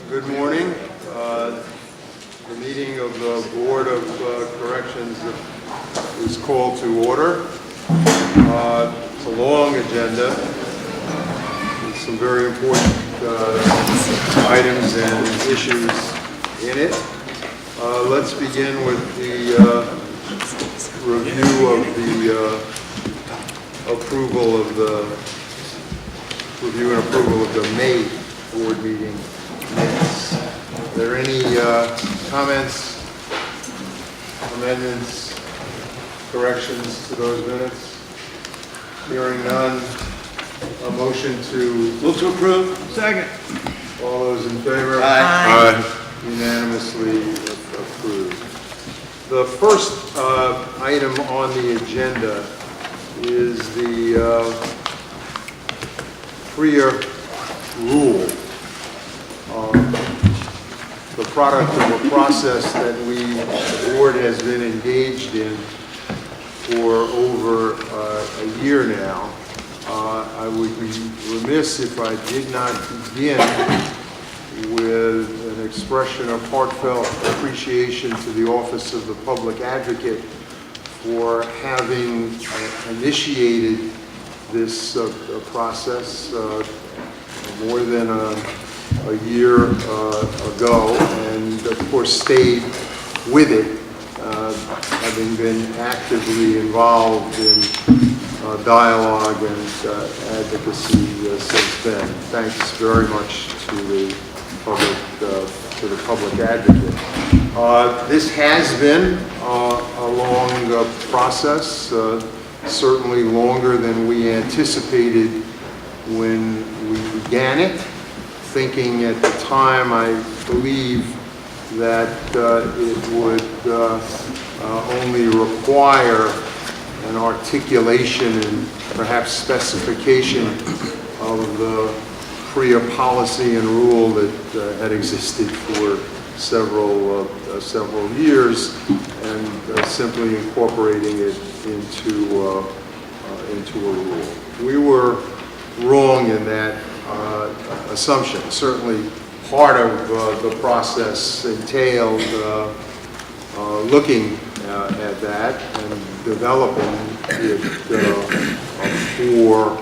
Good morning. The meeting of the Board of Corrections is called to order. It's a long agenda with some very important items and issues in it. Let's begin with the review of the approval of the May board meeting minutes. Are there any comments, amendments, corrections to those minutes? Hearing none, a motion to Move to approve. Second. all those in favor? Aye. Unanimously approved. The first item on the agenda is the FRIA rule. The product of a process that the board has been engaged in for over a year now. I would be remiss if I did not begin with an expression of heartfelt appreciation to the Office of the Public Advocate for having initiated this process more than a year ago, and of course stayed with it, having been actively involved in dialogue and advocacy since then. Thanks very much to the public advocate. This has been a long process, certainly longer than we anticipated when we began it. Thinking at the time, I believe that it would only require an articulation and perhaps specification of the FRIA policy and rule that had existed for several years, and simply incorporating it into a rule. We were wrong in that assumption. Certainly part of the process entailed looking at that and developing it for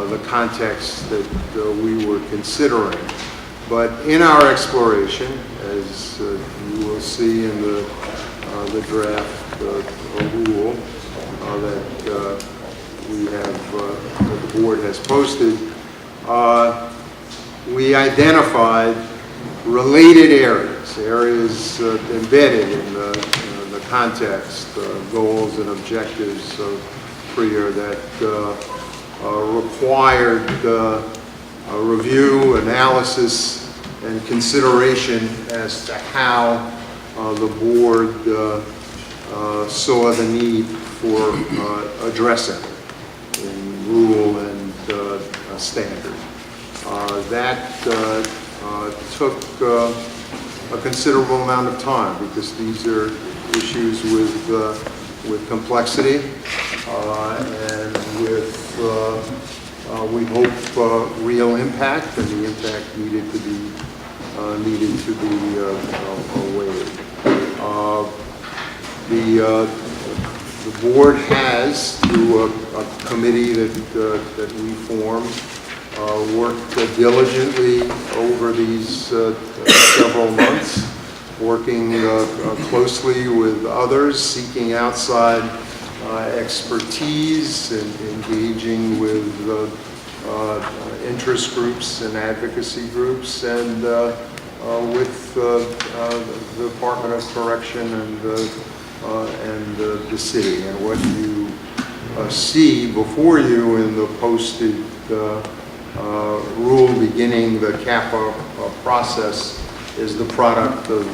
the context that we were considering. But in our exploration, as you will see in the draft rule that we have, that the board has posted, we identified related areas embedded in the context, goals and objectives of FRIA that required a review, analysis, and consideration as to how the board saw the need for addressing in rule and standard. That took a considerable amount of time because these are issues with complexity and with we hope real impact, and the impact needed to be weighed. The board has, through a committee that we formed, worked diligently over these several months, working closely with others, seeking outside expertise, and engaging with interest groups and advocacy groups, and with the Department of Correction and the city. And what you see before you in the posted rule beginning the CAPA process is the product of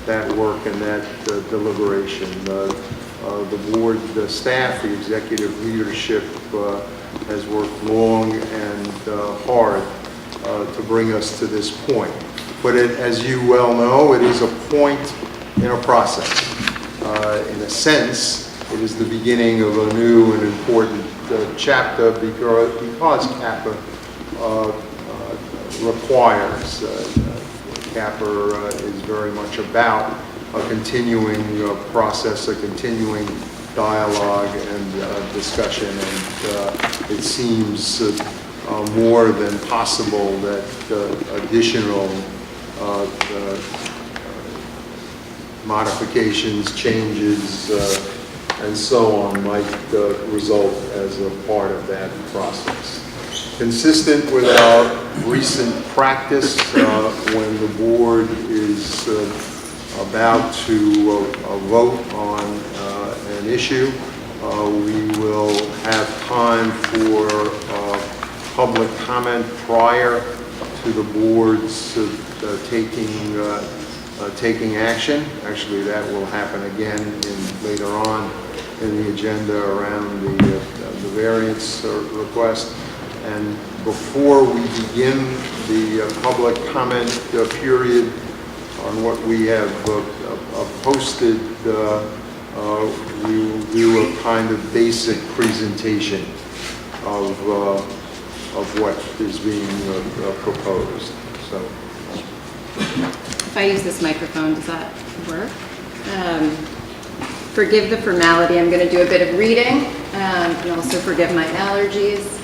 that work and that deliberation. The board, the staff, the executive leadership has worked long and hard to bring us to this point. But as you well know, it is a point in a process. In a sense, it is the beginning of a new and important chapter because CAPA requires CAPR is very much about a continuing process, a continuing dialogue and discussion, and it seems more than possible that additional modifications, changes, and so on might result as a part of that process. Consistent with our recent practice, when the board is about to vote on an issue, we will have time for public comment prior to the board's taking action. Actually, that will happen again later on in the agenda around the variance request. And before we begin the public comment period on what we have posted, we will do a kind of basic presentation of what is being proposed. So, if I use this microphone, does that work? Forgive the formality. I'm going to do a bit of reading, and also forgive my allergies.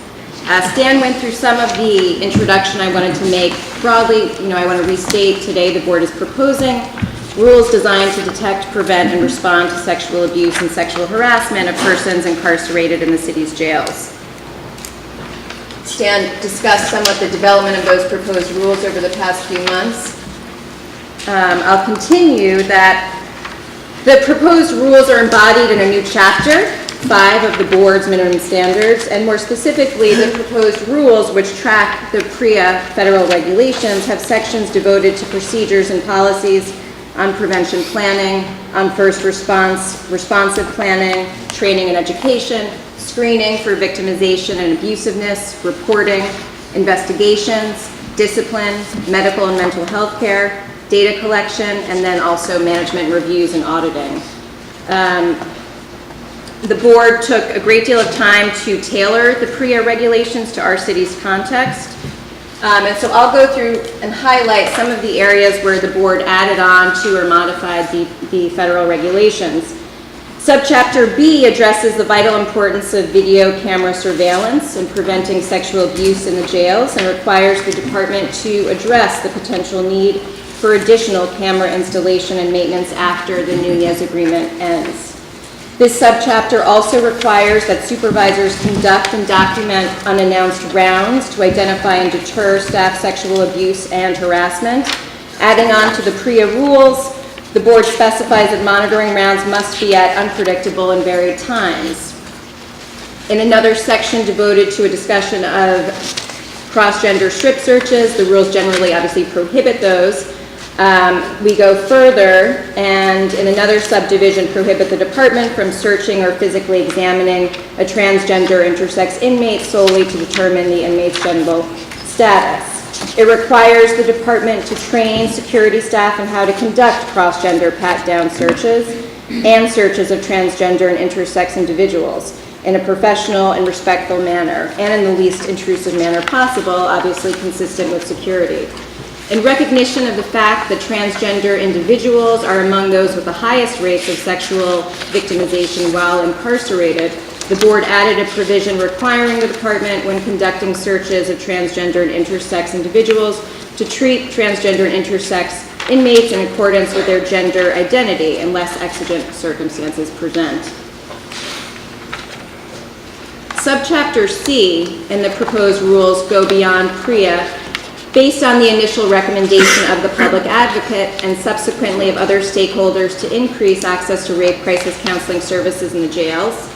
Stan went through some of the introduction I wanted to make. Broadly, I want to restate today the board is proposing rules designed to detect, prevent, and respond to sexual abuse and sexual harassment of persons incarcerated in the city's jails. Stan discussed somewhat the development of those proposed rules over the past few months. I'll continue that the proposed rules are embodied in a new chapter, 5 of the board's minimum standards, and more specifically, the proposed rules, which track the PREA federal regulations, have sections devoted to procedures and policies on prevention planning, on first response, responsive planning, training and education, screening for victimization and abusiveness, reporting, investigations, discipline, medical and mental health care, data collection, and then also management reviews and auditing. The board took a great deal of time to tailor the PREA regulations to our city's context. And so I'll go through and highlight some of the areas where the board added on to or modified the federal regulations. Subchapter B addresses the vital importance of video camera surveillance in preventing sexual abuse in the jails and requires the department to address the potential need for additional camera installation and maintenance after the Nunez agreement ends. This subchapter also requires that supervisors conduct and document unannounced rounds to identify and deter staff sexual abuse and harassment. Adding on to the PREA rules, the board specifies that monitoring rounds must be at unpredictable and varied times. In another section devoted to a discussion of cross-gender strip searches, the rules generally obviously prohibit those. We go further and in another subdivision prohibit the department from searching or physically examining a transgender intersex inmate solely to determine the inmate's genital status. It requires the department to train security staff on how to conduct cross-gender pat-down searches and searches of transgender and intersex individuals in a professional and respectful manner and in the least intrusive manner possible, obviously consistent with security. In recognition of the fact that transgender individuals are among those with the highest rates of sexual victimization while incarcerated, the board added a provision requiring the department, when conducting searches of transgender and intersex individuals, to treat transgender and intersex inmates in accordance with their gender identity unless exigent circumstances present. Subchapter C in the proposed rules go beyond PREA based on the initial recommendation of the public advocate and subsequently of other stakeholders to increase access to rape crisis counseling services in the jails.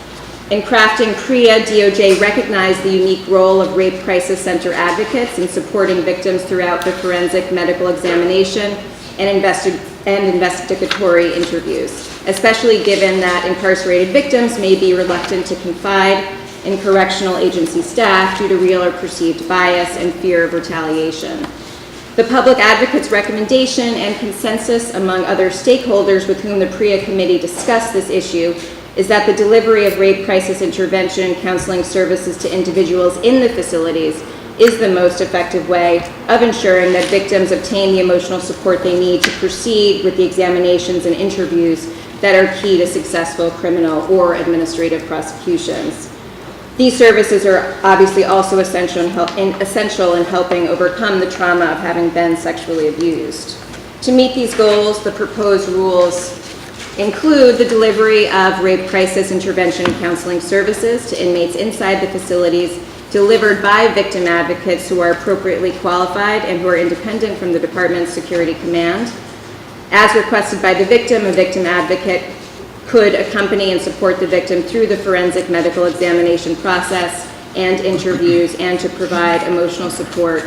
In crafting PREA, DOJ recognized the unique role of rape crisis center advocates in supporting victims throughout the forensic medical examination and investigatory interviews, especially given that incarcerated victims may be reluctant to confide in correctional agency staff due to real or perceived bias and fear of retaliation. The public advocate's recommendation and consensus among other stakeholders with whom the PREA committee discussed this issue is that the delivery of rape crisis intervention and counseling services to individuals in the facilities is the most effective way of ensuring that victims obtain the emotional support they need to proceed with the examinations and interviews that are key to successful criminal or administrative prosecutions. These services are obviously also essential in helping overcome the trauma of having been sexually abused. To meet these goals, the proposed rules include the delivery of rape crisis intervention counseling services to inmates inside the facilities, delivered by victim advocates who are appropriately qualified and who are independent from the department's security command. As requested by the victim, a victim advocate could accompany and support the victim through the forensic medical examination process and interviews, and to provide emotional support,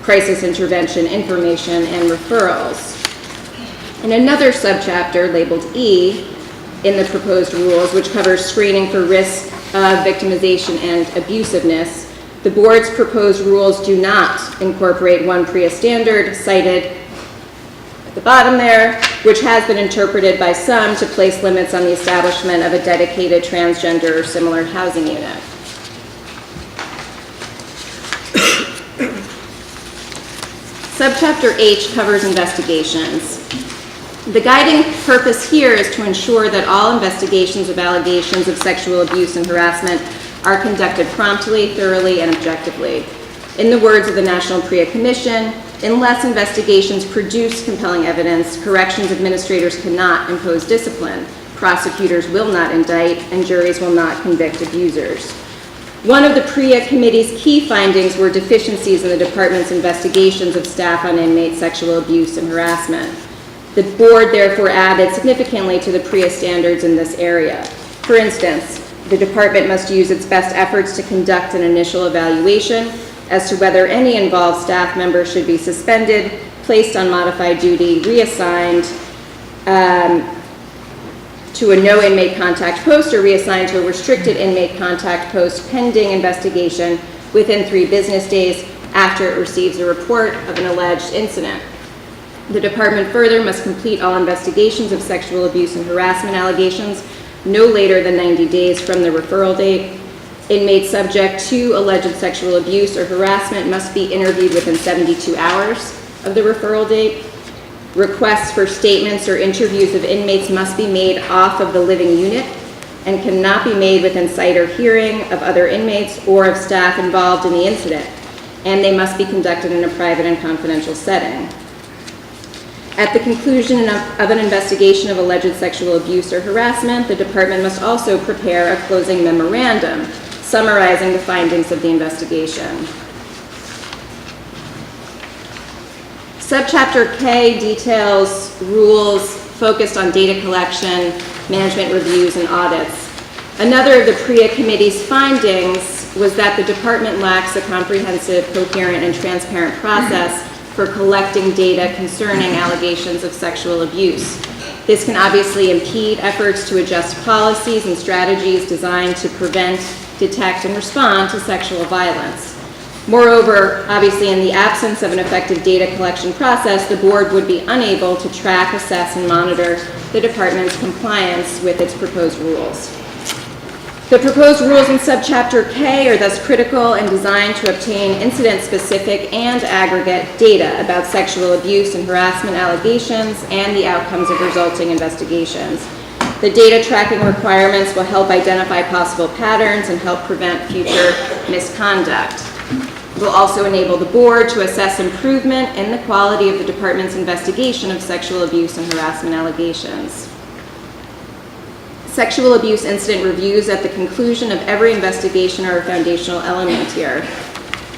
crisis intervention information, and referrals. In another subchapter labeled E in the proposed rules, which covers screening for risk of victimization and abusiveness, the board's proposed rules do not incorporate one PREA standard cited at the bottom there, which has been interpreted by some to place limits on the establishment of a dedicated transgender or similar housing unit. Subchapter H covers investigations. The guiding purpose here is to ensure that all investigations of allegations of sexual abuse and harassment are conducted promptly, thoroughly, and objectively. In the words of the National PREA Commission, unless investigations produce compelling evidence, corrections administrators cannot impose discipline, prosecutors will not indict, and juries will not convict abusers. One of the PREA Committee's key findings were deficiencies in the department's investigations of staff on inmate sexual abuse and harassment. The board therefore added significantly to the PREA standards in this area. For instance, the department must use its best efforts to conduct an initial evaluation as to whether any involved staff member should be suspended, placed on modified duty, reassigned to a no inmate contact post, or reassigned to a restricted inmate contact post pending investigation within 3 business days after it receives a report of an alleged incident. The department further must complete all investigations of sexual abuse and harassment allegations no later than 90 days from the referral date. Inmates subject to alleged sexual abuse or harassment must be interviewed within 72 hours of the referral date. Requests for statements or interviews of inmates must be made off of the living unit and cannot be made within sight or hearing of other inmates or of staff involved in the incident, and they must be conducted in a private and confidential setting. At the conclusion of an investigation of alleged sexual abuse or harassment, the department must also prepare a closing memorandum summarizing the findings of the investigation. Subchapter K details rules focused on data collection, management reviews, and audits. Another of the PREA Committee's findings was that the department lacks a comprehensive, coherent, and transparent process for collecting data concerning allegations of sexual abuse. This can obviously impede efforts to adjust policies and strategies designed to prevent, detect, and respond to sexual violence. Moreover, obviously in the absence of an effective data collection process, the board would be unable to track, assess, and monitor the department's compliance with its proposed rules. The proposed rules in subchapter K are thus critical and designed to obtain incident-specific and aggregate data about sexual abuse and harassment allegations and the outcomes of resulting investigations. The data tracking requirements will help identify possible patterns and help prevent future misconduct. It will also enable the board to assess improvement in the quality of the department's investigation of sexual abuse and harassment allegations. Sexual abuse incident reviews at the conclusion of every investigation are a foundational element here.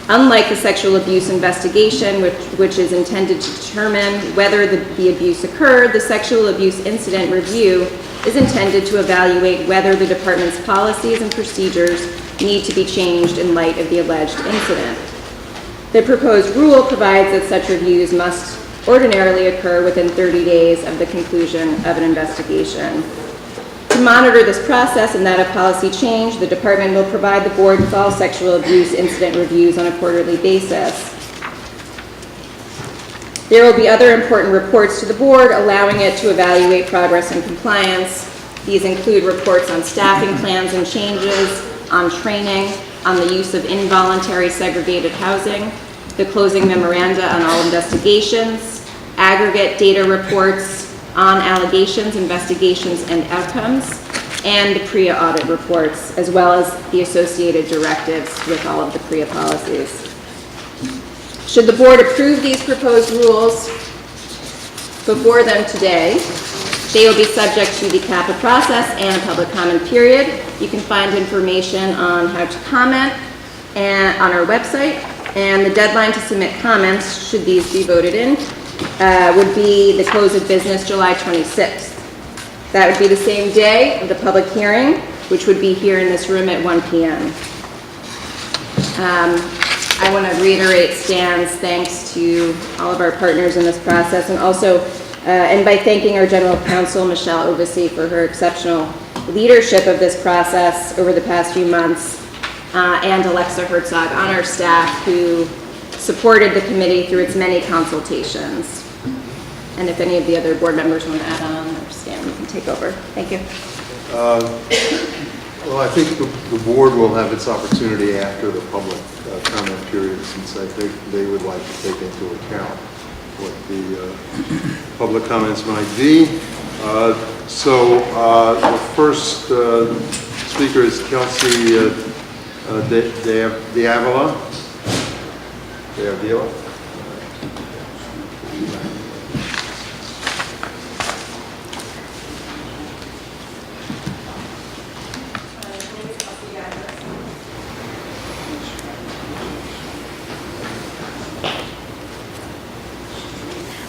Unlike the sexual abuse investigation, which is intended to determine whether the abuse occurred, the sexual abuse incident review is intended to evaluate whether the department's policies and procedures need to be changed in light of the alleged incident. The proposed rule provides that such reviews must ordinarily occur within 30 days of the conclusion of an investigation. To monitor this process and that of policy change, the department will provide the board with all sexual abuse incident reviews on a quarterly basis. There will be other important reports to the board allowing it to evaluate progress and compliance. These include reports on staffing plans and changes, on training, on the use of involuntary segregated housing, the closing memoranda on all investigations, aggregate data reports on allegations, investigations, and outcomes, and the PREA audit reports, as well as the associated directives with all of the PREA policies. Should the board approve these proposed rules before them today, they will be subject to the CAPA process and a public comment period. You can find information on how to comment on our website, and the deadline to submit comments, should these be voted in, would be the close of business July 26th. That would be the same day of the public hearing, which would be here in this room at 1 p.m. I want to reiterate Stan's thanks to all of our partners in this process, and also, and by thanking our General Counsel, Michelle Ovesi, for her exceptional leadership of this process over the past few months, and Alexa Herzog on our staff, who supported the committee through its many consultations. And if any of the other board members want to add on, or Stan, you can take over. Thank you. Well, I think the board will have its opportunity after the public comment period, since I think they would like to take into account what the public comments might be. So the first speaker is Kelsey D'Avila.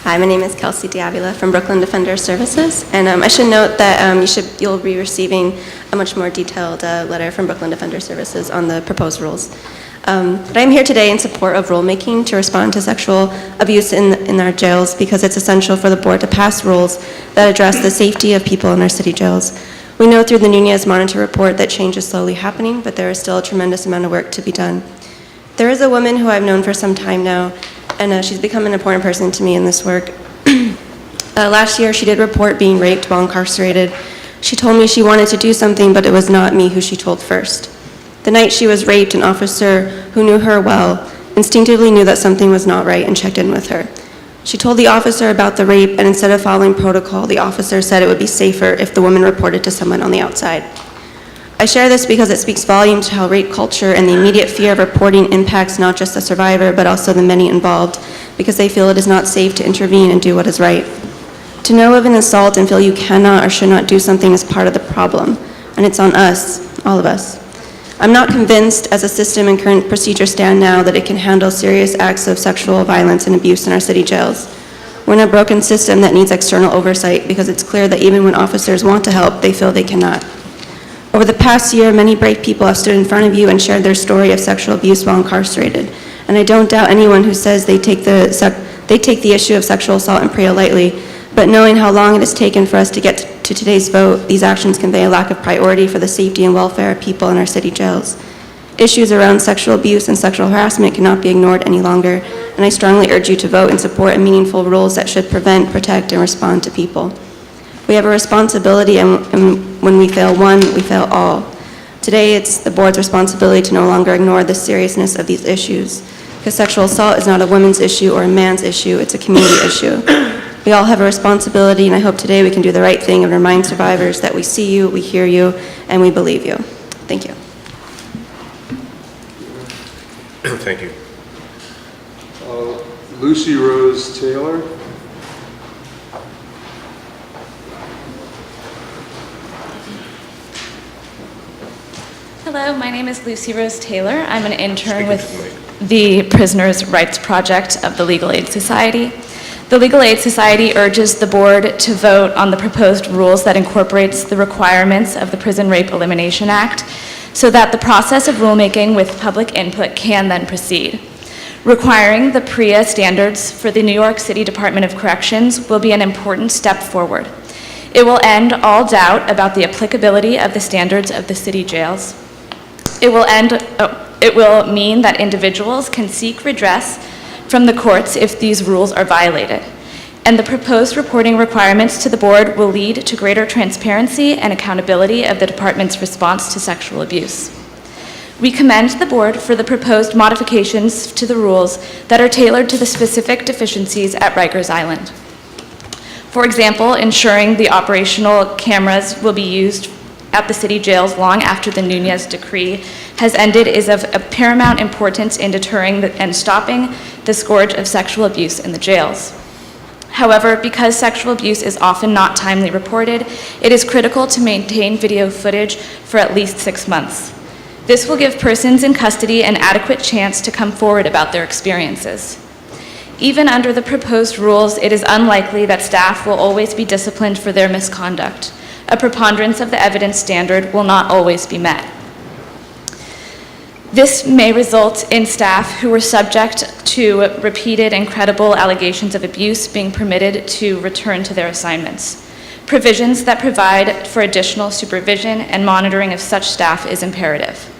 Hi, my name is Kelsey D'Avila from Brooklyn Defender Services, and I should note that you'll be receiving a much more detailed letter from Brooklyn Defender Services on the proposed rules. But I'm here today in support of rulemaking to respond to sexual abuse in our jails, because it's essential for the board to pass rules that address the safety of people in our city jails. We know through the Nunez Monitor report that change is slowly happening, but there is still a tremendous amount of work to be done. There is a woman who I've known for some time now, and she's become an important person to me in this work. Last year, she did report being raped while incarcerated. She told me she wanted to do something, but it was not me who she told first. The night she was raped, an officer who knew her well instinctively knew that something was not right and checked in with her. She told the officer about the rape, and instead of following protocol, the officer said it would be safer if the woman reported to someone on the outside. I share this because it speaks volumes to how rape culture and the immediate fear of reporting impacts not just the survivor, but also the many involved, because they feel it is not safe to intervene and do what is right. To know of an assault and feel you cannot or should not do something is part of the problem, and it's on us, all of us. I'm not convinced, as a system and current procedures stand now, that it can handle serious acts of sexual violence and abuse in our city jails. We're in a broken system that needs external oversight, because it's clear that even when officers want to help, they feel they cannot. Over the past year, many brave people have stood in front of you and shared their story of sexual abuse while incarcerated. And I don't doubt anyone who says they take the issue of sexual assault in PREA lightly, but knowing how long it has taken for us to get to today's vote, these actions convey a lack of priority for the safety and welfare of people in our city jails. Issues around sexual abuse and sexual harassment cannot be ignored any longer, and I strongly urge you to vote and support meaningful rules that should prevent, protect, and respond to people. We have a responsibility, and when we fail one, we fail all. Today, it's the board's responsibility to no longer ignore the seriousness of these issues, because sexual assault is not a woman's issue or a man's issue, it's a community issue. We all have a responsibility, and I hope today we can do the right thing and remind survivors that we see you, we hear you, and we believe you. Thank you. Thank you. Lucy Rose Taylor. Hello, my name is Lucy Rose Taylor. I'm an intern with the Prisoners' Rights Project of the Legal Aid Society. The Legal Aid Society urges the board to vote on the proposed rules that incorporates the requirements of the Prison Rape Elimination Act, so that the process of rulemaking with public input can then proceed. Requiring the PREA standards for the New York City Department of Corrections will be an important step forward. It will end all doubt about the applicability of the standards of the city jails. It will mean that individuals can seek redress from the courts if these rules are violated. And the proposed reporting requirements to the board will lead to greater transparency and accountability of the department's response to sexual abuse. We commend the board for the proposed modifications to the rules that are tailored to the specific deficiencies at Rikers Island. For example, ensuring the operational cameras will be used at the city jails long after the Nunez decree has ended is of paramount importance in deterring and stopping the scourge of sexual abuse in the jails. However, because sexual abuse is often not timely reported, it is critical to maintain video footage for at least 6 months. This will give persons in custody an adequate chance to come forward about their experiences. Even under the proposed rules, it is unlikely that staff will always be disciplined for their misconduct. A preponderance of the evidence standard will not always be met. This may result in staff who were subject to repeated and credible allegations of abuse being permitted to return to their assignments. Provisions that provide for additional supervision and monitoring of such staff is imperative.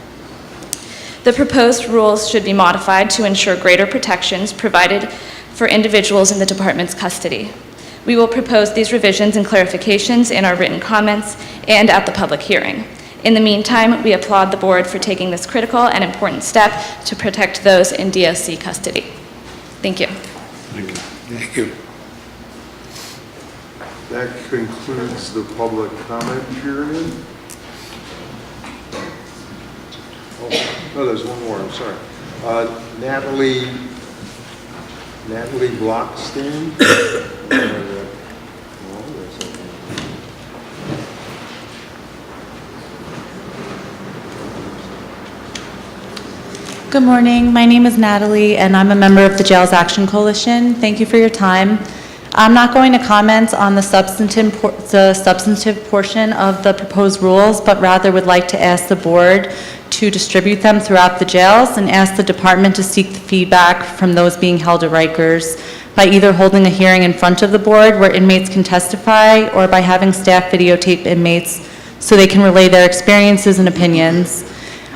The proposed rules should be modified to ensure greater protections provided for individuals in the department's custody. We will propose these revisions and clarifications in our written comments and at the public hearing. In the meantime, we applaud the board for taking this critical and important step to protect those in DOC custody. Thank you. Thank you. That concludes the public comment period. Oh, no, there's one more, I'm sorry. Natalie Blockstein. Good morning. My name is Natalie, and I'm a member of the Jails Action Coalition. Thank you for your time. I'm not going to comment on the substantive portion of the proposed rules, but rather would like to ask the board to distribute them throughout the jails and ask the department to seek the feedback from those being held at Rikers by either holding a hearing in front of the board where inmates can testify or by having staff videotape inmates so they can relay their experiences and opinions.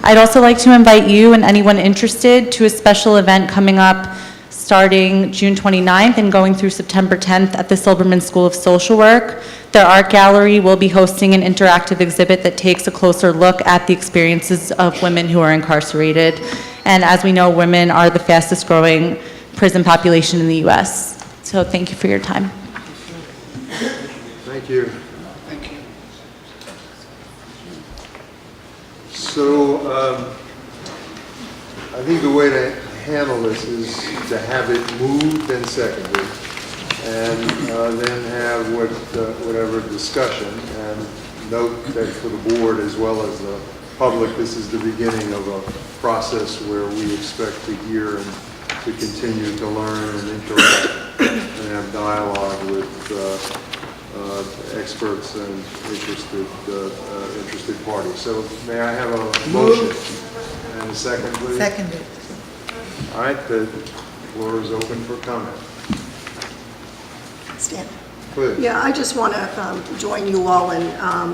I'd also like to invite you and anyone interested to a special event coming up starting June 29th and going through September 10th at the Silberman School of Social Work. Their art gallery will be hosting an interactive exhibit that takes a closer look at the experiences of women who are incarcerated. And as we know, women are the fastest growing prison population in the U.S. So thank you for your time. Thank you. So I think the way to handle this is to have it moved and seconded, and then have whatever discussion, and note that for the board as well as the public, this is the beginning of a process where we expect to hear and to continue to learn and interact and have dialogue with experts and interested parties. So may I have a motion and a second, please? Seconded. All right, the floor is open for comment. Stan. Please. Yeah, I just want to join you all in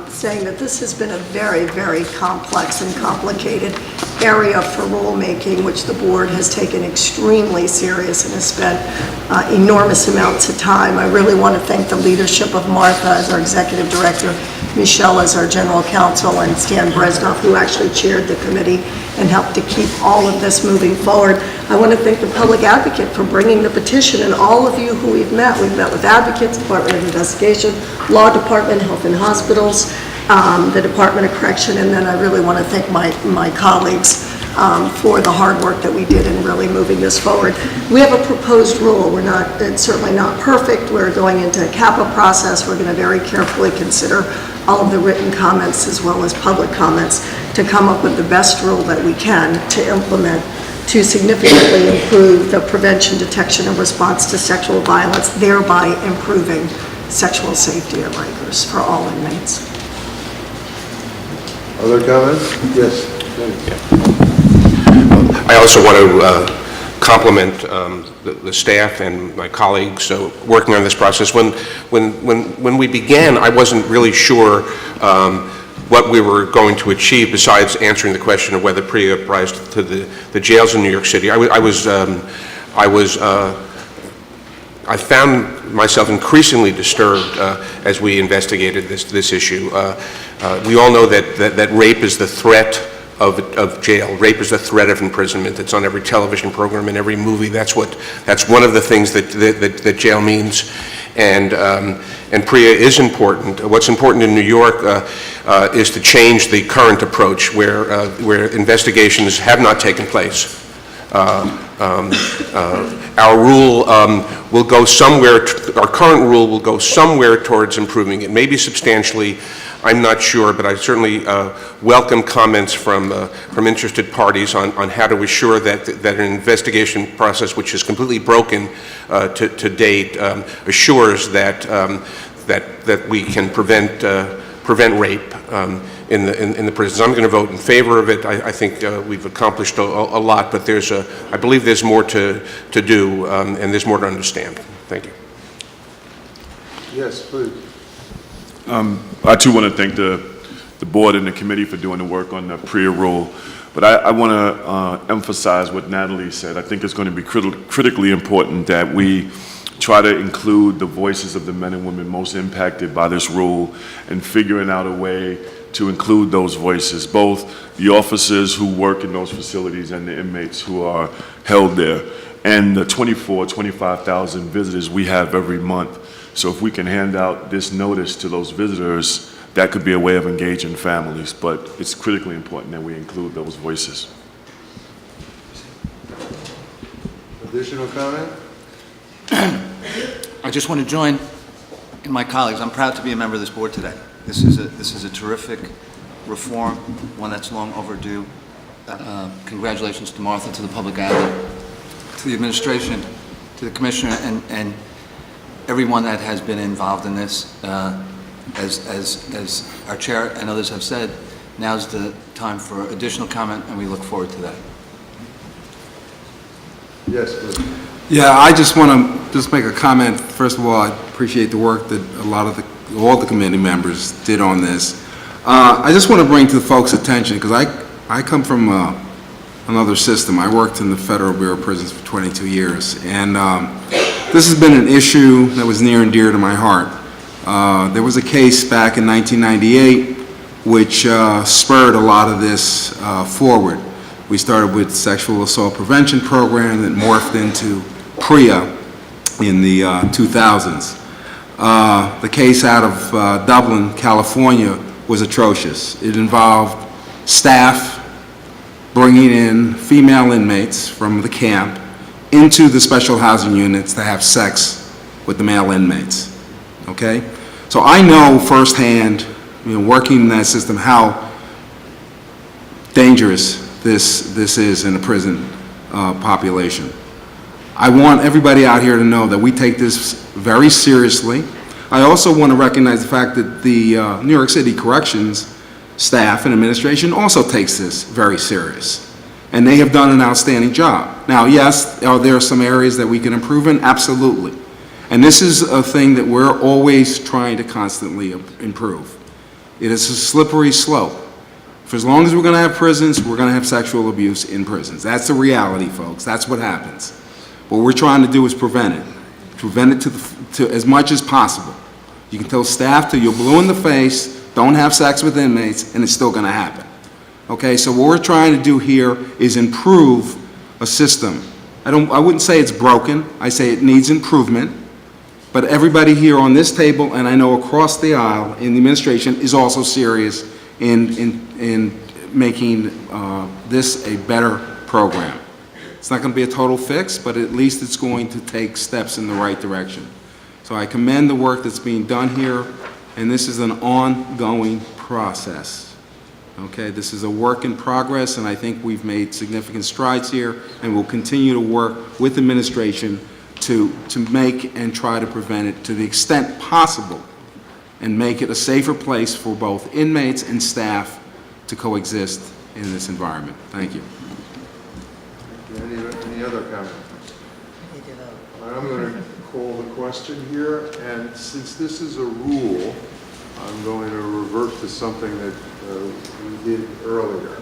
saying that this has been a very, very complex and complicated area for rulemaking, which the board has taken extremely serious and has spent enormous amounts of time. I really want to thank the leadership of Martha as our executive director, Michelle as our general counsel, and Stan Bresnoff, who actually chaired the committee and helped to keep all of this moving forward. I want to thank the public advocate for bringing the petition, and all of you who we've met. We've met with advocates, Department of Investigation, Law Department, Health and Hospitals, the Department of Correction, and then I really want to thank my colleagues for the hard work that we did in really moving this forward. We have a proposed rule. It's certainly not perfect. We're going into a CAPA process. We're going to very carefully consider all of the written comments as well as public comments to come up with the best rule that we can to implement to significantly improve the prevention, detection, and response to sexual violence, thereby improving sexual safety at Rikers for all inmates. Other comments? Yes. I also want to compliment the staff and my colleagues working on this process. When we began, I wasn't really sure what we were going to achieve besides answering the question of whether PREA applies to the jails in New York City. I found myself increasingly disturbed as we investigated this issue. We all know that rape is the threat of jail. Rape is a threat of imprisonment. It's on every television program and every movie. That's one of the things that jail means. And PREA is important. What's important in New York is to change the current approach where investigations have not taken place. Our rule will go somewhere, our current rule will go somewhere towards improving it, maybe substantially. I'm not sure, but I certainly welcome comments from interested parties on how to assure that an investigation process which is completely broken to date assures that we can prevent rape in the prisons. I'm going to vote in favor of it. I think we've accomplished a lot, but I believe there's more to do and there's more to understand. Thank you. Yes, please. I too want to thank the board and the committee for doing the work on the PREA rule, but I want to emphasize what Natalie said. I think it's going to be critically important that we try to include the voices of the men and women most impacted by this rule and figuring out a way to include those voices, both the officers who work in those facilities and the inmates who are held there, and the 25,000 visitors we have every month. So if we can hand out this notice to those visitors, that could be a way of engaging families, but it's critically important that we include those voices. Additional comment? I just want to join in my colleagues. I'm proud to be a member of this board today. This is a terrific reform, one that's long overdue. Congratulations to Martha, to the public advocate, to the administration, to the commissioner, and everyone that has been involved in this. As our chair and others have said, now's the time for additional comment, and we look forward to that. Yes, please. Yeah, I just want to make a comment. First of all, I appreciate the work that all the committee members did on this. I just want to bring to the folks' attention, because I come from another system. I worked in the Federal Bureau of Prisons for 22 years, and this has been an issue that was near and dear to my heart. There was a case back in 1998 which spurred a lot of this forward. We started with sexual assault prevention program that morphed into PREA in the 2000s. The case out of Dublin, California was atrocious. It involved staff bringing in female inmates from the camp into the special housing units to have sex with the male inmates, okay? So I know firsthand, working in that system, how dangerous this is in a prison population. I want everybody out here to know that we take this very seriously. I also want to recognize the fact that the New York City Corrections staff and administration also takes this very serious. And they have done an outstanding job. Now, yes, are there some areas that we can improve in? Absolutely. And this is a thing that we're always trying to constantly improve. It is a slippery slope. For as long as we're going to have prisons, we're going to have sexual abuse in prisons. That's the reality, folks. That's what happens. What we're trying to do is prevent it. Prevent it to as much as possible. You can tell staff till you're blue in the face, don't have sex with inmates, and it's still going to happen. Okay, so what we're trying to do here is improve a system. I wouldn't say it's broken. I say it needs improvement. But everybody here on this table, and I know across the aisle in the administration, is also serious in making this a better program. It's not going to be a total fix, but at least it's going to take steps in the right direction. So I commend the work that's being done here, and this is an ongoing process. Okay, this is a work in progress, and I think we've made significant strides here, and we'll continue to work with administration to make and try to prevent it to the extent possible and make it a safer place for both inmates and staff to coexist in this environment. Thank you. Any other comments? I'm going to call the question here, and since this is a rule, I'm going to revert to something that we did earlier.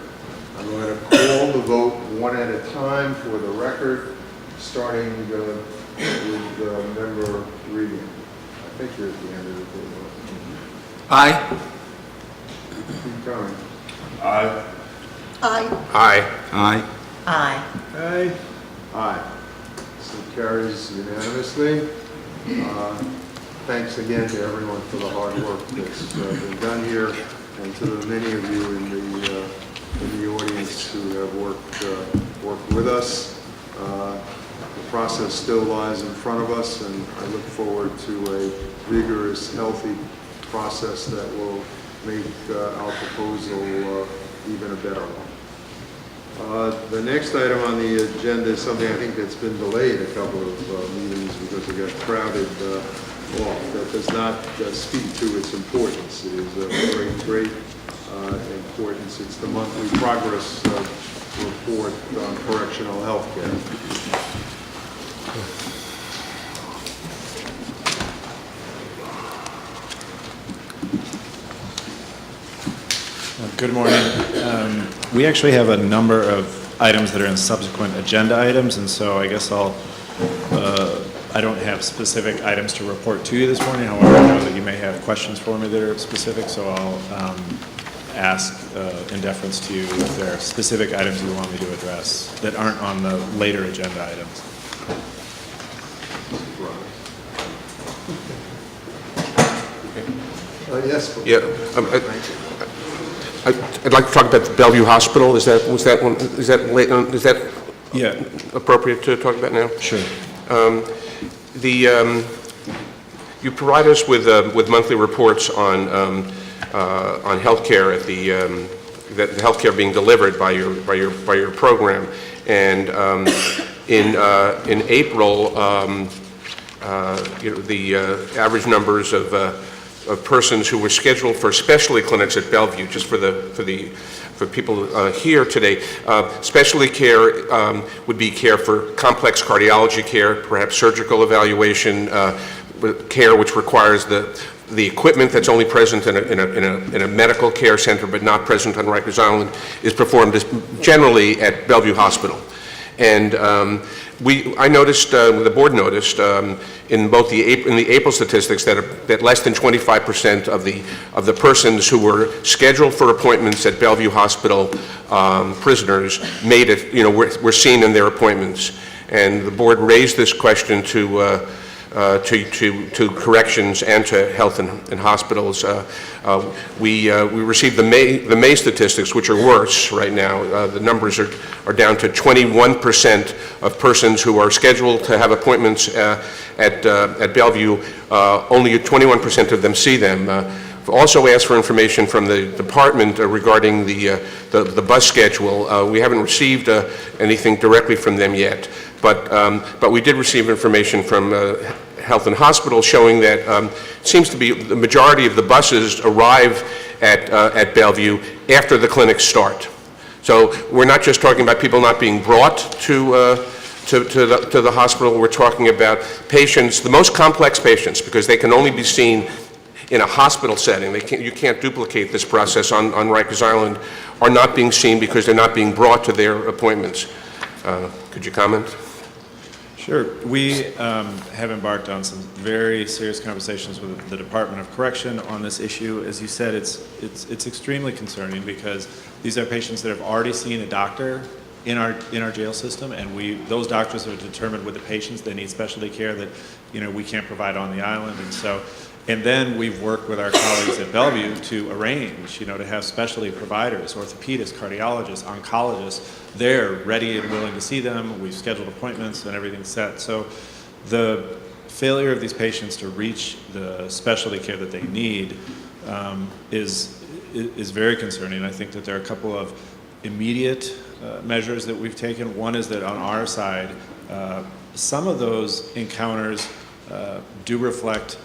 I'm going to call the vote one at a time for the record, starting with member Regan. I think you're at the end of the table. Aye. Keep going. Aye. Aye. Aye. Aye. Aye. Aye. Aye. So carries unanimously. Thanks again to everyone for the hard work that's been done here, and to the many of you in the audience who have worked with us. The process still lies in front of us, and I look forward to a vigorous, healthy process that will make our proposal even a better one. The next item on the agenda is something I think that's been delayed a couple of meetings because it got crowded off. That does not speak to its importance. It is of great importance. It's the monthly progress report on correctional health care. Good morning. We actually have a number of items that are in subsequent agenda items, and so I guess I don't have specific items to report to you this morning. However, I know that you may have questions for me that are specific, so I'll ask in deference to you if there are specific items you want me to address that aren't on the later agenda items. Yes. Yeah. I'd like to talk about the Bellevue Hospital. Is that Yeah, appropriate to talk about now? sure. You provide us with monthly reports on healthcare at the healthcare being delivered by your program, and in April, the average numbers of persons who were scheduled for specialty clinics at Bellevue, just for people here today. Specialty care would be care for complex cardiology care, perhaps surgical evaluation, care which requires the equipment that's only present in a medical care center but not present on Rikers Island is performed generally at Bellevue Hospital. And I noticed, the board noticed, in both the April statistics that less than 25% of the persons who were scheduled for appointments at Bellevue Hospital, prisoners, made it. Were seen in their appointments, and the board raised this question to corrections and to health and hospitals. We received the May statistics, which are worse right now. The numbers are down to 21% of persons who are scheduled to have appointments at Bellevue. Only 21% of them see them. We've also asked for information from the department regarding the bus schedule. We haven't received anything directly from them yet, but we did receive information from Health and Hospital showing that it seems to be the majority of the buses arrive at Bellevue after the clinics start. So we're not just talking about people not being brought to the hospital. We're talking about patients, the most complex patients, because they can only be seen in a hospital setting. You can't duplicate this process on Rikers Island, are not being seen because they're not being brought to their appointments. Could you comment? Sure. We have embarked on some very serious conversations with the Department of Correction on this issue. As you said, it's extremely concerning because these are patients that have already seen a doctor in our jail system, and those doctors have determined with the patients they need specialty care that we can't provide on the island, and then we've worked with our colleagues at Bellevue to arrange, to have specialty providers, orthopedists, cardiologists, oncologists, there ready and willing to see them. We've scheduled appointments and everything's set. So the failure of these patients to reach the specialty care that they need is very concerning. I think that there are a couple of immediate measures that we've taken. One is that on our side, some of those encounters do reflect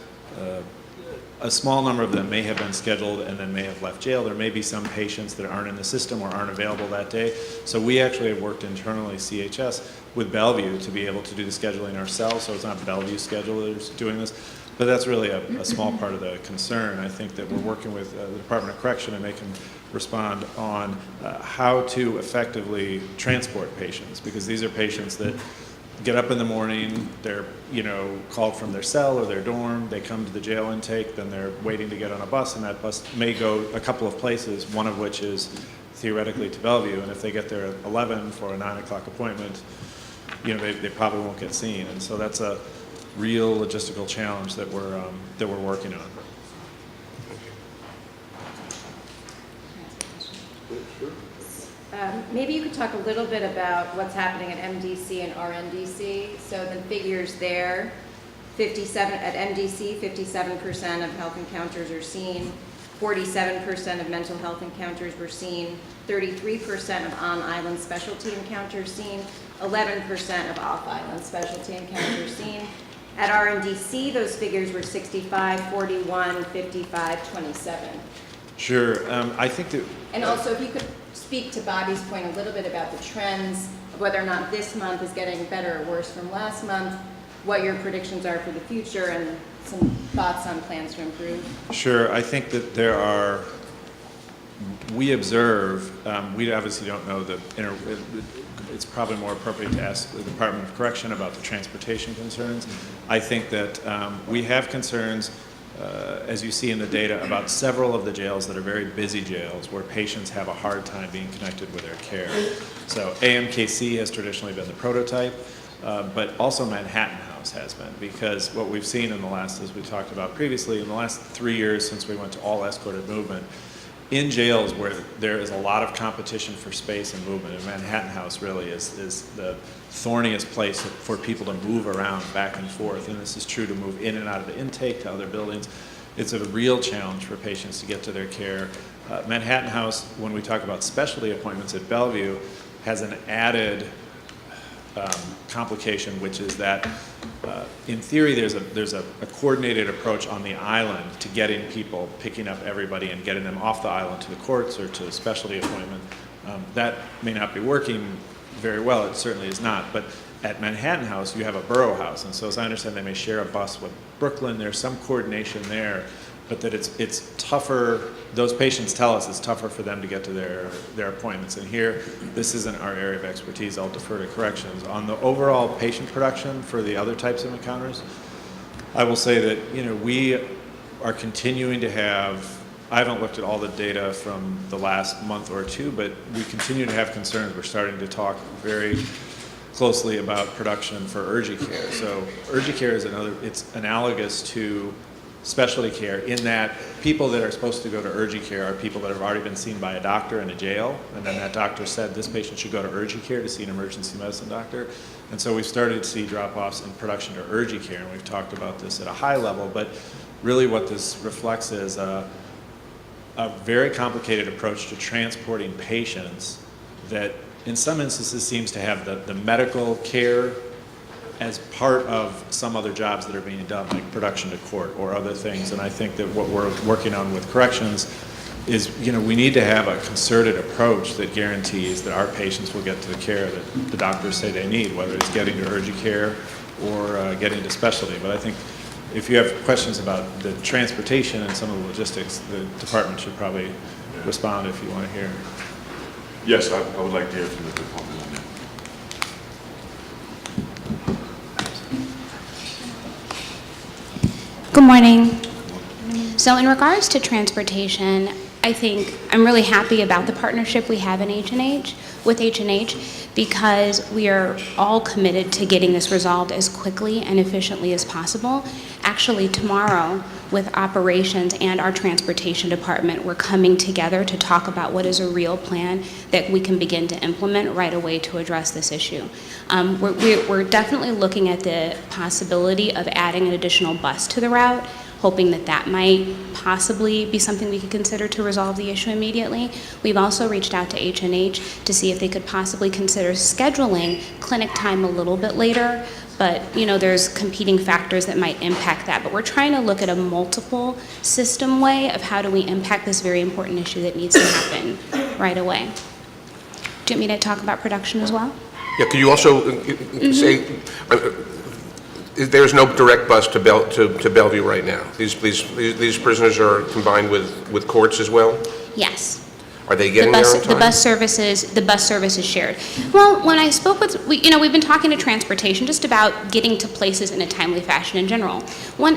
a small number of them may have been scheduled and then may have left jail. There may be some patients that aren't in the system or aren't available that day. So we actually have worked internally, CHS, with Bellevue to be able to do the scheduling ourselves. So it's not Bellevue schedulers doing this. But that's really a small part of the concern. I think that we're working with the Department of Correction, and they can respond on how to effectively transport patients, because these are patients that get up in the morning, they're called from their cell or their dorm, they come to the jail intake, then they're waiting to get on a bus, and that bus may go a couple of places, one of which is theoretically to Bellevue, and if they get there at 11 for a 9 o'clock appointment, you know, they probably won't get seen. And so that's a real logistical challenge that we're working on. Maybe you could talk a little bit about what's happening at MDC and RNDC. So the figures there, 57 at MDC, 57% of health encounters are seen, 47% of mental health encounters were seen, 33% of on-island specialty encounters seen, 11% of off-island specialty encounters seen. At RNDC, those figures were 65, 41, 55, 27. Sure. I think that... And also, if you could speak to Bobby's point a little bit about the trends, whether or not this month is getting better or worse from last month, what your predictions are for the future, and some thoughts on plans to improve. Sure. I think that there are, we observe, we obviously don't know it's probably more appropriate to ask the Department of Correction about the transportation concerns. I think that we have concerns, as you see in the data, about several of the jails that are very busy jails where patients have a hard time being connected with their care. So AMKC has traditionally been the prototype, but also Manhattan House has been, because what we've seen in the last, as we talked about previously, in the last 3 years since we went to all escorted movement, in jails where there is a lot of competition for space and movement, and Manhattan House really is the thorniest place for people to move around back and forth, and this is true to move in and out of the intake to other buildings. It's a real challenge for patients to get to their care. Manhattan House, when we talk about specialty appointments at Bellevue, has an added complication, which is that in theory there's a coordinated approach on the island to getting people, picking up everybody and getting them off the island to the courts or to a specialty appointment. That may not be working very well, it certainly is not, but at Manhattan House you have a borough house, and so as I understand they may share a bus with Brooklyn. There's some coordination there, but that it's tougher, those patients tell us it's tougher for them to get to their appointments. And here, this isn't our area of expertise. I'll defer to corrections. On the overall patient production for the other types of encounters, I will say that, you know, we are continuing to have, I haven't looked at all the data from the last month or two, but we continue to have concerns. We're starting to talk very closely about production for urgent care. So urgent care is it's analogous to specialty care in that people that are supposed to go to urgent care are people that have already been seen by a doctor in a jail, and then that doctor said this patient should go to urgent care to see an emergency medicine doctor. And so we've started to see drop-offs in production to urgent care, and we've talked about this at a high level, but really what this reflects is a very complicated approach to transporting patients that in some instances seems to have the medical care as part of some other jobs that are being done, like production to court or other things. And I think that what we're working on with corrections is, you know, we need to have a concerted approach that guarantees that our patients will get to the care that the doctors say they need, whether it's getting to urgent care or getting to specialty. But I think if you have questions about the transportation and some of the logistics, the department should probably respond if you want to hear. Yes, I would like to hear from the department on that. Good morning. So in regards to transportation, I think I'm really happy about the partnership we have in H&H, with H&H, because we are all committed to getting this resolved as quickly and efficiently as possible. Actually, tomorrow, with operations and our transportation department, we're coming together to talk about what is a real plan that we can begin to implement right away to address this issue. We're definitely looking at the possibility of adding an additional bus to the route, hoping that that might possibly be something we could consider to resolve the issue immediately. We've also reached out to H&H to see if they could possibly consider scheduling clinic time a little bit later, but you know, there's competing factors that might impact that. But we're trying to look at a multiple system way of how do we impact this very important issue that needs to happen right away. Do you want me to talk about production as well? Yeah, could you also say, there's no direct bus to Bellevue right now? These prisoners are combined with courts as well? Yes. Are they getting there on time? The bus service is shared. Well, when I spoke with, we've been talking to transportation just about getting to places in a timely fashion in general.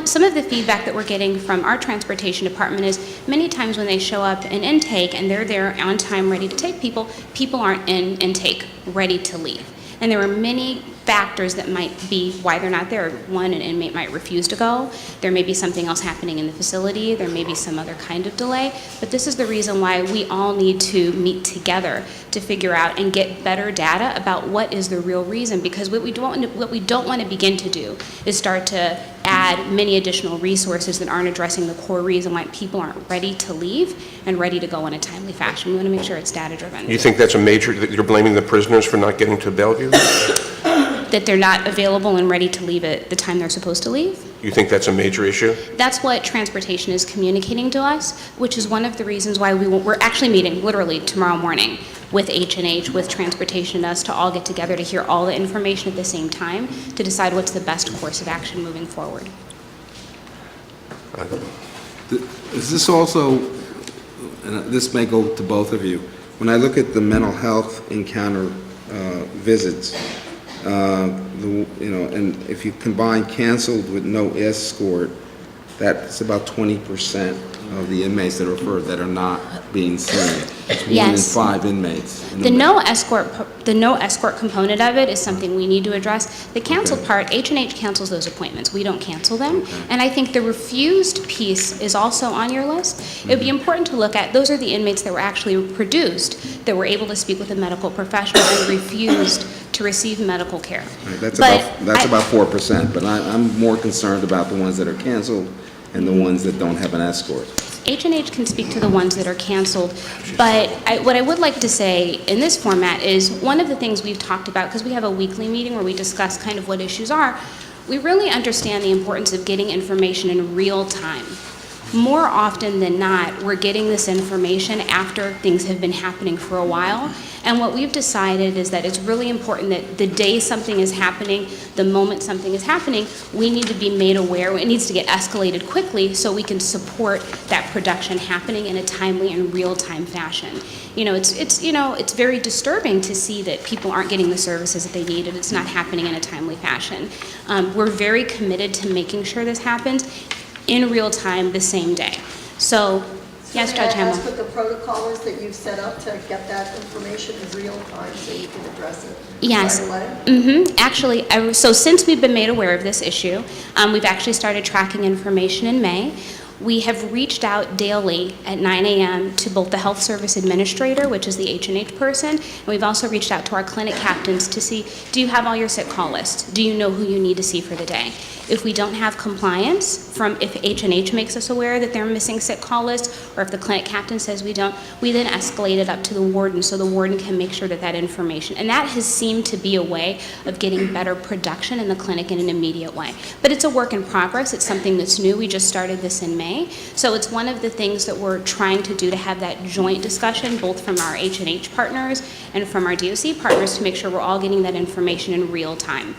Some of the feedback that we're getting from our transportation department is many times when they show up in intake and they're there on time ready to take people, people aren't in intake ready to leave. And there are many factors that might be why they're not there. One, an inmate might refuse to go. There may be something else happening in the facility. There may be some other kind of delay. But this is the reason why we all need to meet together to figure out and get better data about what is the real reason. Because what we don't want to begin to do is start to add many additional resources that aren't addressing the core reason why people aren't ready to leave and ready to go in a timely fashion. We want to make sure it's data-driven. You think that's a major, that you're blaming the prisoners for not getting to Bellevue? That they're not available and ready to leave at the time they're supposed to leave? You think that's a major issue? That's what transportation is communicating to us, which is one of the reasons why we're actually meeting literally tomorrow morning with H&H, with transportation, and us to all get together to hear all the information at the same time to decide what's the best course of action moving forward. Is this also, and this may go to both of you, when I look at the mental health encounter visits, and if you combine canceled with no escort, that's about 20% of the inmates that are referred that are not being seen. It's 1 in 5 inmates. The no escort component of it is something we need to address. The canceled part, H&H cancels those appointments. We don't cancel them. And I think the refused piece is also on your list. It would be important to look at, those are the inmates that were actually produced, that were able to speak with a medical professional and refused to receive medical care. Right, that's about 4%, but I'm more concerned about the ones that are canceled and the ones that don't have an escort. H&H can speak to the ones that are canceled, but what I would like to say in this format is one of the things we've talked about, because we have a weekly meeting where we discuss kind of what issues are, we really understand the importance of getting information in real time. More often than not, we're getting this information after things have been happening for a while. And what we've decided is that it's really important that the day something is happening, the moment something is happening, we need to be made aware. It needs to get escalated quickly so we can support that production happening in a timely and real-time fashion. It's very disturbing to see that people aren't getting the services that they need and it's not happening in a timely fashion. We're very committed to making sure this happens in real time the same day. So, yes, Judge Hamel. That's what the protocol is that you've set up to get that information in real time so you can address it Yes. right away? Actually, so since we've been made aware of this issue, we've actually started tracking information in May. We have reached out daily at 9 a.m. to both the health service administrator, which is the H&H person, and we've also reached out to our clinic captains to see, do you have all your sick call lists? Do you know who you need to see for the day? If we don't have compliance if H&H makes us aware that they're missing sick call lists, or if the clinic captain says we don't, we then escalate it up to the warden so the warden can make sure that information, and that has seemed to be a way of getting better production in the clinic in an immediate way. But it's a work in progress. It's something that's new. We just started this in May. So it's one of the things that we're trying to do to have that joint discussion, both from our H&H partners and from our DOC partners, to make sure we're all getting that information in real time.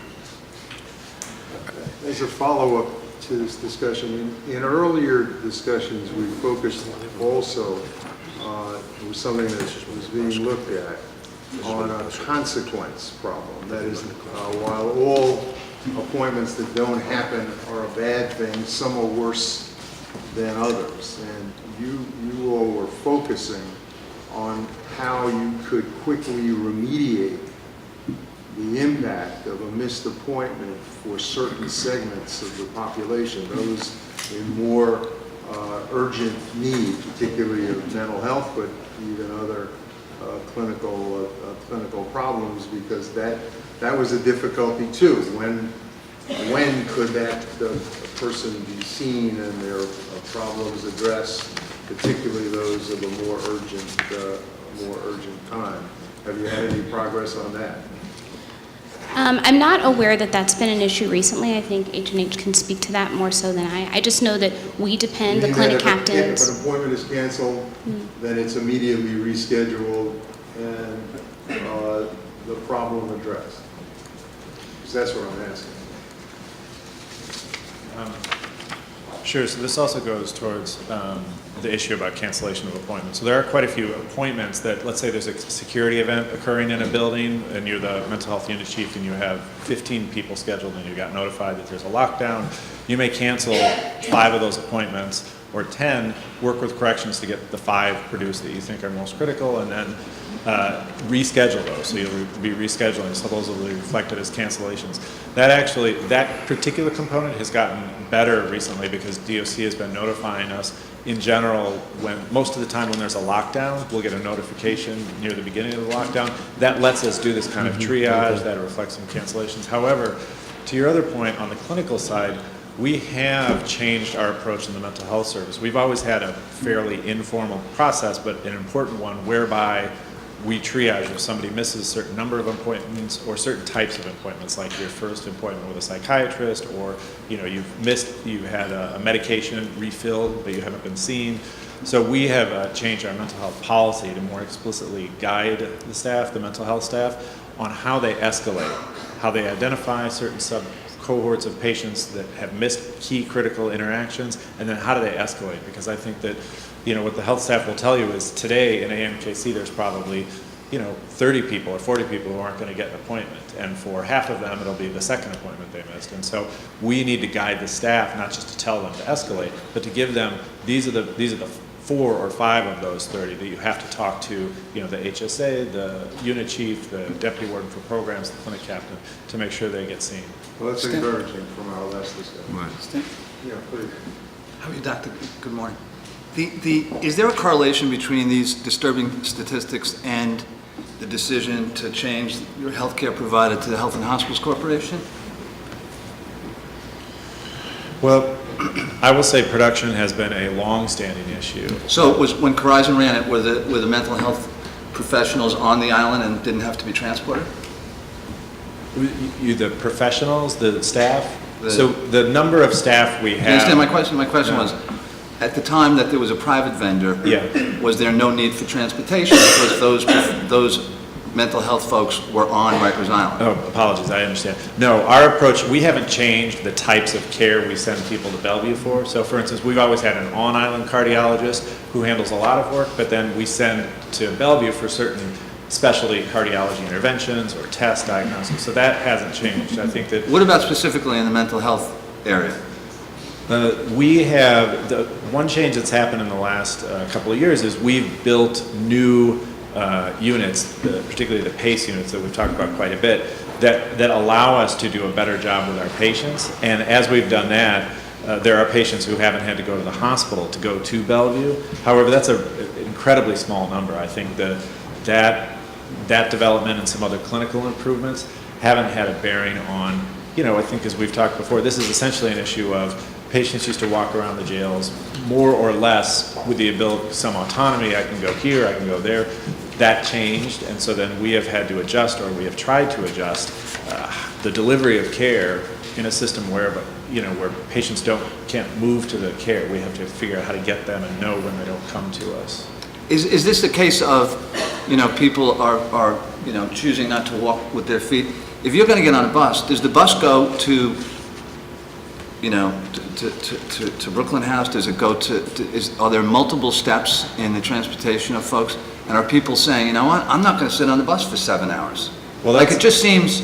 As a follow-up to this discussion, in earlier discussions, we focused also, it was something that was being looked at, on a consequence problem. That is, while all appointments that don't happen are a bad thing, some are worse than others. And you all were focusing on how you could quickly remediate the impact of a missed appointment for certain segments of the population, those in more urgent need, particularly of mental health, but even other clinical problems, because that was a difficulty too. When could that person be seen and their problems addressed, particularly those of a more urgent time? Have you had any progress on that? I'm not aware that that's been an issue recently. I think H&H can speak to that more so than I. I just know that we depend, the clinic captains. If an appointment is canceled, then it's immediately rescheduled and the problem addressed. Because that's what I'm asking. Sure, so this also goes towards the issue about cancellation of appointments. So there are quite a few appointments that, let's say there's a security event occurring in a building, and you're the mental health unit chief, and you have 15 people scheduled, and you got notified that there's a lockdown. You may cancel 5 of those appointments, or 10, work with corrections to get the 5 produced that you think are most critical, and then reschedule those. So you'll be rescheduling, so those will be reflected as cancellations. That particular component has gotten better recently because DOC has been notifying us in general when, most of the time when there's a lockdown, we'll get a notification near the beginning of the lockdown. That lets us do this kind of triage, that reflects some cancellations. However, to your other point, on the clinical side, we have changed our approach in the mental health service. We've always had a fairly informal process, but an important one whereby we triage if somebody misses a certain number of appointments or certain types of appointments, like your first appointment with a psychiatrist, or you had a medication refilled but you haven't been seen. So we have changed our mental health policy to more explicitly guide the staff, the mental health staff, on how they escalate, how they identify certain cohorts of patients that have missed key critical interactions, and then how do they escalate? Because I think that, what the health staff will tell you is today in AMJC there's probably, 30 people or 40 people who aren't going to get an appointment, and for half of them it'll be the second appointment they missed. And so we need to guide the staff, not just to tell them to escalate, but to give them, these are the 4 or 5 of those 30 that you have to talk to, the HSA, the unit chief, the deputy warden for programs, the clinic captain, to make sure they get seen. Well, that's encouraging from our last discussion. Stan? Yeah, please. How are you, Doctor? Good morning. Is there a correlation between these disturbing statistics and the decision to change your health care provider to the Health and Hospitals Corporation? Well, I will say production has been a long-standing issue. So it was when Corizon ran it, were the mental health professionals on the island and didn't have to be transported? The professionals, the staff? So the number of staff we have... You understand my question? My question was, at the time that there was a private vendor, was there no need for transportation because those mental health folks were on Rikers Island? Oh, apologies, I understand. No, our approach, we haven't changed the types of care we send people to Bellevue for. So for instance, we've always had an on-island cardiologist who handles a lot of work, but then we send to Bellevue for certain specialty cardiology interventions or test diagnostics. So that hasn't changed. I think that... What about specifically in the mental health area? We have, the one change that's happened in the last couple of years is we've built new units, particularly the PACE units that we've talked about quite a bit, that allow us to do a better job with our patients. And as we've done that, there are patients who haven't had to go to the hospital to go to Bellevue. However, that's an incredibly small number. I think that development and some other clinical improvements haven't had a bearing on, I think as we've talked before, this is essentially an issue of patients used to walk around the jails more or less with the ability, some autonomy. I can go here, I can go there. That changed, and so then we have had to adjust, or we have tried to adjust the delivery of care in a system where patients can't move to the care. We have to figure out how to get them and know when they don't come to us. Is this the case of, people are choosing not to walk with their feet? If you're going to get on a bus, does the bus go to Brooklyn House? Does it go are there multiple steps in the transportation of folks? And are people saying, I'm not going to sit on the bus for 7 hours? Well, it just seems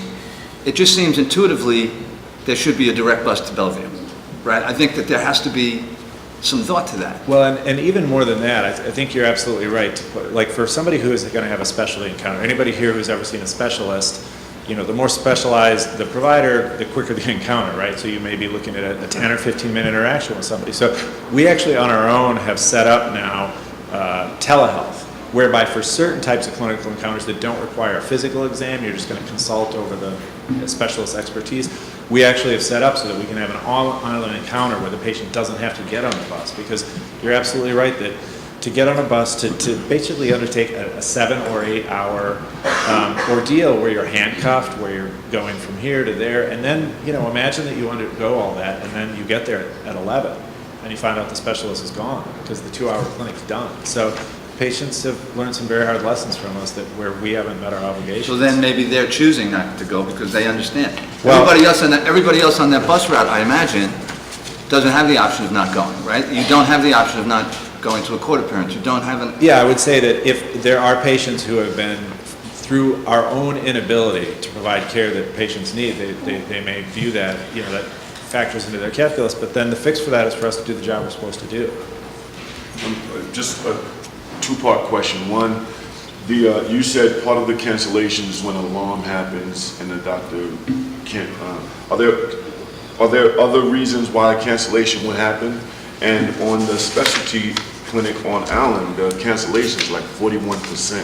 intuitively there should be a direct bus to Bellevue, right? I think that there has to be some thought to that. Well, and even more than that, I think you're absolutely right. Like for somebody who is going to have a specialty encounter, anybody here who's ever seen a specialist, the more specialized the provider, the quicker the encounter, right? So you may be looking at a 10 or 15-minute interaction with somebody. So we actually on our own have set up now telehealth, whereby for certain types of clinical encounters that don't require a physical exam, you're just going to consult over the specialist expertise. We actually have set up so that we can have an all-island encounter where the patient doesn't have to get on the bus, because you're absolutely right that to get on a bus, to basically undertake a 7 or 8 hour ordeal where you're handcuffed, where you're going from here to there, and then, imagine that you undergo all that, and then you get there at 11, and you find out the specialist is gone because the 2-hour clinic's done. So patients have learned some very hard lessons from us where we haven't met our obligations. So then maybe they're choosing not to go because they understand. Well, everybody else on that bus route, I imagine, doesn't have the option of not going, right? You don't have the option of not going to a court appearance. You don't have an... Yeah, I would say that if there are patients who have been, through our own inability to provide care that patients need, they may view that, that factors into their calculus, but then the fix for that is for us to do the job we're supposed to do. Just a two-part question. One, you said part of the cancellation is when an alarm happens and the doctor can't, are there other reasons why a cancellation would happen? And on the specialty clinic on Allen, the cancellation is like 41%.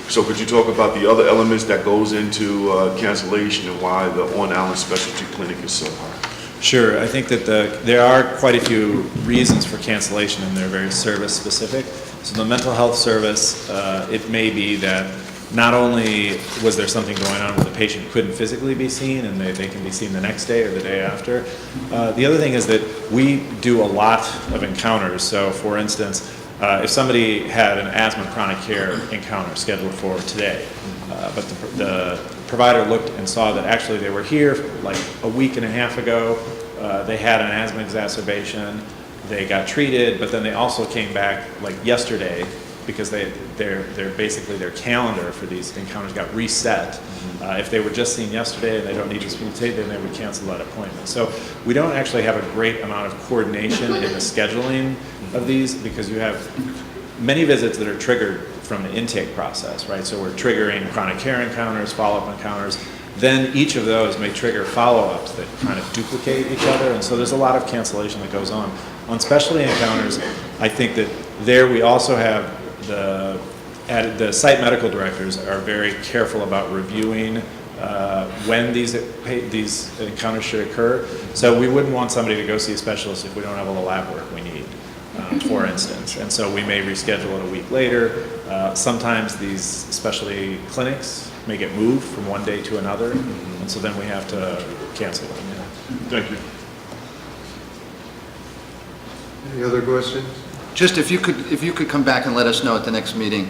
So could you talk about the other elements that goes into cancellation and why the on Allen specialty clinic is so high? Sure. I think that there are quite a few reasons for cancellation, and they're very service specific. So the mental health service, it may be that not only was there something going on where the patient couldn't physically be seen and they can be seen the next day or the day after. The other thing is that we do a lot of encounters. So for instance, if somebody had an asthma chronic care encounter scheduled for today, but the provider looked and saw that actually they were here like a week and a half ago, they had an asthma exacerbation, they got treated, but then they also came back like yesterday because basically their calendar for these encounters got reset. If they were just seen yesterday and they don't need to see today, then they would cancel that appointment. So we don't actually have a great amount of coordination in the scheduling of these because you have many visits that are triggered from the intake process, right? So we're triggering chronic care encounters, follow-up encounters. Then each of those may trigger follow-ups that kind of duplicate each other, and so there's a lot of cancellation that goes on. On specialty encounters, I think that there we also have the site medical directors are very careful about reviewing when these encounters should occur. So we wouldn't want somebody to go see a specialist if we don't have all the lab work we need, for instance. And so we may reschedule it a week later. Sometimes these specialty clinics may get moved from one day to another, and so then we have to cancel them. Yeah. Thank you. Any other questions? Just if you could come back and let us know at the next meeting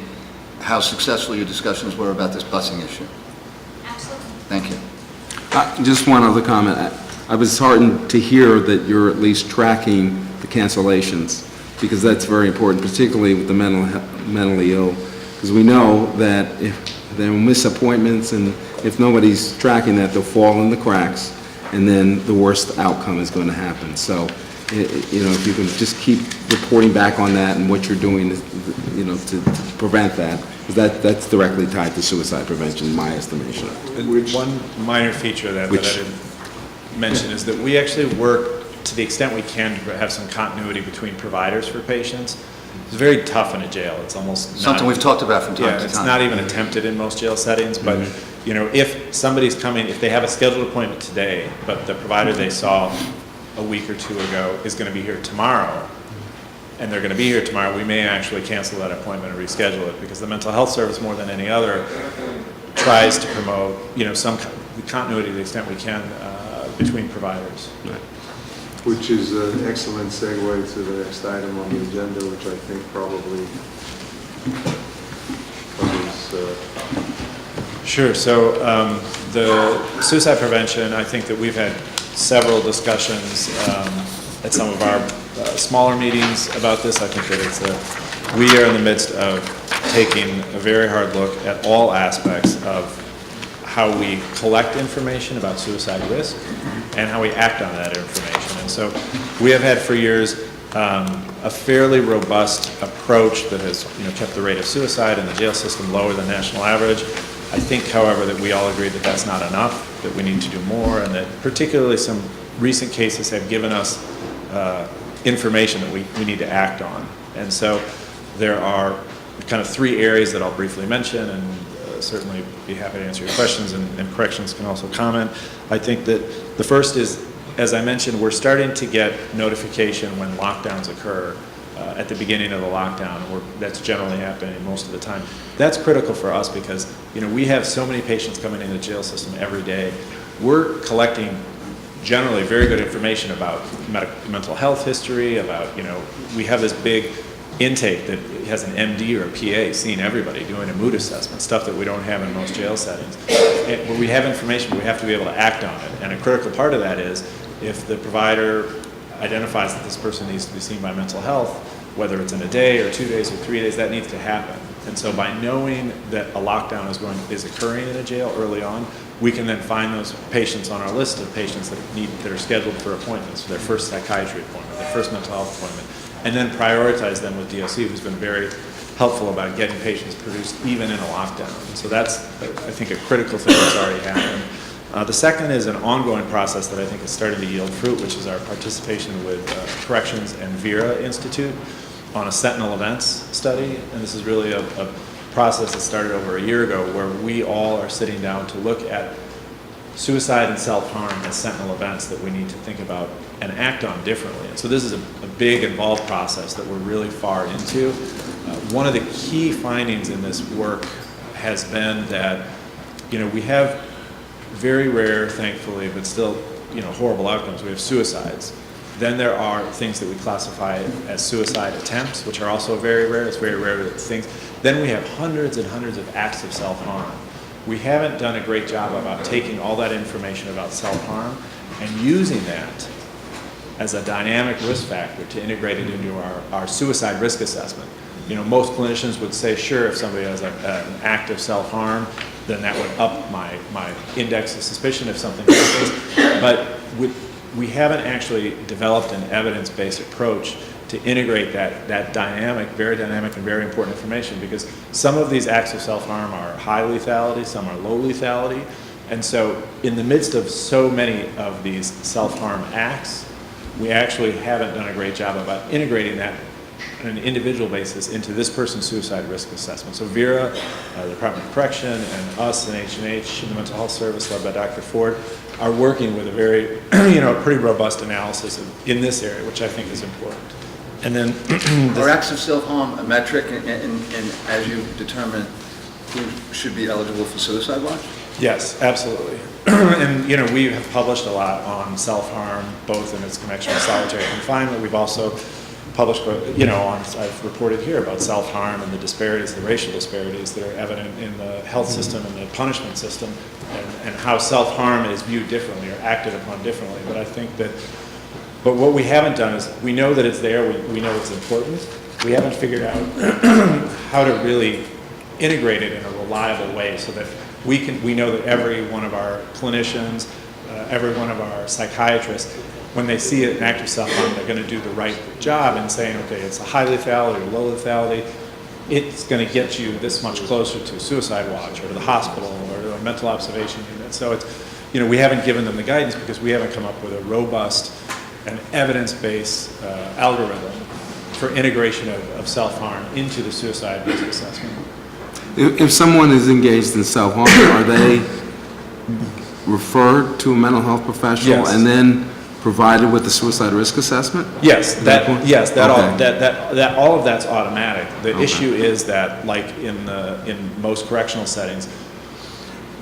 how successful your discussions were about this busing issue. Absolutely. Thank you. Just one other comment. I was heartened to hear that you're at least tracking the cancellations, because that's very important, particularly with the mentally ill, because we know that if they'll miss appointments, and if nobody's tracking that, they'll fall in the cracks, and then the worst outcome is going to happen. So, if you can just keep reporting back on that and what you're doing, to prevent that, because that's directly tied to suicide prevention, in my estimation. One minor feature that I didn't mention is that we actually work to the extent we can to have some continuity between providers for patients. It's very tough in a jail. It's almost something we've talked about from time to time. It's not even attempted in most jail settings, but if somebody's coming, if they have a scheduled appointment today, but the provider they saw a week or two ago is going to be here tomorrow, and they're going to be here tomorrow, we may actually cancel that appointment and reschedule it, because the mental health service, more than any other, tries to promote, some continuity to the extent we can between providers. Right. Which is an excellent segue to the next item on the agenda, which I think probably covers. Sure. So the suicide prevention, I think that we've had several discussions at some of our smaller meetings about this. I think that we are in the midst of taking a very hard look at all aspects of how we collect information about suicide risk and how we act on that information. And so we have had for years a fairly robust approach that has kept the rate of suicide in the jail system lower than national average. I think, however, that we all agree that that's not enough, that we need to do more, and that particularly some recent cases have given us information that we need to act on. And so there are kind of three areas that I'll briefly mention, and certainly be happy to answer your questions, and corrections can also comment. I think that the first is, as I mentioned, we're starting to get notification when lockdowns occur at the beginning of the lockdown, or that's generally happening most of the time. That's critical for us because we have so many patients coming into the jail system every day. We're collecting generally very good information about mental health history, about, we have this big intake that has an MD or a PA seeing everybody, doing a mood assessment, stuff that we don't have in most jail settings. When we have information, we have to be able to act on it. And a critical part of that is if the provider identifies that this person needs to be seen by mental health, whether it's in a day or 2 days or 3 days, that needs to happen. And so by knowing that a lockdown is occurring in a jail early on, we can then find those patients on our list of patients that are scheduled for appointments, their first psychiatry appointment, their first mental health appointment, and then prioritize them with DOC, who's been very helpful about getting patients produced even in a lockdown. And so that's, I think, a critical thing that's already happened. The second is an ongoing process that I think is starting to yield fruit, which is our participation with Corrections and Vera Institute on a sentinel events study. And this is really a process that started over a year ago, where we all are sitting down to look at suicide and self-harm as sentinel events that we need to think about and act on differently. And so this is a big, involved process that we're really far into. One of the key findings in this work has been that, we have very rare, thankfully, but still, horrible outcomes. We have suicides. Then there are things that we classify as suicide attempts, which are also very rare. It's very rare that things. Then we have hundreds and hundreds of acts of self-harm. We haven't done a great job about taking all that information about self-harm and using that as a dynamic risk factor to integrate it into our suicide risk assessment. Most clinicians would say, sure, if somebody has an act of self-harm, then that would up my index of suspicion if something happens. But we haven't actually developed an evidence-based approach to integrate that dynamic, very dynamic and very important information, because some of these acts of self-harm are high lethality, some are low lethality. And so in the midst of so many of these self-harm acts, we actually haven't done a great job about integrating that on an individual basis into this person's suicide risk assessment. So Vera, the Department of Correction, and us and H&H, the Mental Health Service led by Dr. Ford, are working with a very, pretty robust analysis in this area, which I think is important. And then Are acts of self-harm a metric, and as you determine who should be eligible for suicide watch? Yes, absolutely. And, we have published a lot on self-harm, both in its connection with solitary confinement. We've also published, I've reported here about self-harm and the disparities, the racial disparities that are evident in the health system and the punishment system, and how self-harm is viewed differently or acted upon differently. But what we haven't done is, we know that it's there, we know it's important. We haven't figured out how to really integrate it in a reliable way so that we know that every one of our clinicians, every one of our psychiatrists, when they see an act of self-harm, they're going to do the right job in saying, okay, it's a high lethality or low lethality. It's going to get you this much closer to suicide watch or to the hospital or to a mental observation unit. So it's, we haven't given them the guidance because we haven't come up with a robust and evidence-based algorithm for integration of self-harm into the suicide risk assessment. If someone is engaged in self-harm, are they referred to a mental health professional? Yes. And then provided with the suicide risk assessment? Yes, Okay. all of that's automatic. The issue is that, like in most correctional settings,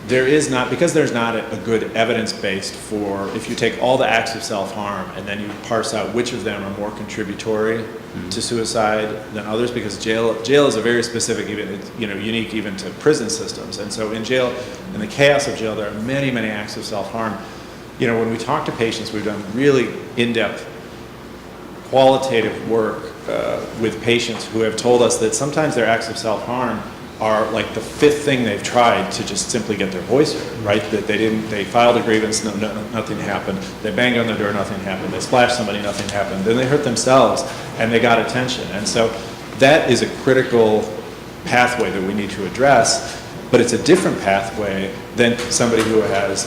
there's not a good evidence base for, if you take all the acts of self-harm and then you parse out which of them are more contributory to suicide than others, because jail is a very specific, unique even to prison systems. And so in jail, in the chaos of jail, there are many, many acts of self-harm. When we talk to patients, we've done really in-depth qualitative work with patients who have told us that sometimes their acts of self-harm are like the fifth thing they've tried to just simply get their voice heard, right? That they filed a grievance, nothing happened. They banged on the door, nothing happened. They splashed somebody, nothing happened. Then they hurt themselves and they got attention. And so that is a critical pathway that we need to address, but it's a different pathway than somebody who has,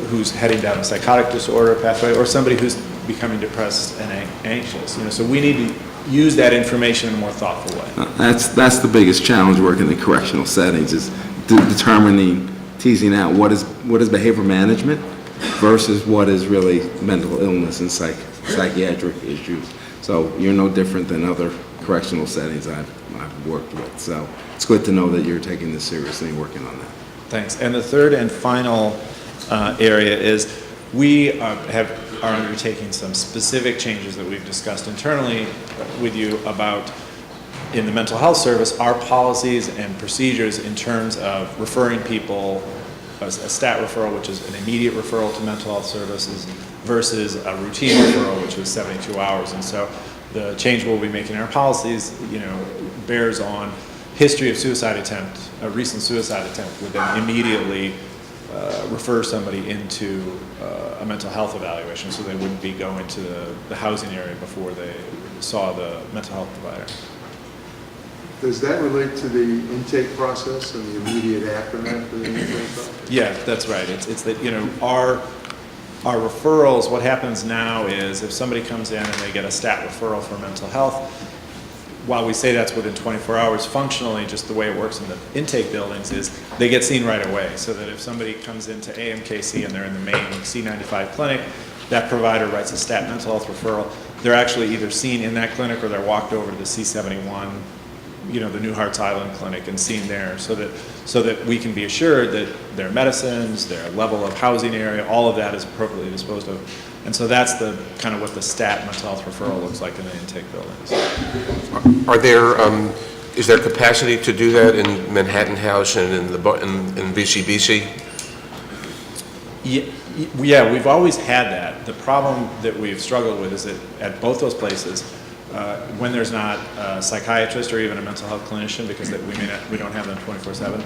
who's heading down a psychotic disorder pathway, or somebody who's becoming depressed and anxious. So we need to use that information in a more thoughtful way. That's the biggest challenge working in correctional settings, is teasing out what is behavior management versus what is really mental illness and psychiatric issues. So you're no different than other correctional settings I've worked with. So it's good to know that you're taking this seriously and working on that. Thanks. And the third and final area is we are undertaking some specific changes that we've discussed internally with you about, in the mental health service, our policies and procedures in terms of referring people, a stat referral, which is an immediate referral to mental health services, versus a routine referral, which was 72 hours. And so the change we'll be making in our policies, bears on history of suicide attempt, a recent suicide attempt would then immediately refer somebody into a mental health evaluation, so they wouldn't be going to the housing area before they saw the mental health provider. Does that relate to the intake process and the immediate aftermath of the intake process? Yeah, that's right. It's that, our referrals, what happens now is if somebody comes in and they get a stat referral for mental health, while we say that's within 24 hours, functionally, just the way it works in the intake buildings is they get seen right away. So that if somebody comes into AMKC and they're in the main C95 clinic, that provider writes a stat mental health referral. They're actually either seen in that clinic or they're walked over to the C71, the New Hartz Island clinic, and seen there, so that we can be assured that their medicines, their level of housing area, all of that is appropriately disposed of. And so that's the kind of what the stat mental health referral looks like in the intake buildings. Is there capacity to do that in Manhattan House and in VCBC? Yeah, we've always had that. The problem that we've struggled with is that at both those places, when there's not a psychiatrist or even a mental health clinician, because we don't have them 24/7,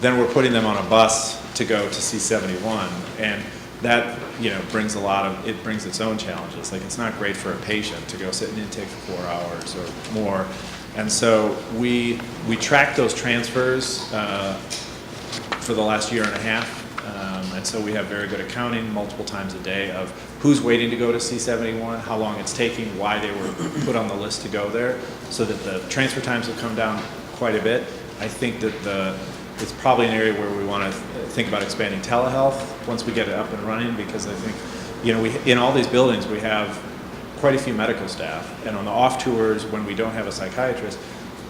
then we're putting them on a bus to go to C71, and that brings brings its own challenges. Like, it's not great for a patient to go sit in intake for 4 hours or more, and so we track those transfers for the last year and a half. And so we have very good accounting multiple times a day of who's waiting to go to C71, how long it's taking, why they were put on the list to go there, so that the transfer times have come down quite a bit. I think that it's probably an area where we want to think about expanding telehealth once we get it up and running, because I think, in all these buildings, we have quite a few medical staff, and on the off tours, when we don't have a psychiatrist,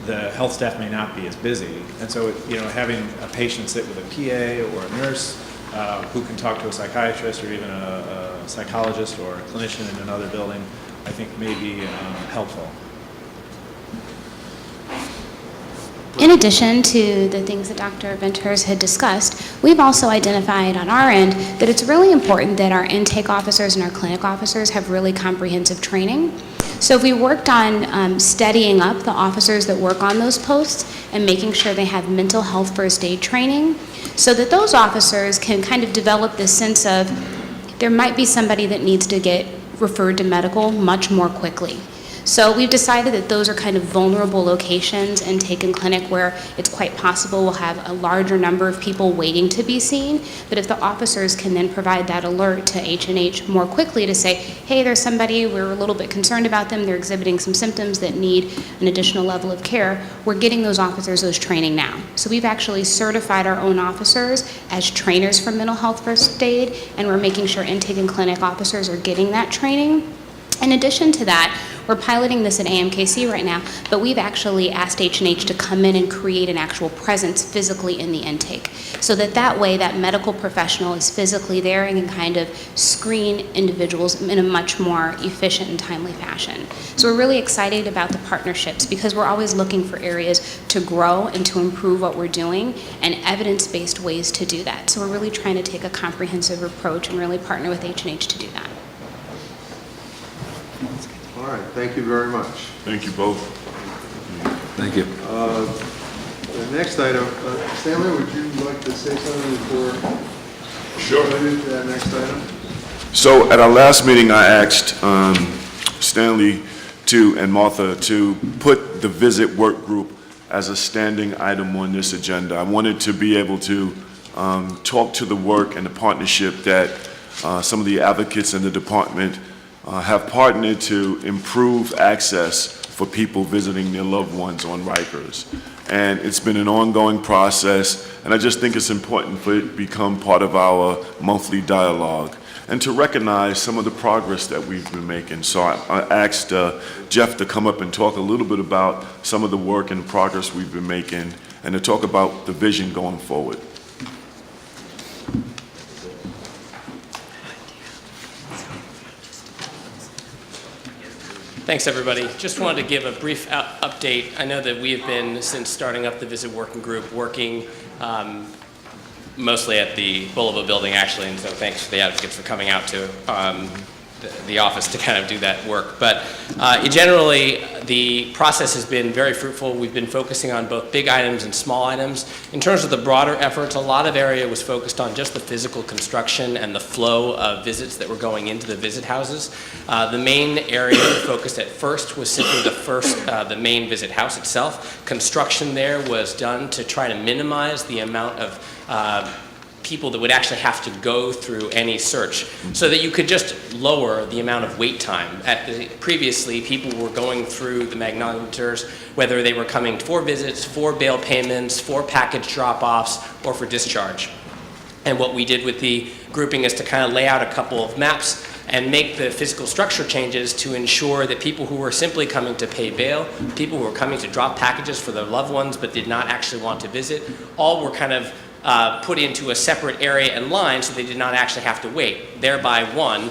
the health staff may not be as busy. And so, having a patient sit with a PA or a nurse who can talk to a psychiatrist or even a psychologist or a clinician in another building, I think may be helpful. In addition to the things that Dr. Venters had discussed, we've also identified on our end that it's really important that our intake officers and our clinic officers have really comprehensive training. So we worked on steadying up the officers that work on those posts and making sure they have mental health first aid training, so that those officers can kind of develop this sense of there might be somebody that needs to get referred to medical much more quickly. So we've decided that those are kind of vulnerable locations, intake and clinic, where it's quite possible we'll have a larger number of people waiting to be seen. But if the officers can then provide that alert to H&H more quickly to say, hey, there's somebody, we're a little bit concerned about them, they're exhibiting some symptoms that need an additional level of care, we're getting those officers those training now. So we've actually certified our own officers as trainers for mental health first aid, and we're making sure intake and clinic officers are getting that training. In addition to that, we're piloting this at AMKC right now, but we've actually asked H&H to come in and create an actual presence physically in the intake, so that way that medical professional is physically there and can kind of screen individuals in a much more efficient and timely fashion. So we're really excited about the partnerships, because we're always looking for areas to grow and to improve what we're doing, and evidence-based ways to do that. So we're really trying to take a comprehensive approach and really partner with H&H to do that. All right, thank you very much. Thank you both. Thank you. The next item, Stanley, would you like to say something before? Sure. Related to that next item? So at our last meeting, I asked Stanley and Martha to put the visit work group as a standing item on this agenda. I wanted to be able to talk to the work and the partnership that some of the advocates in the department have partnered to improve access for people visiting their loved ones on Rikers. And it's been an ongoing process, and I just think it's important for it to become part of our monthly dialogue and to recognize some of the progress that we've been making. So I asked Jeff to come up and talk a little bit about some of the work and progress we've been making, and to talk about the vision going forward. Thanks, everybody. Just wanted to give a brief update. I know that we have been, since starting up the Visit Working Group, working mostly at the Bulova building, actually, and so thanks to the advocates for coming out to the office to kind of do that work. But generally, the process has been very fruitful. We've been focusing on both big items and small items. In terms of the broader efforts, a lot of area was focused on just the physical construction and the flow of visits that were going into the visit houses. The main area focused at first was simply the main visit house itself. Construction there was done to try to minimize the amount of people that would actually have to go through any search so that you could just lower the amount of wait time. Previously, people were going through the magnetometers, whether they were coming for visits, for bail payments, for package drop-offs, or for discharge. And what we did with the grouping is to kind of lay out a couple of maps and make the physical structure changes to ensure that people who were simply coming to pay bail, people who were coming to drop packages for their loved ones but did not actually want to visit, all were kind of put into a separate area and line so they did not actually have to wait, thereby, one,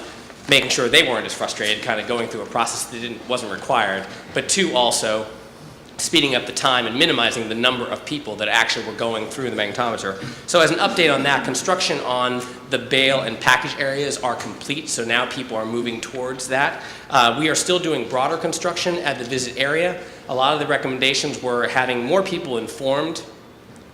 making sure they weren't as frustrated, kind of going through a process that wasn't required, but two, also speeding up the time and minimizing the number of people that actually were going through the magnetometer. So as an update on that, construction on the bail and package areas are complete, so now people are moving towards that. We are still doing broader construction at the visit area. A lot of the recommendations were having more people informed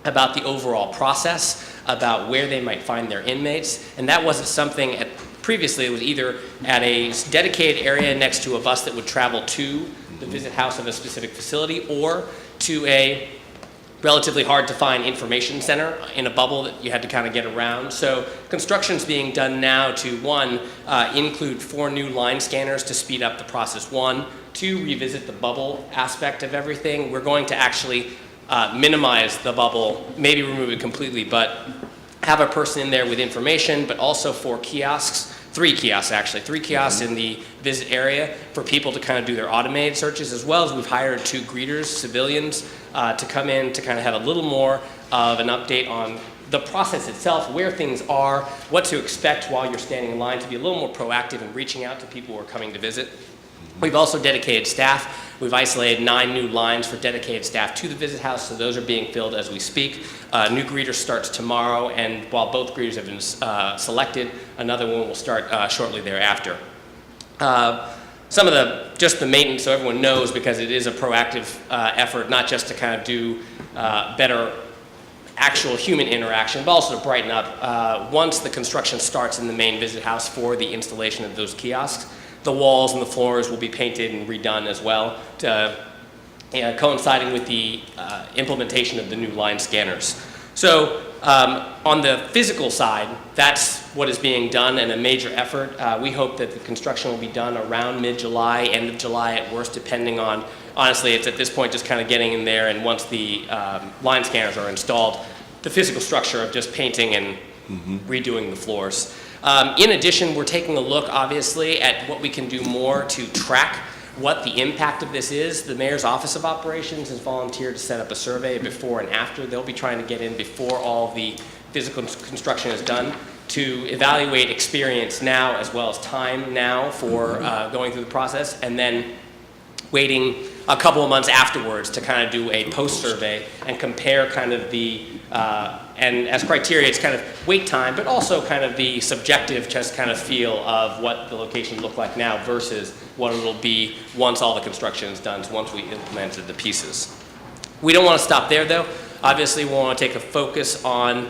about the overall process, about where they might find their inmates, and that wasn't something previously. It was either at a dedicated area next to a bus that would travel to the visit house of a specific facility, or to a relatively hard to find information center in a bubble that you had to kind of get around. So construction's being done now to, one, include 4 new line scanners to speed up the process, 1, 2, revisit the bubble aspect of everything. We're going to actually minimize the bubble, maybe remove it completely, but have a person in there with information, but also 4 kiosks, 3 kiosks actually, 3 kiosks in the visit area for people to kind of do their automated searches, as well as we've hired 2 greeters, civilians, to come in to kind of have a little more of an update on the process itself, where things are, what to expect while you're standing in line, to be a little more proactive in reaching out to people who are coming to visit. We've also dedicated staff. We've isolated 9 new lines for dedicated staff to the visit house, so those are being filled as we speak. New greeter starts tomorrow, and while both greeters have been selected, another one will start shortly thereafter. Some of just the maintenance, so everyone knows, because it is a proactive effort, not just to kind of do better actual human interaction, but also to brighten up. Once the construction starts in the main visit house for the installation of those kiosks, the walls and the floors will be painted and redone as well, coinciding with the implementation of the new line scanners. So on the physical side, that's what is being done, and a major effort. We hope that the construction will be done around mid-July, end of July at worst, depending on, honestly, it's at this point just kind of getting in there, and once the line scanners are installed, the physical structure of just painting and redoing the floors. In addition, we're taking a look, obviously, at what we can do more to track what the impact of this is. The Mayor's Office of Operations has volunteered to set up a survey before and after. They'll be trying to get in before all the physical construction is done to evaluate experience now as well as time now for going through the process, and then waiting a couple of months afterwards to kind of do a post-survey and compare kind of the and as criteria, it's kind of wait time, but also kind of the subjective just kind of feel of what the location looked like now versus what it'll be once all the construction is done, so once we implemented the pieces. We don't want to stop there, though. Obviously, we want to take a focus on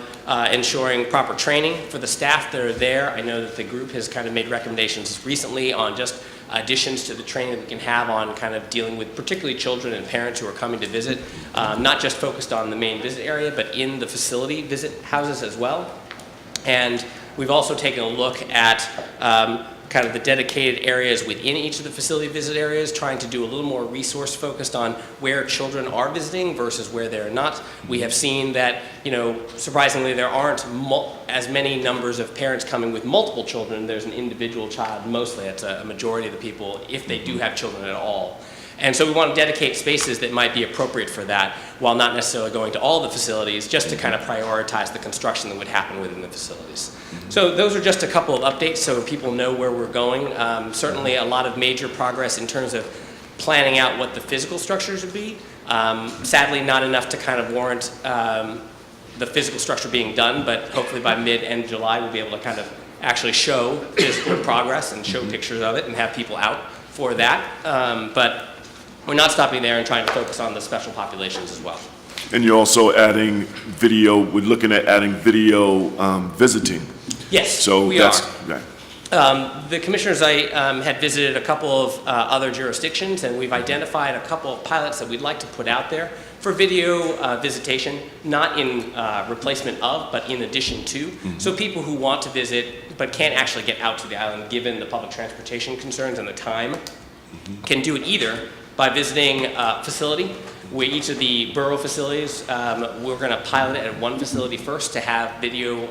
ensuring proper training for the staff that are there. I know that the group has kind of made recommendations recently on just additions to the training that we can have on kind of dealing with particularly children and parents who are coming to visit, not just focused on the main visit area, but in the facility visit houses as well. And we've also taken a look at kind of the dedicated areas within each of the facility visit areas, trying to do a little more resource focused on where children are visiting versus where they're not. We have seen that, you know, surprisingly, there aren't as many numbers of parents coming with multiple children. There's an individual child mostly. It's a majority of the people, if they do have children at all. And so we want to dedicate spaces that might be appropriate for that, while not necessarily going to all the facilities, just to kind of prioritize the construction that would happen within the facilities. So those are just a couple of updates so people know where we're going. Certainly a lot of major progress in terms of planning out what the physical structures would be. Sadly, not enough to kind of warrant the physical structure being done, but hopefully by mid-end July, we'll be able to kind of actually show physical progress and show pictures of it and have people out for that. But we're not stopping there and trying to focus on the special populations as well. And you're also adding video, we're looking at adding video visiting. Yes, So we that's, are. right. The commissioners, I had visited a couple of other jurisdictions, and we've identified a couple of pilots that we'd like to put out there for video visitation, not in replacement of, but in addition to. So people who want to visit but can't actually get out to the island given the public transportation concerns and the time can do it either by visiting a facility. Where each of the borough facilities, we're going to pilot it at one facility first to have video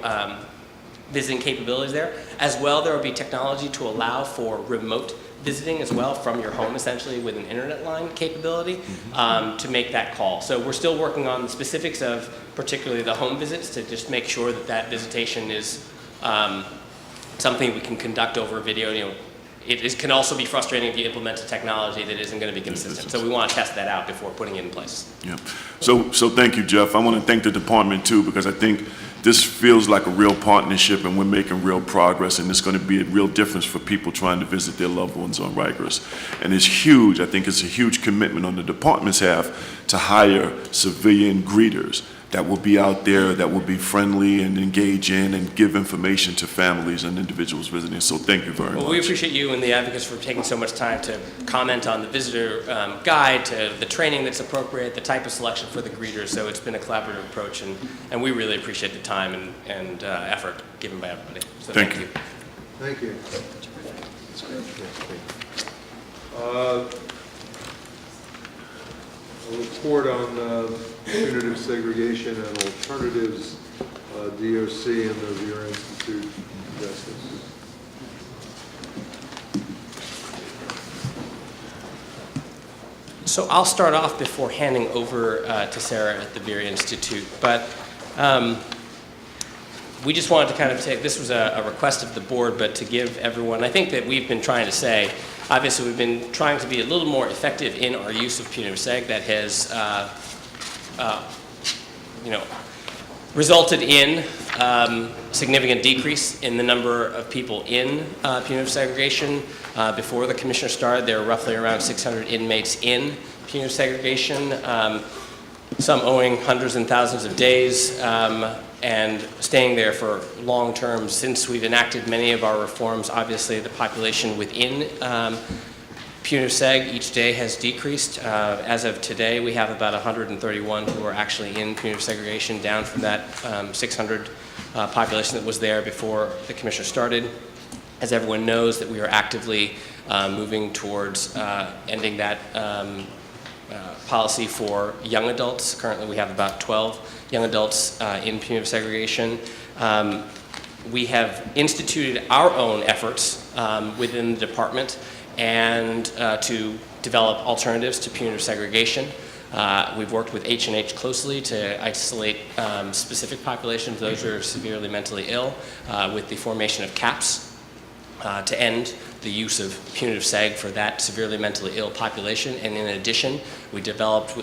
visiting capabilities there. As well, there will be technology to allow for remote visiting as well from your home, essentially with an internet line capability to make that call. So we're still working on the specifics of particularly the home visits to just make sure that that visitation is something we can conduct over video. You know, it can also be frustrating if you implement a technology that isn't going to be consistent. So we want to test that out before putting it in place. Yeah. So thank you, Jeff. I want to thank the department too, because I think this feels like a real partnership and we're making real progress, and it's going to be a real difference for people trying to visit their loved ones on Rikers. And it's huge. I think it's a huge commitment on the department's half to hire civilian greeters that will be out there, that will be friendly and engage in and give information to families and individuals visiting. So thank you very much. Well, we appreciate you and the advocates for taking so much time to comment on the visitor guide, to the training that's appropriate, the type of selection for the greeters. So it's been a collaborative approach, and we really appreciate the time and effort given by everybody. So thank you. Thank you. A report on punitive segregation and alternatives, DOC and the Bureau Institute of Justice. So I'll start off before handing over to Sarah at the Vera Institute, but we just wanted to kind of take, this was a request of the board, but to give everyone, I think that we've been trying to say, obviously we've been trying to be a little more effective in our use of punitive seg that has, resulted in significant decrease in the number of people in punitive segregation. Before the commissioner started, there were roughly around 600 inmates in punitive segregation, some owing hundreds and thousands of days and staying there for long term. Since we've enacted many of our reforms, obviously the population within punitive seg each day has decreased. As of today, we have about 131 who are actually in punitive segregation, down from that 600 population that was there before the commissioner started. As everyone knows, that we are actively moving towards ending that policy for young adults. Currently, we have about 12 young adults in punitive segregation. We have instituted our own efforts within the department and to develop alternatives to punitive segregation. We've worked with H&H closely to isolate specific populations, those who are severely mentally ill, with the formation of CAPS to end the use of punitive seg for that severely mentally ill population. And in addition, we developed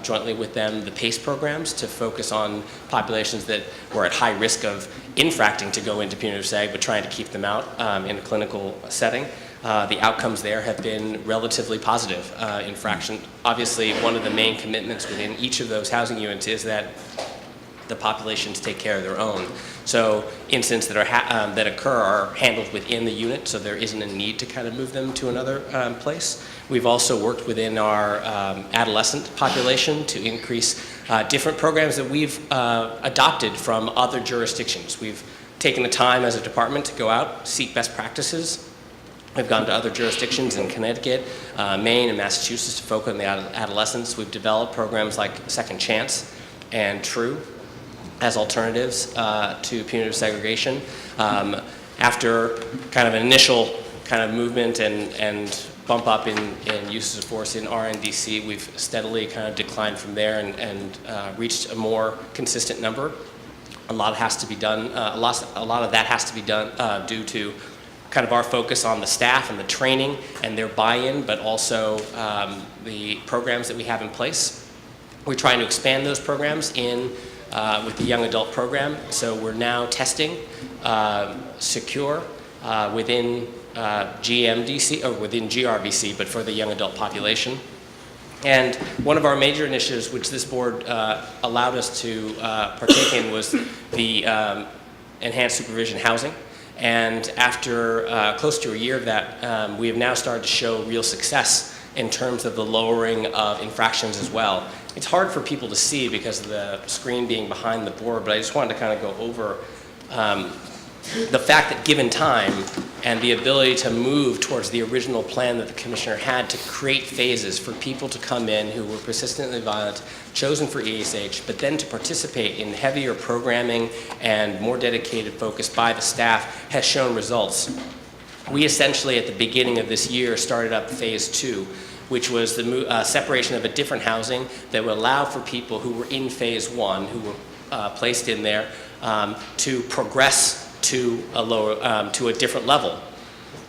jointly with them the PACE programs to focus on populations that were at high risk of infracting to go into punitive seg, but trying to keep them out in a clinical setting. The outcomes there have been relatively positive. Infraction, obviously, one of the main commitments within each of those housing units is that the populations take care of their own. So incidents that are that occur are handled within the unit, so there isn't a need to kind of move them to another place. We've also worked within our adolescent population to increase different programs that we've adopted from other jurisdictions. We've taken the time as a department to go out, seek best practices. We've gone to other jurisdictions in Connecticut, Maine, and Massachusetts to focus on the adolescents. We've developed programs like Second Chance and True as alternatives to punitive segregation. After kind of an initial kind of movement and bump up in uses of force in RNDC, we've steadily kind of declined from there and reached a more consistent number. A lot has to be done. A lot of that has to be done due to kind of our focus on the staff and the training and their buy-in, but also the programs that we have in place. We're trying to expand those programs in with the young adult program. So we're now testing secure within GMDC, or within GRVC, but for the young adult population. And one of our major initiatives, which this board allowed us to partake in, was the enhanced supervision housing. And after close to a year of that, we have now started to show real success in terms of the lowering of infractions as well. It's hard for people to see because of the screen being behind the board, but I just wanted to kind of go over the fact that given time and the ability to move towards the original plan that the commissioner had to create phases for people to come in who were persistently violent, chosen for ESH, but then to participate in heavier programming and more dedicated focus by the staff has shown results. We essentially at the beginning of this year started up phase 2, which was the separation of a different housing that would allow for people who were in phase 1, who were placed in there, to progress to a lower, to a different level.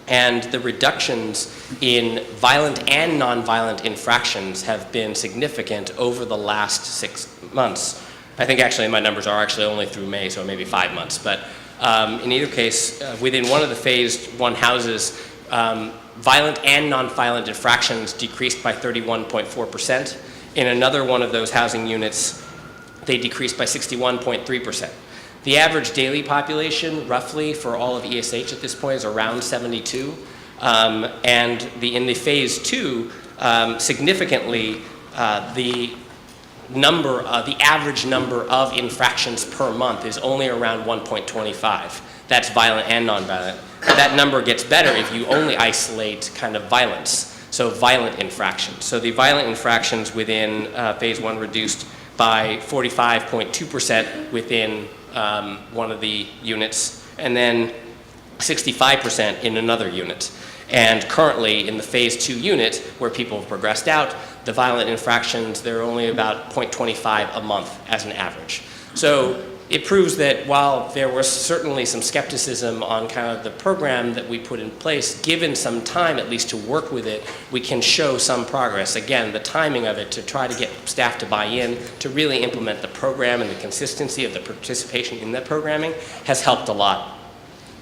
And the reductions in violent and non-violent infractions have been significant over the last 6 months. I think actually my numbers are actually only through May, so maybe 5 months. But in either case, within one of the phase 1 houses, violent and non-violent infractions decreased by 31.4%. In another one of those housing units, they decreased by 61.3%. The average daily population, roughly, for all of ESH at this point is around 72. And in the phase 2, significantly, the average number of infractions per month is only around 1.25. That's violent and non-violent. That number gets better if you only isolate kind of violence, so violent infractions. So the violent infractions within phase 1 reduced by 45.2% within one of the units, and then 65% in another unit. And currently in the phase 2 unit, where people have progressed out, the violent infractions, they're only about 0.25 a month as an average. So it proves that while there was certainly some skepticism on kind of the program that we put in place, given some time at least to work with it, we can show some progress. Again, the timing of it to try to get staff to buy in, to really implement the program and the consistency of the participation in that programming has helped a lot.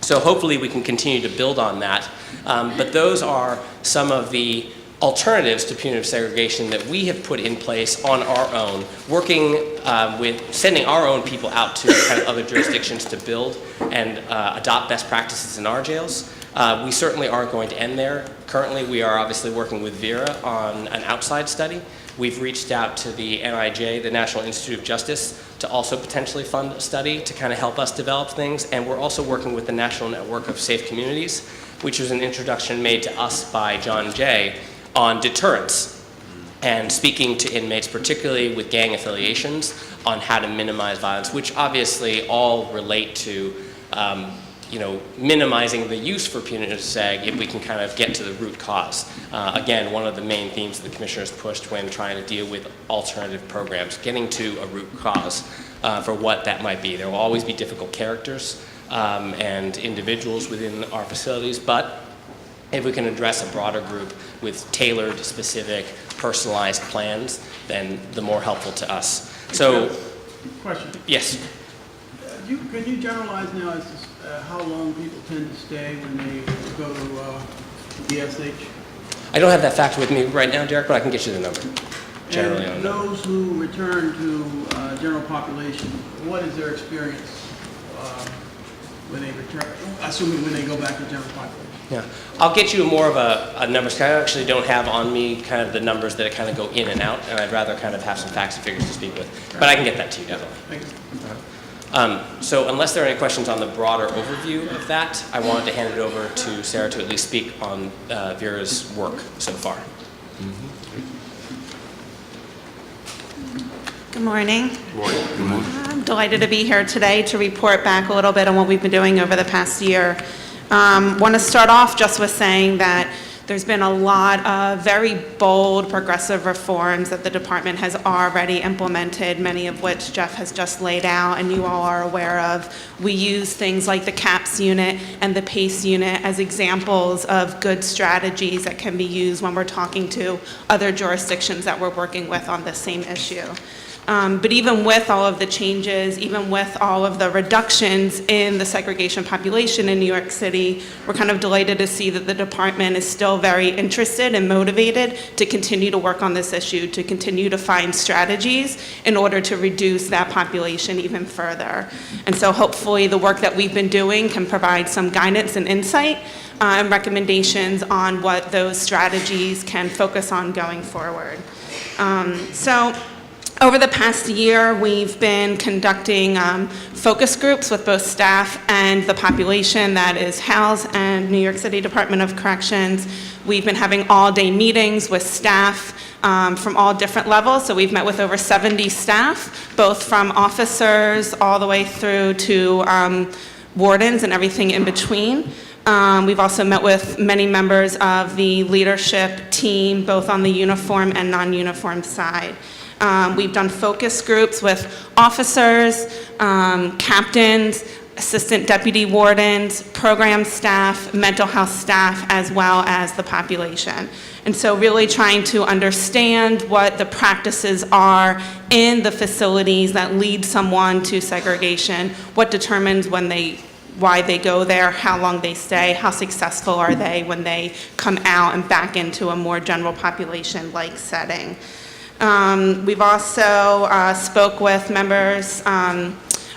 So hopefully we can continue to build on that. But those are some of the alternatives to punitive segregation that we have put in place on our own, working with sending our own people out to kind of other jurisdictions to build and adopt best practices in our jails. We certainly aren't going to end there. Currently, we are obviously working with Vera on an outside study. We've reached out to the NIJ, the National Institute of Justice, to also potentially fund a study to kind of help us develop things. And we're also working with the National Network of Safe Communities, which was an introduction made to us by John Jay, on deterrence and speaking to inmates, particularly with gang affiliations, on how to minimize violence, which obviously all relate to minimizing the use for punitive seg if we can kind of get to the root cause. Again, one of the main themes the commissioners pushed when trying to deal with alternative programs, getting to a root cause for what that might be. There will always be difficult characters and individuals within our facilities, but if we can address a broader group with tailored, specific, personalized plans, then the more helpful to us. So, question. Yes. Can you generalize now as to how long people tend to stay when they go to ESH? I don't have that fact with me right now, Derek, but I can get you the number. Generally, and those who return to general population, what is their experience when they return, assuming when they go back to general population? Yeah, I'll get you more of a numbers. I actually don't have on me kind of the numbers that kind of go in and out, and I'd rather kind of have some facts and figures to speak with. But I can get that to you, definitely. Thank you. So unless there are any questions on the broader overview of that, I wanted to hand it over to Sarah to at least speak on Vera's work so far. Good morning. Good morning. Good morning. I'm delighted to be here today to report back a little bit on what we've been doing over the past year. Want to start off just with saying that there's been a lot of very bold progressive reforms that the department has already implemented, many of which Jeff has just laid out and you all are aware of. We use things like the CAPS unit and the PACE unit as examples of good strategies that can be used when we're talking to other jurisdictions that we're working with on this same issue. But even with all of the changes, even with all of the reductions in the segregation population in New York City, we're kind of delighted to see that the department is still very interested and motivated to continue to work on this issue, to continue to find strategies in order to reduce that population even further. And so hopefully the work that we've been doing can provide some guidance and insight and recommendations on what those strategies can focus on going forward. Over the past year, we've been conducting focus groups with both staff and the population that is housed in New York City Department of Corrections. We've been having all-day meetings with staff from all different levels. So we've met with over 70 staff, both from officers all the way through to wardens and everything in between. We've also met with many members of the leadership team, both on the uniform and non-uniform side. We've done focus groups with officers, captains, assistant deputy wardens, program staff, mental health staff, as well as the population. And so really trying to understand what the practices are in the facilities that lead someone to segregation, what determines why they go there, how long they stay, how successful are they when they come out and back into a more general population-like setting. We've also spoke with members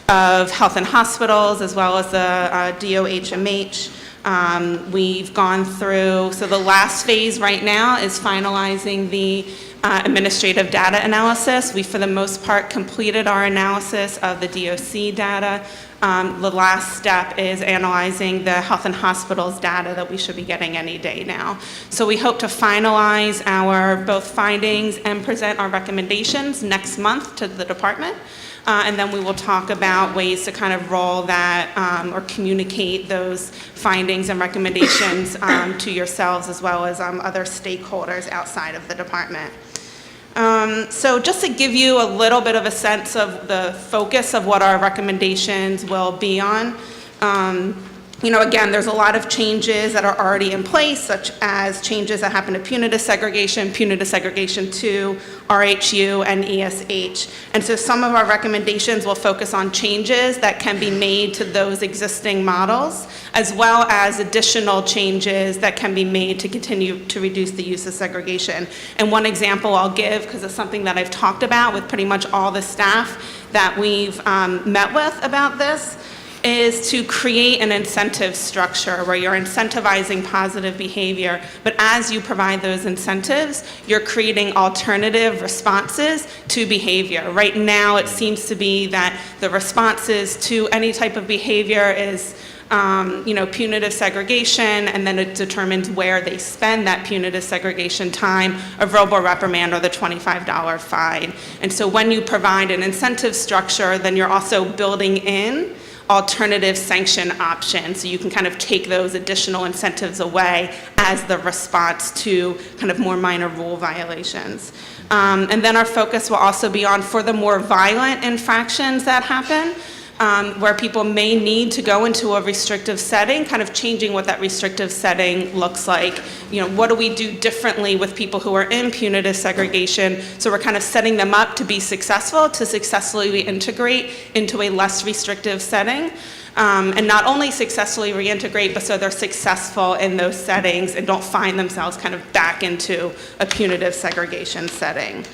of health and hospitals as well as the DOHMH. We've gone through, so the last phase right now is finalizing the administrative data analysis. We, for the most part, completed our analysis of the DOC data. The last step is analyzing the health and hospitals data that we should be getting any day now. So we hope to finalize our both findings and present our recommendations next month to the department. And then we will talk about ways to kind of roll that or communicate those findings and recommendations to yourselves as well as other stakeholders outside of the department. So just to give you a little bit of a sense of the focus of what our recommendations will be on, again, there's a lot of changes that are already in place, such as changes that happen to punitive segregation 2, RHU, and ESH. And so some of our recommendations will focus on changes that can be made to those existing models, as well as additional changes that can be made to continue to reduce the use of segregation. And one example I'll give, because it's something that I've talked about with pretty much all the staff that we've met with about this, is to create an incentive structure where you're incentivizing positive behavior, but as you provide those incentives, you're creating alternative responses to behavior. Right now, it seems to be that the responses to any type of behavior is punitive segregation, and then it determines where they spend that punitive segregation time, a verbal reprimand or the $25 fine. And so when you provide an incentive structure, then you're also building in alternative sanction options, so you can kind of take those additional incentives away as the response to kind of more minor rule violations. And then our focus will also be on, for the more violent infractions that happen, where people may need to go into a restrictive setting, kind of changing what that restrictive setting looks like. What do we do differently with people who are in punitive segregation? So we're kind of setting them up to be successful, to successfully integrate into a less restrictive setting. And not only successfully reintegrate, but so they're successful in those settings and don't find themselves kind of back into a punitive segregation setting.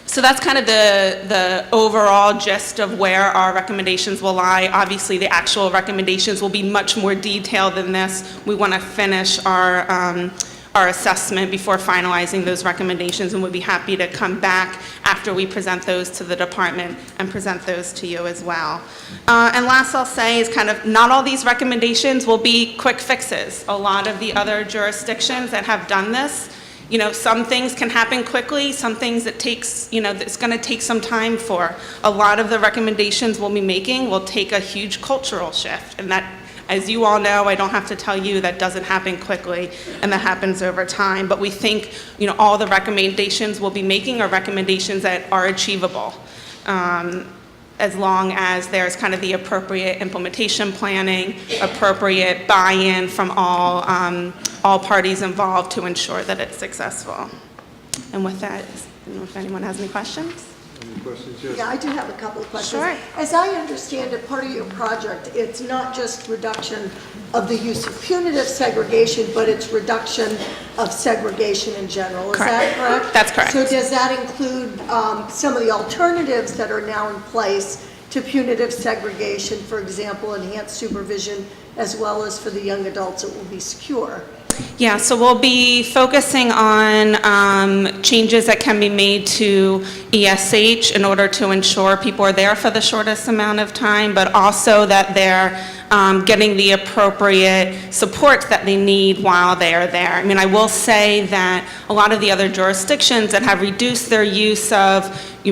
So that's kind of the overall gist of where our recommendations will lie. Obviously, the actual recommendations will be much more detailed than this. We want to finish our assessment before finalizing those recommendations, and we'll be happy to come back after we present those to the department and present those to you as well. And last I'll say is kind of not all these recommendations will be quick fixes. A lot of the other jurisdictions that have done this, some things can happen quickly, some things it takes, it's going to take some time for. A lot of the recommendations we'll be making will take a huge cultural shift, and that, as you all know, I don't have to tell you, that doesn't happen quickly, and that happens over time. But we think, all the recommendations we'll be making are recommendations that are achievable, as long as there's kind of the appropriate implementation planning, appropriate buy-in from all parties involved to ensure that it's successful. And with that, I don't know if anyone has any questions? Any questions? Yes. Yeah, I do have a couple of questions. Sure. As I understand it, part of your project, it's not just reduction of the use of punitive segregation, but it's reduction of segregation in general. Is that correct? That's correct. So does that include some of the alternatives that are now in place to punitive segregation, for example, enhanced supervision, as well as for the young adults it will be secure? Yeah, so we'll be focusing on changes that can be made to ESH in order to ensure people are there for the shortest amount of time, but also that they're getting the appropriate supports that they need while they are there. I mean, I will say that a lot of the other jurisdictions that have reduced their use of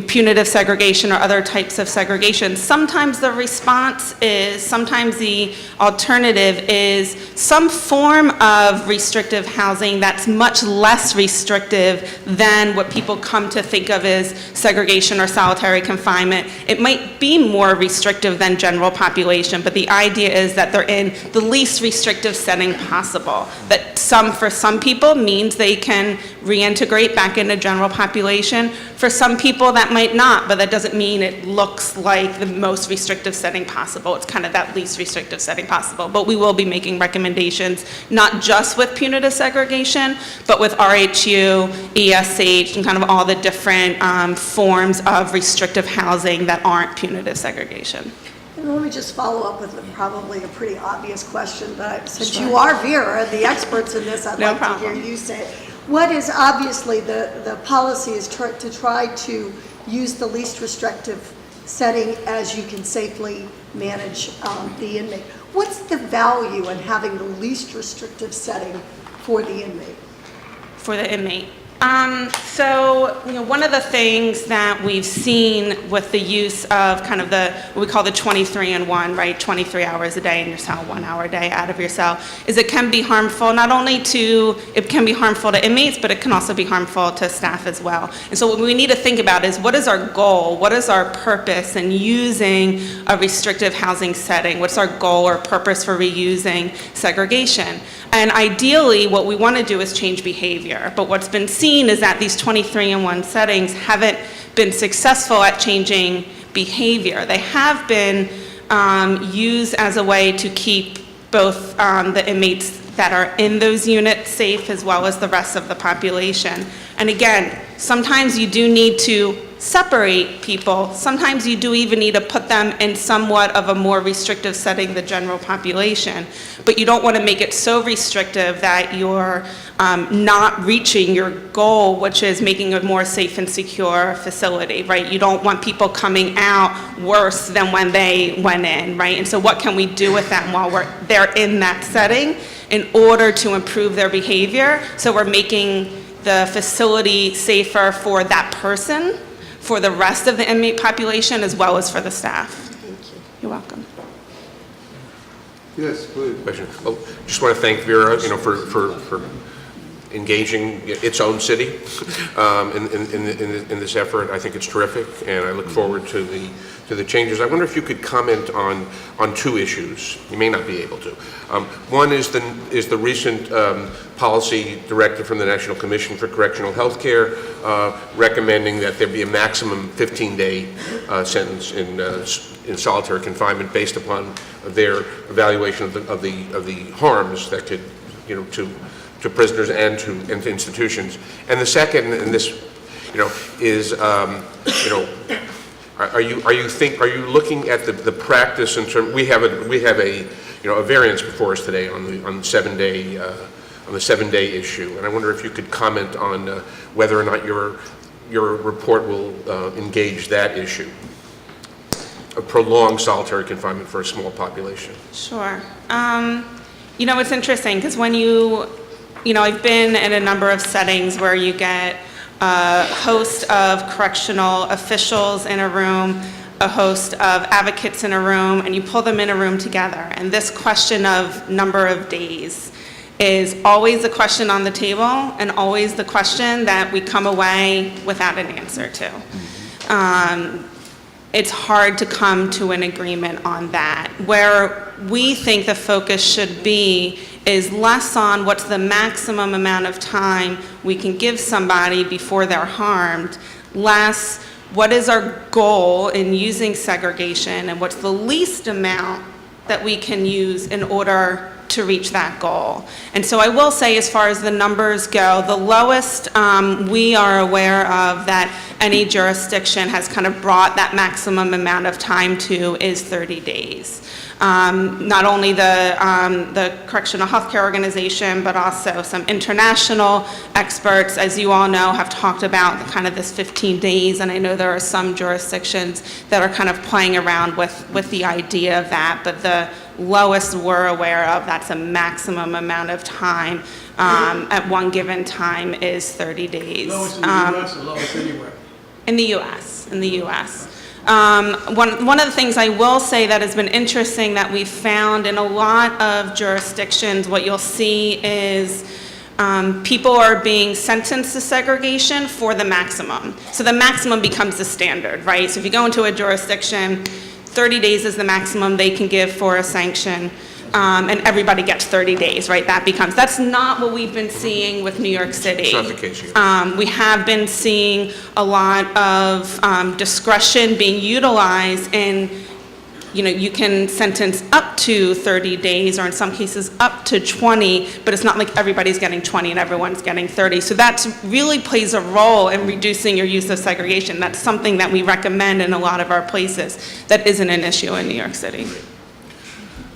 punitive segregation or other types of segregation, sometimes the response is, sometimes the alternative is some form of restrictive housing that's much less restrictive than what people come to think of as segregation or solitary confinement. It might be more restrictive than general population, but the idea is that they're in the least restrictive setting possible. That for some people means they can reintegrate back into general population. For some people that might not, but that doesn't mean it looks like the most restrictive setting possible. It's kind of that least restrictive setting possible. But we will be making recommendations, not just with punitive segregation, but with RHU, ESH, and kind of all the different forms of restrictive housing that aren't punitive segregation. And let me just follow up with probably a pretty obvious question, but since you are Vera, the experts in this, I'd like to hear you say it. What is obviously the policy is to try to use the least restrictive setting as you can safely manage the inmate. What's the value in having the least restrictive setting for the inmate? For the inmate. So, one of the things that we've seen with the use of kind of what we call the 23-in-1, right, 23 hours a day in your cell, 1 hour a day out of your cell, is it can be harmful, it can be harmful to inmates, but it can also be harmful to staff as well. And so what we need to think about is what is our goal, what is our purpose in using a restrictive housing setting? What's our goal or purpose for reusing segregation? And ideally, what we want to do is change behavior. But what's been seen is that these 23-in-1 settings haven't been successful at changing behavior. They have been used as a way to keep both the inmates that are in those units safe as well as the rest of the population. And again, sometimes you do need to separate people. Sometimes you do even need to put them in somewhat of a more restrictive setting, the general population. But you don't want to make it so restrictive that you're not reaching your goal, which is making a more safe and secure facility, right? You don't want people coming out worse than when they went in, right? And so what can we do with them while they're in that setting in order to improve their behavior? So we're making the facility safer for that person, for the rest of the inmate population, as well as for the staff. Thank you. You're welcome. Yes, please. Question. Well, just want to thank Vera, for engaging its own city in this effort. I think it's terrific, and I look forward to the changes. I wonder if you could comment on two issues. You may not be able to. One is the recent policy directive from the National Commission for Correctional Health Care recommending that there be a maximum 15-day sentence in solitary confinement based upon their evaluation of the harms that could, to prisoners and to institutions. And the second, and this, is, are you looking at the practice in terms? We have a variance before us today on the 7-day issue, and I wonder if you could comment on whether or not your report will engage that issue of prolonged solitary confinement for a small population. Sure. It's interesting because when I've been in a number of settings where you get a host of correctional officials in a room, a host of advocates in a room, and you pull them in a room together. And this question of number of days is always a question on the table and always the question that we come away without an answer to. It's hard to come to an agreement on that. Where we think the focus should be is less on what's the maximum amount of time we can give somebody before they're harmed, less what is our goal in using segregation and what's the least amount that we can use in order to reach that goal. And so I will say, as far as the numbers go, the lowest we are aware of that any jurisdiction has kind of brought that maximum amount of time to is 30 days. Not only the Correctional Healthcare Organization, but also some international experts, as you all know, have talked about kind of this 15 days, and I know there are some jurisdictions that are kind of playing around with the idea of that, but the lowest we're aware of, that's a maximum amount of time at one given time is 30 days. Lowest in the U.S. or lowest anywhere? In the U.S. One of the things I will say that has been interesting that we've found in a lot of jurisdictions, what you'll see is people are being sentenced to segregation for the maximum. So the maximum becomes the standard, right? So if you go into a jurisdiction, 30 days is the maximum they can give for a sanction, and everybody gets 30 days, right? That's not what we've been seeing with New York City. It's not the case here. We have been seeing a lot of discretion being utilized, and you can sentence up to 30 days, or in some cases up to 20, but it's not like everybody's getting 20 and everyone's getting 30. So that really plays a role in reducing your use of segregation. That's something that we recommend in a lot of our places that isn't an issue in New York City.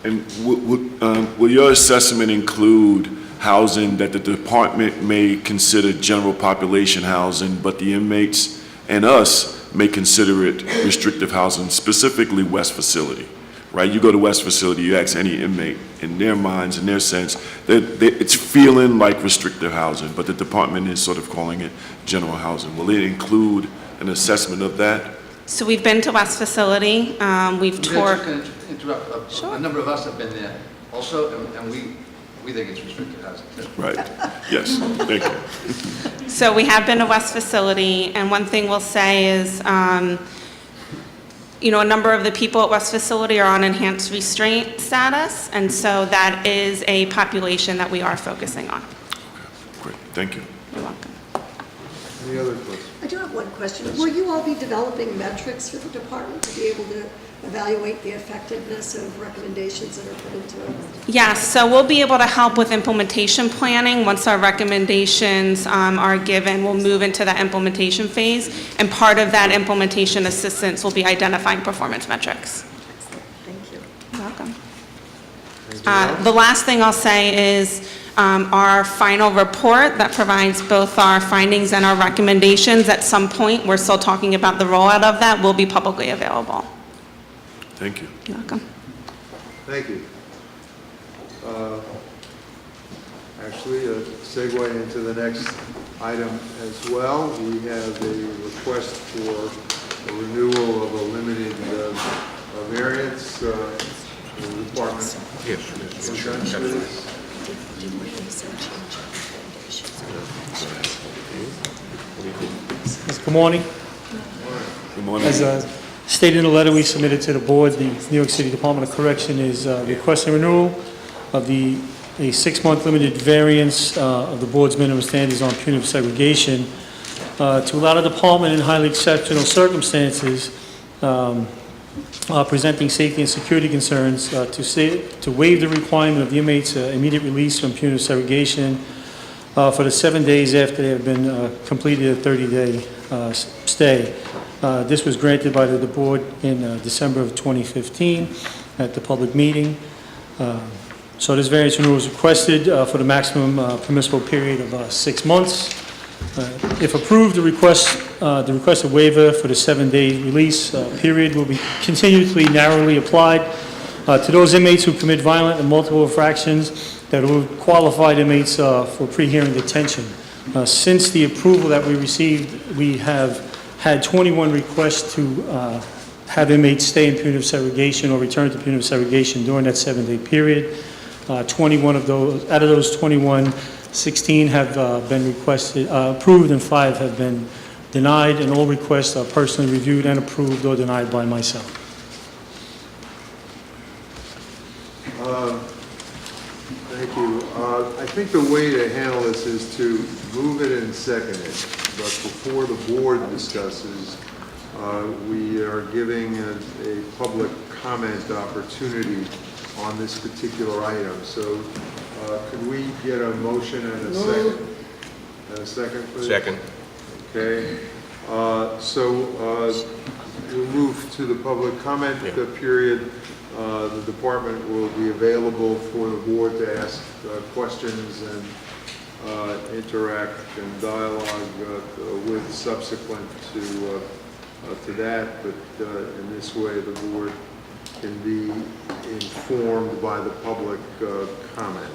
And will your assessment include housing that the department may consider general population housing, but the inmates and us may consider it restrictive housing, specifically West Facility, right? You go to West Facility, you ask any inmate, in their minds, in their sense, that it's feeling like restrictive housing, but the department is sort of calling it general housing. Will it include an assessment of that? So we've been to West Facility, we've toured. I'm just going to interrupt. Sure. A number of us have been there also, and we think it's restricted housing. Right, yes, thank you. So we have been to West Facility, and one thing we'll say is, a number of the people at West Facility are on enhanced restraint status, and so that is a population that we are focusing on. Great, thank you. You're welcome. Any other questions? I do have one question. Will you all be developing metrics for the department to be able to evaluate the effectiveness of recommendations that are put into it? Yes, so we'll be able to help with implementation planning. Once our recommendations are given, we'll move into the implementation phase, and part of that implementation assistance will be identifying performance metrics. Thank you. You're welcome. The last thing I'll say is our final report that provides both our findings and our recommendations, at some point, we're still talking about the rollout of that, will be publicly available. Thank you. You're welcome. Thank you. Actually, a segue into the next item as well. We have a request for a renewal of a limited variance in the department. Yes. Good morning. Good morning. As stated in the letter we submitted to the board, the New York City Department of Correction is requesting renewal of a 6-month limited variance of the board's minimum standards on punitive segregation to allow the department in highly exceptional circumstances presenting safety and security concerns to waive the requirement of the inmate's immediate release from punitive segregation for the 7 days after they have been completed a 30-day stay. This was granted by the board in December of 2015 at the public meeting. So this variance renewal was requested for the maximum permissible period of 6 months. If approved, the requested waiver for the 7-day release period will be continuously narrowly applied to those inmates who commit violent and multiple infractions that are qualified inmates for pre-hearing detention. Since the approval that we received, we have had 21 requests to have inmates stay in punitive segregation or return to punitive segregation during that 7-day period. 21 of those, out of those 21, 16 have been requested, approved, and 5 have been denied, and all requests are personally reviewed and approved or denied by myself. Thank you. think the way to handle this is to move it and second it, but before the board discusses, we are giving a public comment opportunity on this particular item. So could we get a motion and a second? And a second, please? Second. Okay. We'll move to the public comment period. The department will be available for the board to ask questions and interact and dialogue with subsequent to that. But in this way, the board can be informed by the public comment.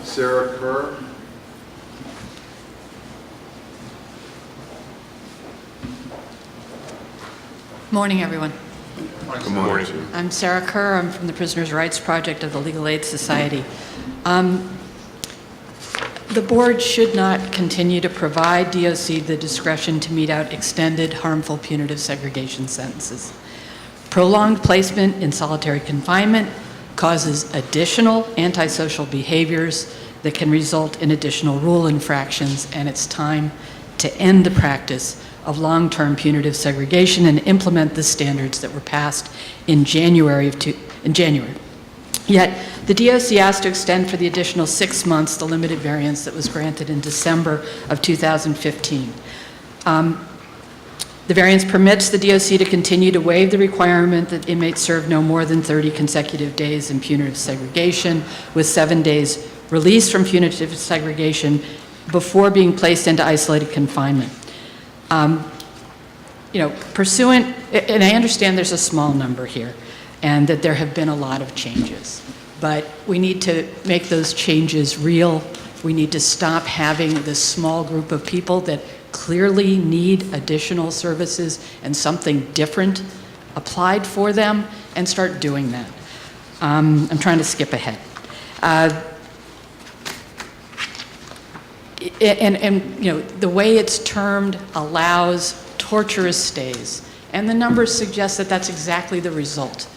Sarah Kerr. Morning, everyone. Good morning. I'm Sarah Kerr. I'm from the Prisoners' Rights Project of the Legal Aid Society. The board should not continue to provide DOC the discretion to mete out extended, harmful, punitive segregation sentences. Prolonged placement in solitary confinement causes additional antisocial behaviors that can result in additional rule infractions, and it's time to end the practice of long-term punitive segregation and implement the standards that were passed in January. Yet, the DOC asked to extend for the additional 6 months the limited variance that was granted in December of 2015. The variance permits the DOC to continue to waive the requirement that inmates serve no more than 30 consecutive days in punitive segregation, with 7 days released from punitive segregation before being placed into isolated confinement. Pursuant, and I understand there's a small number here, and that there have been a lot of changes, but we need to make those changes real. We need to stop having this small group of people that clearly need additional services and something different applied for them, and start doing that. I'm trying to skip ahead. The way it's termed allows torturous stays, and the numbers suggest that that's exactly the result.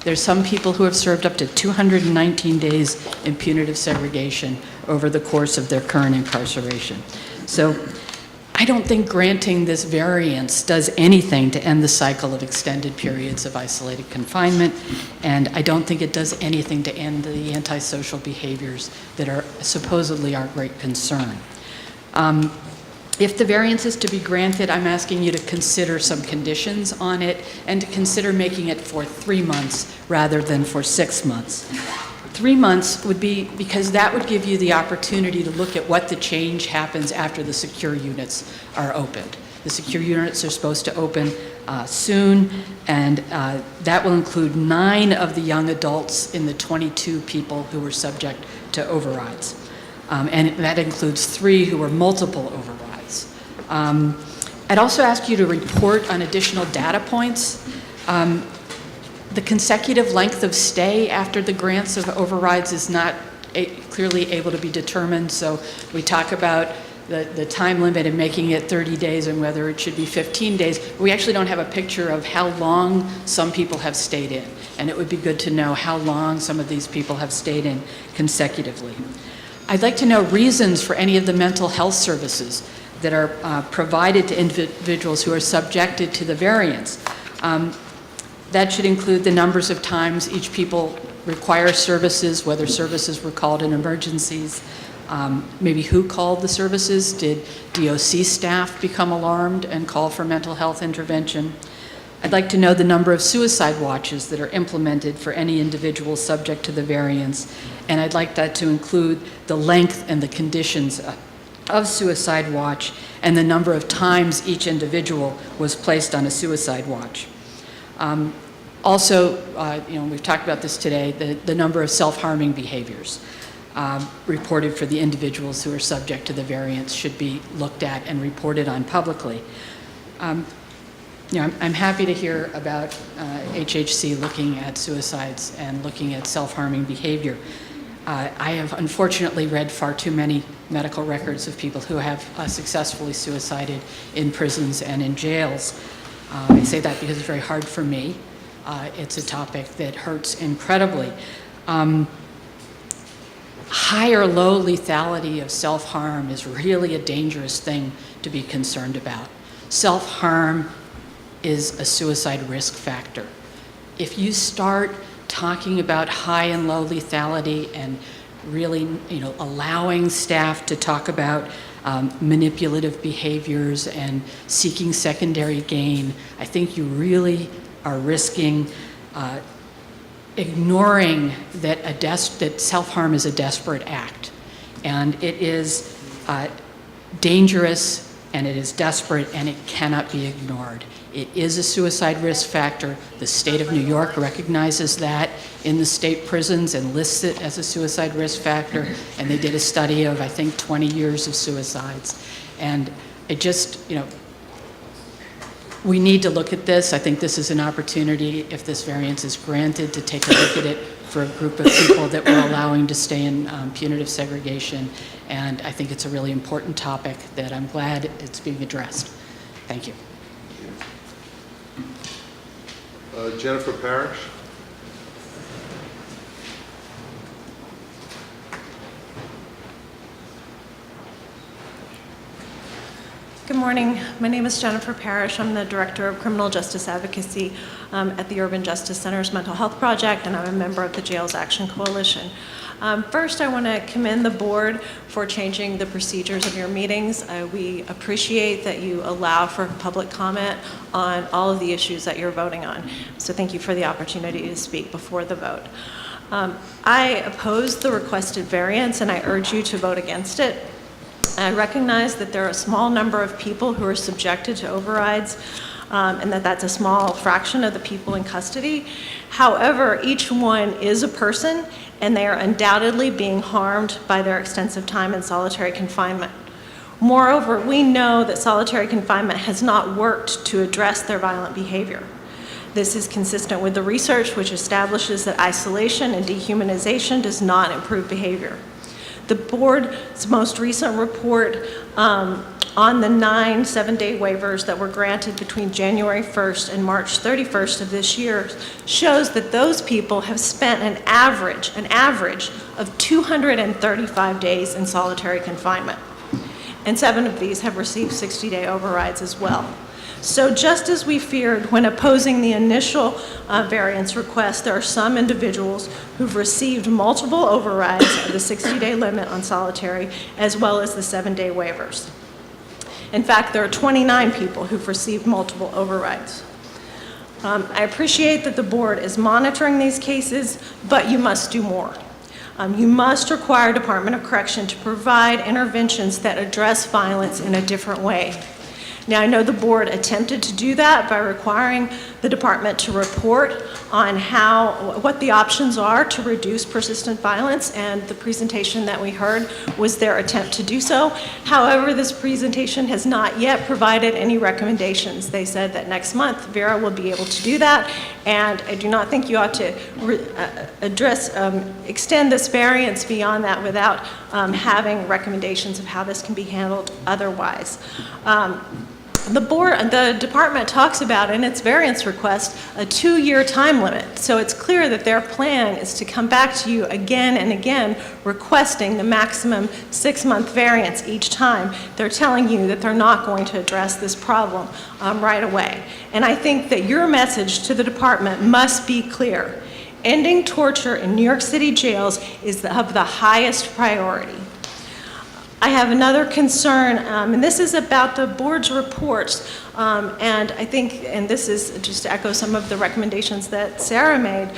There's some people who have served up to 219 days in punitive segregation over the course of their current incarceration. So I don't think granting this variance does anything to end the cycle of extended periods of isolated confinement, and I don't think it does anything to end the antisocial behaviors that are supposedly our great concern. If the variance is to be granted, I'm asking you to consider some conditions on it and to consider making it for 3 months rather than for 6 months. 3 months would be, because that would give you the opportunity to look at what the change happens after the secure units are opened. The secure units are supposed to open soon, and that will include 9 of the young adults in the 22 people who were subject to overrides. And that includes 3 who were multiple overrides. I'd also ask you to report on additional data points. The consecutive length of stay after the grants of overrides is not clearly able to be determined, so we talk about the time limit and making it 30 days and whether it should be 15 days. We actually don't have a picture of how long some people have stayed in, and it would be good to know how long some of these people have stayed in consecutively. I'd like to know reasons for any of the mental health services that are provided to individuals who are subjected to the variance. That should include the numbers of times each people require services, whether services were called in emergencies, maybe who called the services. Did DOC staff become alarmed and call for mental health intervention? I'd like to know the number of suicide watches that are implemented for any individual subject to the variance, and I'd like that to include the length and the conditions of suicide watch and the number of times each individual was placed on a suicide watch. Also, we've talked about this today, the number of self-harming behaviors reported for the individuals who are subject to the variance should be looked at and reported on publicly. I'm happy to hear about HHC looking at suicides and looking at self-harming behavior. I have unfortunately read far too many medical records of people who have successfully suicided in prisons and in jails. I say that because it's very hard for me. It's a topic that hurts incredibly. high or low lethality of self-harm is really a dangerous thing to be concerned about. Self-harm is a suicide risk factor. If you start talking about high and low lethality and really, allowing staff to talk about manipulative behaviors and seeking secondary gain, I think you really are risking ignoring that self-harm is a desperate act. And it is dangerous, and it is desperate, and it cannot be ignored. It is a suicide risk factor. The state of New York recognizes that in the state prisons and lists it as a suicide risk factor, and they did a study of, I think, 20 years of suicides. And it just, we need to look at this. I think this is an opportunity, if this variance is granted, to take a look at it for a group of people that we're allowing to stay in punitive segregation. And I think it's a really important topic that I'm glad it's being addressed. Thank you. Jennifer Parrish. Good morning. My name is Jennifer Parrish. I'm the Director of Criminal Justice Advocacy at the Urban Justice Center's Mental Health Project, and I'm a member of the Jails Action Coalition. First, I want to commend the board for changing the procedures of your meetings. We appreciate that you allow for public comment on all of the issues that you're voting on. So thank you for the opportunity to speak before the vote. I oppose the requested variance, and I urge you to vote against it. I recognize that there are a small number of people who are subjected to overrides, and that's a small fraction of the people in custody. However, each one is a person, and they are undoubtedly being harmed by their extensive time in solitary confinement. Moreover, we know that solitary confinement has not worked to address their violent behavior. This is consistent with the research which establishes that isolation and dehumanization does not improve behavior. The board's most recent report on the 9 seven-day waivers that were granted between January 1st and March 31st of this year shows that those people have spent an average of 235 days in solitary confinement. And 7 of these have received 60-day overrides as well. So just as we feared when opposing the initial variance request, there are some individuals who've received multiple overrides of the 60-day limit on solitary, as well as the 7-day waivers. In fact, there are 29 people who've received multiple overrides. I appreciate that the board is monitoring these cases, but you must do more. You must require Department of Correction to provide interventions that address violence in a different way. Now, I know the board attempted to do that by requiring the department to report on what the options are to reduce persistent violence, and the presentation that we heard was their attempt to do so. However, this presentation has not yet provided any recommendations. They said that next month Vera will be able to do that, and I do not think you ought to extend this variance beyond that without having recommendations of how this can be handled otherwise. The department talks about in its variance request a 2-year time limit. So it's clear that their plan is to come back to you again and again requesting the maximum 6-month variance each time. They're telling you that they're not going to address this problem right away. And I think that your message to the department must be clear. Ending torture in New York City jails is of the highest priority. I have another concern, and this is about the board's reports, and I think, and this is just to echo some of the recommendations that Sarah made,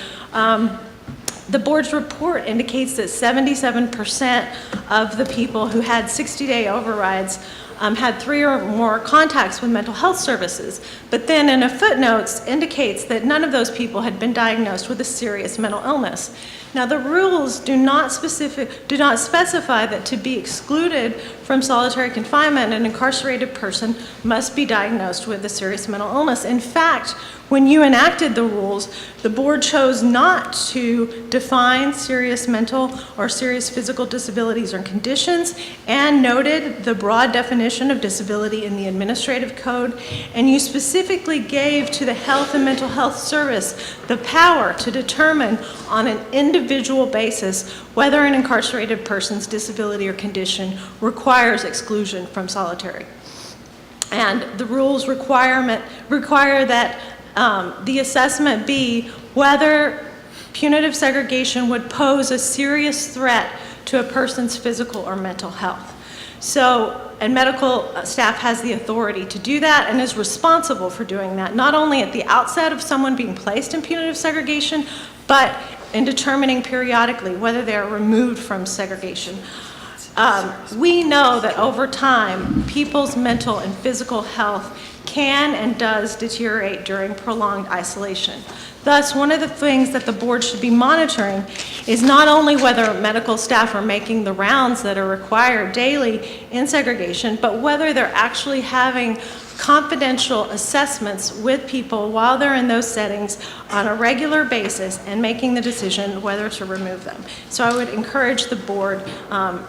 the board's report indicates that 77% of the people who had 60-day overrides had 3 or more contacts with mental health services, but then in a footnote indicates that none of those people had been diagnosed with a serious mental illness. Now, the rules do not specify that to be excluded from solitary confinement, an incarcerated person must be diagnosed with a serious mental illness. In fact, when you enacted the rules, the board chose not to define serious mental or serious physical disabilities or conditions, and noted the broad definition of disability in the administrative code, and you specifically gave to the Health and Mental Health Service the power to determine on an individual individual basis whether an incarcerated person's disability or condition requires exclusion from solitary. And the rules require that the assessment be whether punitive segregation would pose a serious threat to a person's physical or mental health. So, and medical staff has the authority to do that and is responsible for doing that, not only at the outset of someone being placed in punitive segregation, but in determining periodically whether they are removed from segregation. We know that over time, people's mental and physical health can and does deteriorate during prolonged isolation. Thus, one of the things that the board should be monitoring is not only whether medical staff are making the rounds that are required daily in segregation, but whether they're actually having confidential assessments with people while they're in those settings on a regular basis and making the decision whether to remove them. So I would encourage the board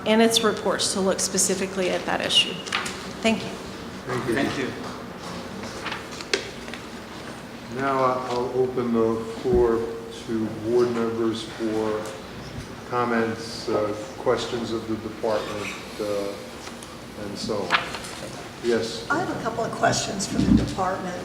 in its reports to look specifically at that issue. Thank you. Thank you. Thank you. Now I'll open the floor to board members for comments, questions of the department, and so on. Yes. I have a couple of questions for the department.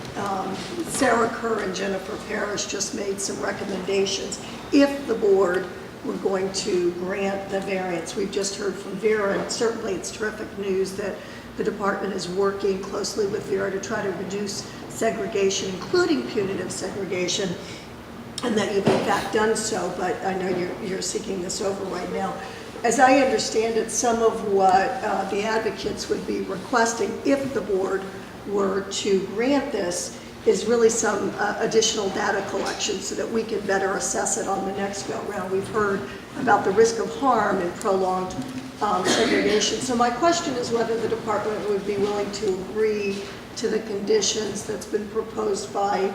Sarah Kerr and Jennifer Parrish just made some recommendations. If the board were going to grant the variance, we've just heard from Vera, and certainly it's terrific news that the department is working closely with Vera to try to reduce segregation, including punitive segregation, and that you've in fact done so, but I know you're seeking this over right now. As I understand it, some of what the advocates would be requesting if the board were to grant this is really some additional data collection so that we can better assess it on the next go-round. We've heard about the risk of harm in prolonged segregation. So my question is whether the department would be willing to agree to the conditions that's been proposed by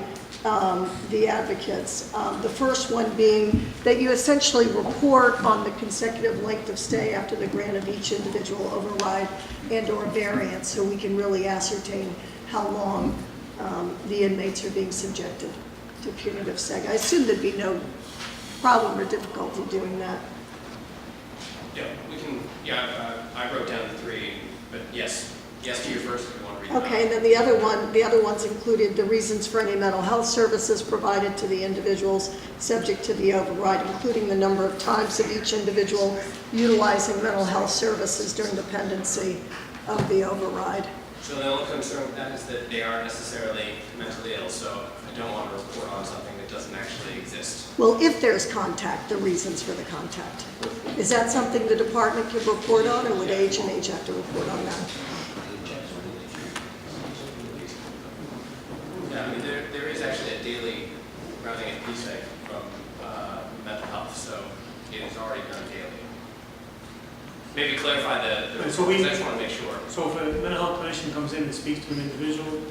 the advocates. The first one being that you essentially report on the consecutive length of stay after the grant of each individual override and or variance, so we can really ascertain how long the inmates are being subjected to punitive seg. I assume there'd be no problem or difficulty doing that. Yeah, we can, I wrote down the three, but yes to your first if you want to read it. Okay, and then the other ones included the reasons for any mental health services provided to the individuals subject to the override, including the number of times of each individual utilizing mental health services during the pendency of the override. So the only concern with that is that they aren't necessarily mentally ill, so I don't want to report on something that doesn't actually exist. Well, if there's contact, the reasons for the contact. Is that something the department could report on, or would H&H have to report on that? Yeah, I mean, there is actually a daily rounding at PSEC from mental health, so it is already done daily. Maybe clarify the So I just want to make sure. So if a mental health clinician comes in and speaks to an individual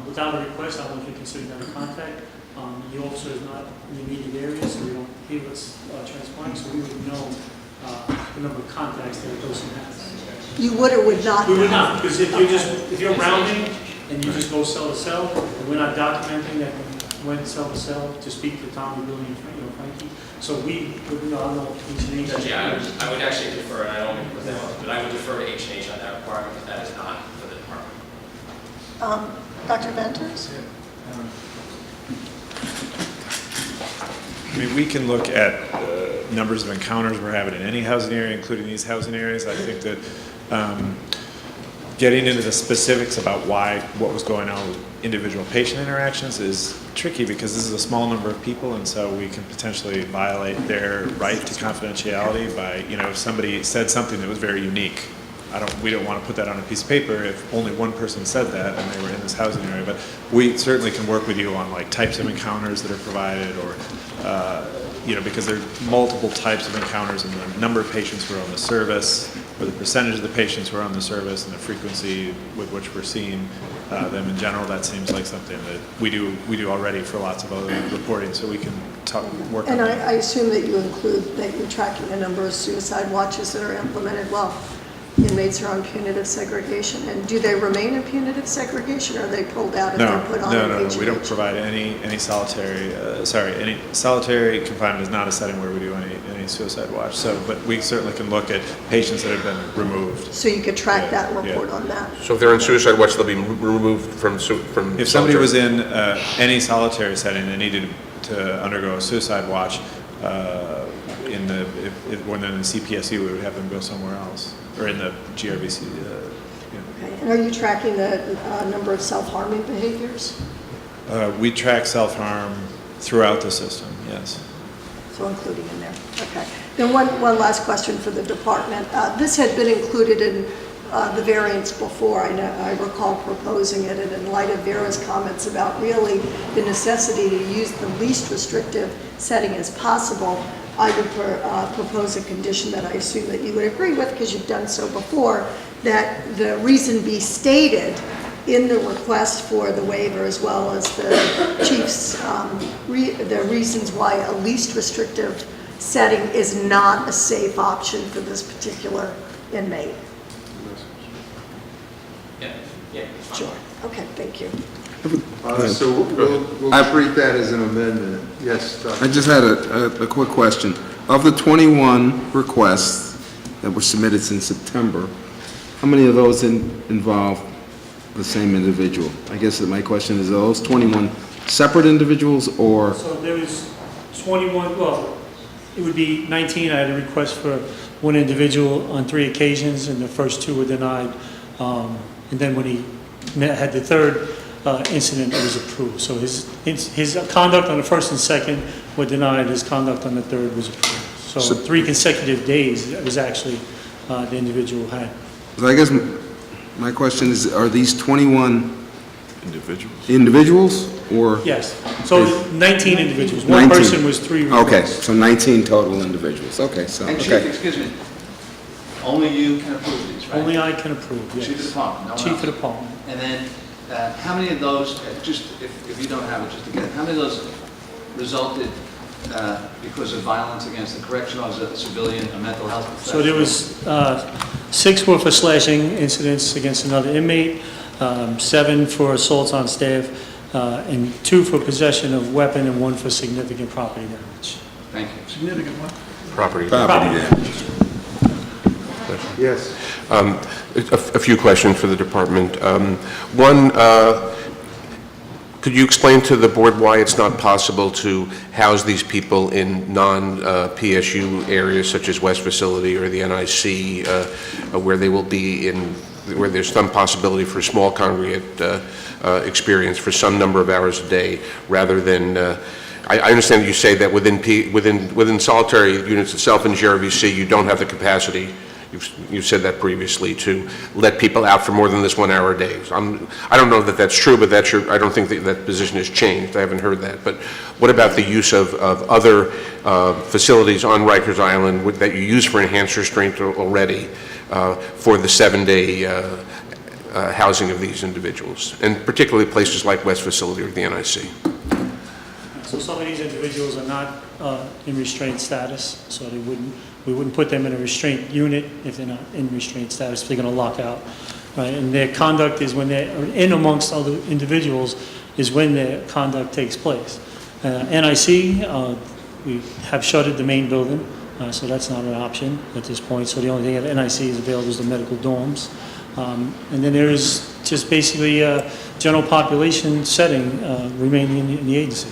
without a request, I don't know if you consider that a contact. The officer is not in the immediate area, so we don't hear what's transpiring, so we would know the number of contacts that a person has. You would or would not? We would not, because if you're rounding and you just go cell to cell, and we're not documenting that we went cell to cell to speak to Tommy, Billy, and Frankie. So we would not know H&H. Yeah, I would actually defer, and I don't mean to put that on, but I would defer to H&H on that requirement, because that is not for the department. Dr. Venters? I mean, we can look at numbers of encounters we're having in any housing area, including these housing areas. I think that getting into the specifics about what was going on with individual patient interactions is tricky, because this is a small number of people, and so we can potentially violate their right to confidentiality by, if somebody said something that was very unique. We don't want to put that on a piece of paper if only one person said that and they were in this housing area. But we certainly can work with you on types of encounters that are provided, or because there are multiple types of encounters, and the number of patients who are on the service, or the percentage of the patients who are on the service, and the frequency with which we're seeing them in general. That seems like something that we do already for lots of other reporting, so we can work on And that. I assume that you include that you're tracking the number of suicide watches that are implemented. Well, inmates are on punitive segregation, and do they remain in punitive segregation, or are they pulled out if No, they're put on no, an no, we don't H&H? provide any solitary, any solitary confinement is not a setting where we do any suicide watch. So, but we certainly can look at patients that have been removed. So you could track that and Yeah. report on that? So if they're in suicide watch, they'll be removed from If somebody solitary. was in any solitary setting and needed to undergo a suicide watch, when they're in the CPSU, we would have them go somewhere else, or in the GRBC. Okay. And are you tracking the number of self-harming behaviors? We track self-harm throughout the system, yes. So including in there, okay. Then one last question for the department. This had been included in the variance before. I recall proposing it, and in light of Vera's comments about really the necessity to use the least restrictive setting as possible, I would propose a condition that I assume that you would agree with, because you've done so before, that the reason be stated in the request for the waiver, as well as the chief's, the reasons why a least restrictive setting is not a safe option for this particular inmate. Yeah. Sure. Okay, thank you. So we'll treat that as an amendment. Yes, Dr. I just had a quick question. Of the 21 requests that were submitted since September, how many of those involve the same individual? I guess that my question is, are those 21 separate individuals, or? So there was 21, well, it would be 19. I had a request for one individual on 3 occasions, and the first 2 were denied. And then when he had the third incident, it was approved. So his conduct on the first and second were denied. His conduct on the third was approved. So 3 consecutive days, it was actually the individual had. So I guess my question is, are these 21 individuals, or? Yes. So 19 individuals. 19. One person was 3 requests. Okay, so 19 total individuals. Okay, so, And Chief, okay. excuse me, only you can approve these, right? Only I can approve, yes. Chief of the department, no one Chief else? of the department. And then, how many of those, just if you don't have it, just again, how many of those resulted because of violence against the correctional officer, a civilian, a mental health professional? So there was 6 were for slashing incidents against another inmate, 7 for assaults on staff, and 2 for possession of weapon, and 1 for significant property damage. Thank you. Significant what? Property damage. Yes. A few questions for the department. One, could you explain to the board why it's not possible to house these people in non-PSU areas such as West Facility or the NIC, where they will be where there's some possibility for small congregate experience for some number of hours a day, rather than I understand that you say that within solitary units itself in GRVC, you don't have the capacity. You've said that previously, to let people out for more than this 1 hour a day. I don't know that that's true, but I don't think that position has changed. I haven't heard that. But what about the use of other facilities on Rikers Island that you use for enhanced restraint already for the 7-day housing of these individuals, and particularly places like West Facility or the NIC? So some of these individuals are not in restraint status, so we wouldn't put them in a restraint unit if they're not in restraint status. They're going to lock out, right? And their conduct is when they're in amongst other individuals is when their conduct takes place. NIC, we have shuttered the main building, so that's not an option at this point. So the only thing at NIC is available is the medical dorms. And then there is just basically a general population setting remaining in the agency.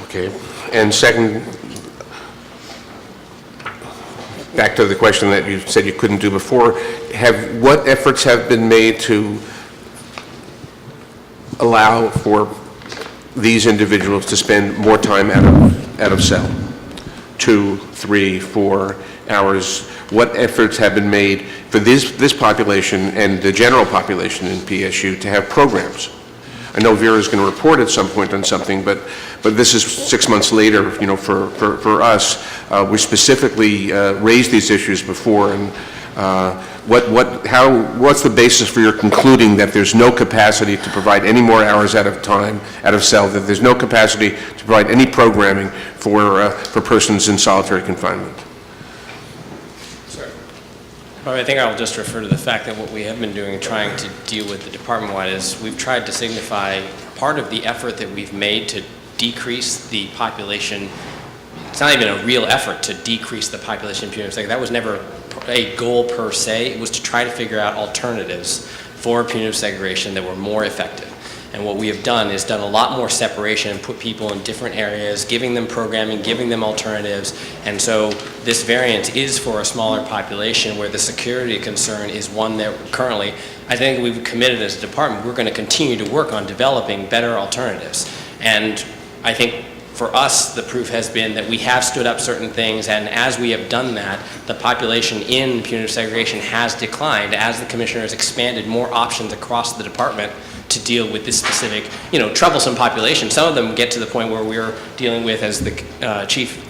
Okay. And second, back to the question that you said you couldn't do before, what efforts have been made to allow for these individuals to spend more time out of cell? 2, 3, 4 hours. What efforts have been made for this population and the general population in PSU to have programs? I know Vera's going to report at some point on something, but this is 6 months later. You know, for us, we specifically raised these issues before. And what's the basis for your concluding that there's no capacity to provide any more hours out of cell, that there's no capacity to provide any programming for persons in solitary confinement? Well, I think I'll just refer to the fact that what we have been doing, trying to deal with the department-wide, is we've tried to signify part of the effort that we've made to decrease the population. It's not even a real effort to decrease the population in punitive segregation. That was never a goal per se. It was to try to figure out alternatives for punitive segregation that were more effective. And what we have done is done a lot more separation and put people in different areas, giving them programming, giving them alternatives. And so this variance is for a smaller population where the security concern is one that currently, I think we've committed as a department, we're going to continue to work on developing better alternatives. And I think for us, the proof has been that we have stood up certain things, and as we have done that, the population in punitive segregation has declined as the commissioner has expanded more options across the department to deal with this specific, troublesome population. Some of them get to the point where we're dealing with, as the chief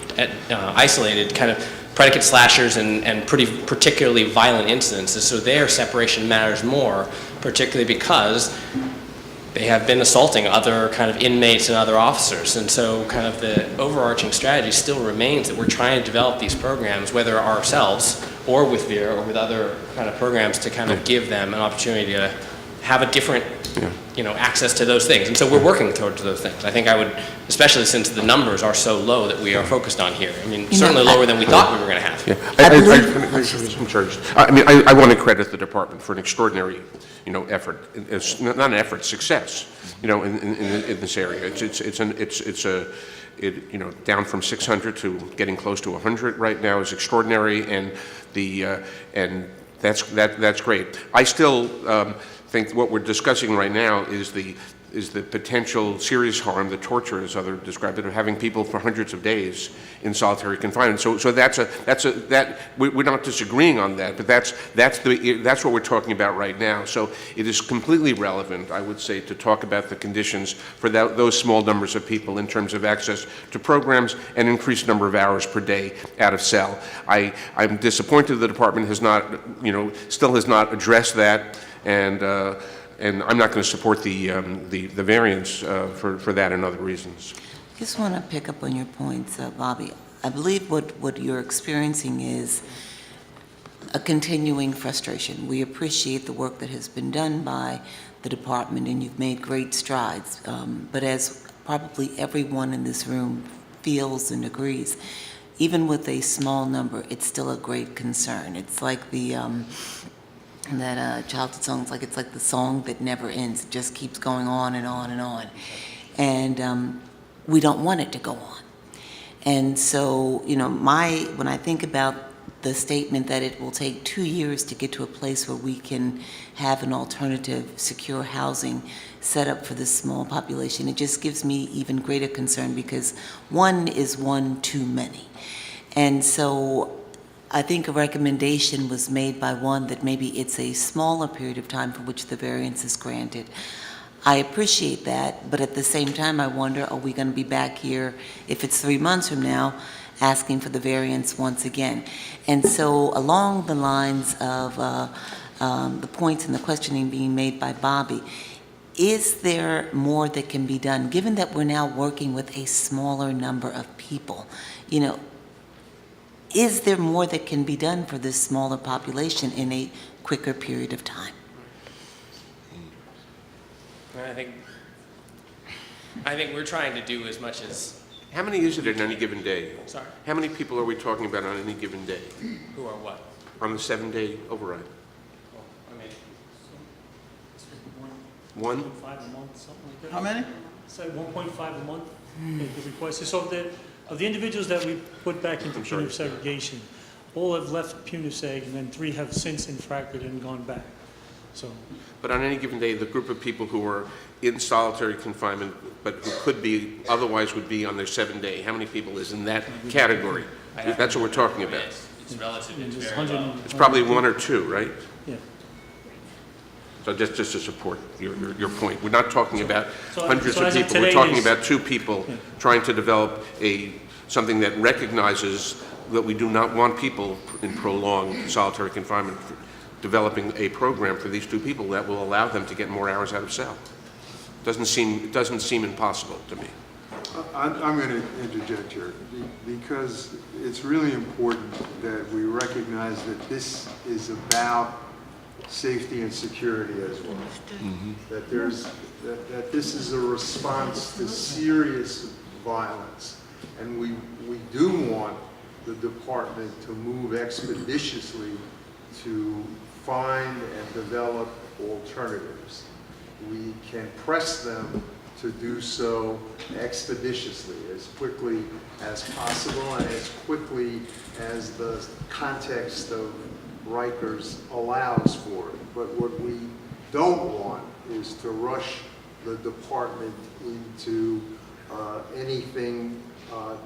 isolated, kind of predicate slashers and particularly violent incidences. So their separation matters more, particularly because they have been assaulting other kind of inmates and other officers. And so kind of the overarching strategy still remains that we're trying to develop these programs, whether ourselves or with VEER or with other kind of programs, to kind of give them an opportunity to have a different access to those things. And so we're working towards those things. I think I would, especially since the numbers are so low that we are focused on here. I mean, certainly lower than we thought we were going to have. I want to credit the department for an extraordinary, effort. It's not an effort, success, in this area. It's down from 600 to getting close to 100 right now is extraordinary, and that's great. I still think what we're discussing right now is the potential serious harm, the torture, as others described it, of having people for hundreds of days in solitary confinement. So we're not disagreeing on that, but that's what we're talking about right now. So it is completely relevant, I would say, to talk about the conditions for those small numbers of people in terms of access to programs and increased number of hours per day out of cell. I'm disappointed the department has not, still has not addressed that, and I'm not going to support the variance for that and other reasons. I just want to pick up on your points, Bobby. I believe what you're experiencing is a continuing frustration. We appreciate the work that has been done by the department, and you've made great strides. But as probably everyone in this room feels and agrees, even with a small number, it's still a great concern. It's like the that childhood song, it's like the song that never ends. It just keeps going on and on and on. And we don't want it to go on. And so, when I think about the statement that it will take 2 years to get to a place where we can have an alternative, secure housing set up for this small population, it just gives me even greater concern, because one is one too many. And so I think a recommendation was made by one that maybe it's a smaller period of time for which the variance is granted. I appreciate that, but at the same time, I wonder, are we going to be back here, if it's 3 months from now, asking for the variance once again? And so along the lines of the points and the questioning being made by Bobby, is there more that can be done, given that we're now working with a smaller number of people? Is there more that can be done for this smaller population in a quicker period of time? I think we're trying to do as much as... How many is it on any given day? Sorry? How many people are we talking about on any given day? Who are what? On the 7-day override? One? 1.5 a month, something like that. How many? Say 1.5 a month, the request. So of the individuals that we put back into punitive segregation, all have left punitive seg, and then 3 have since infracted and gone back. So. But on any given day, the group of people who are in solitary confinement, but who could be, otherwise would be on their 7-day, how many people is in that category? That's what we're talking about. It's relative. It's probably 1 or 2, right? Yeah. So just to support your point, we're not talking about hundreds of people. Today We're talking about 2 people trying to develop something that recognizes that we do not want people in prolonged solitary confinement. Developing a program for these 2 people that will allow them to get more hours out of cell. It doesn't seem impossible to me. I'm going to interject here because it's really important that we recognize that this is about safety and security as well. That that this is a response to serious violence, and we do want the department to move expeditiously to find and develop alternatives. We can press them to do so expeditiously, as quickly as possible and as quickly as the context of Rikers allows for it. But what we don't want is to rush the department into anything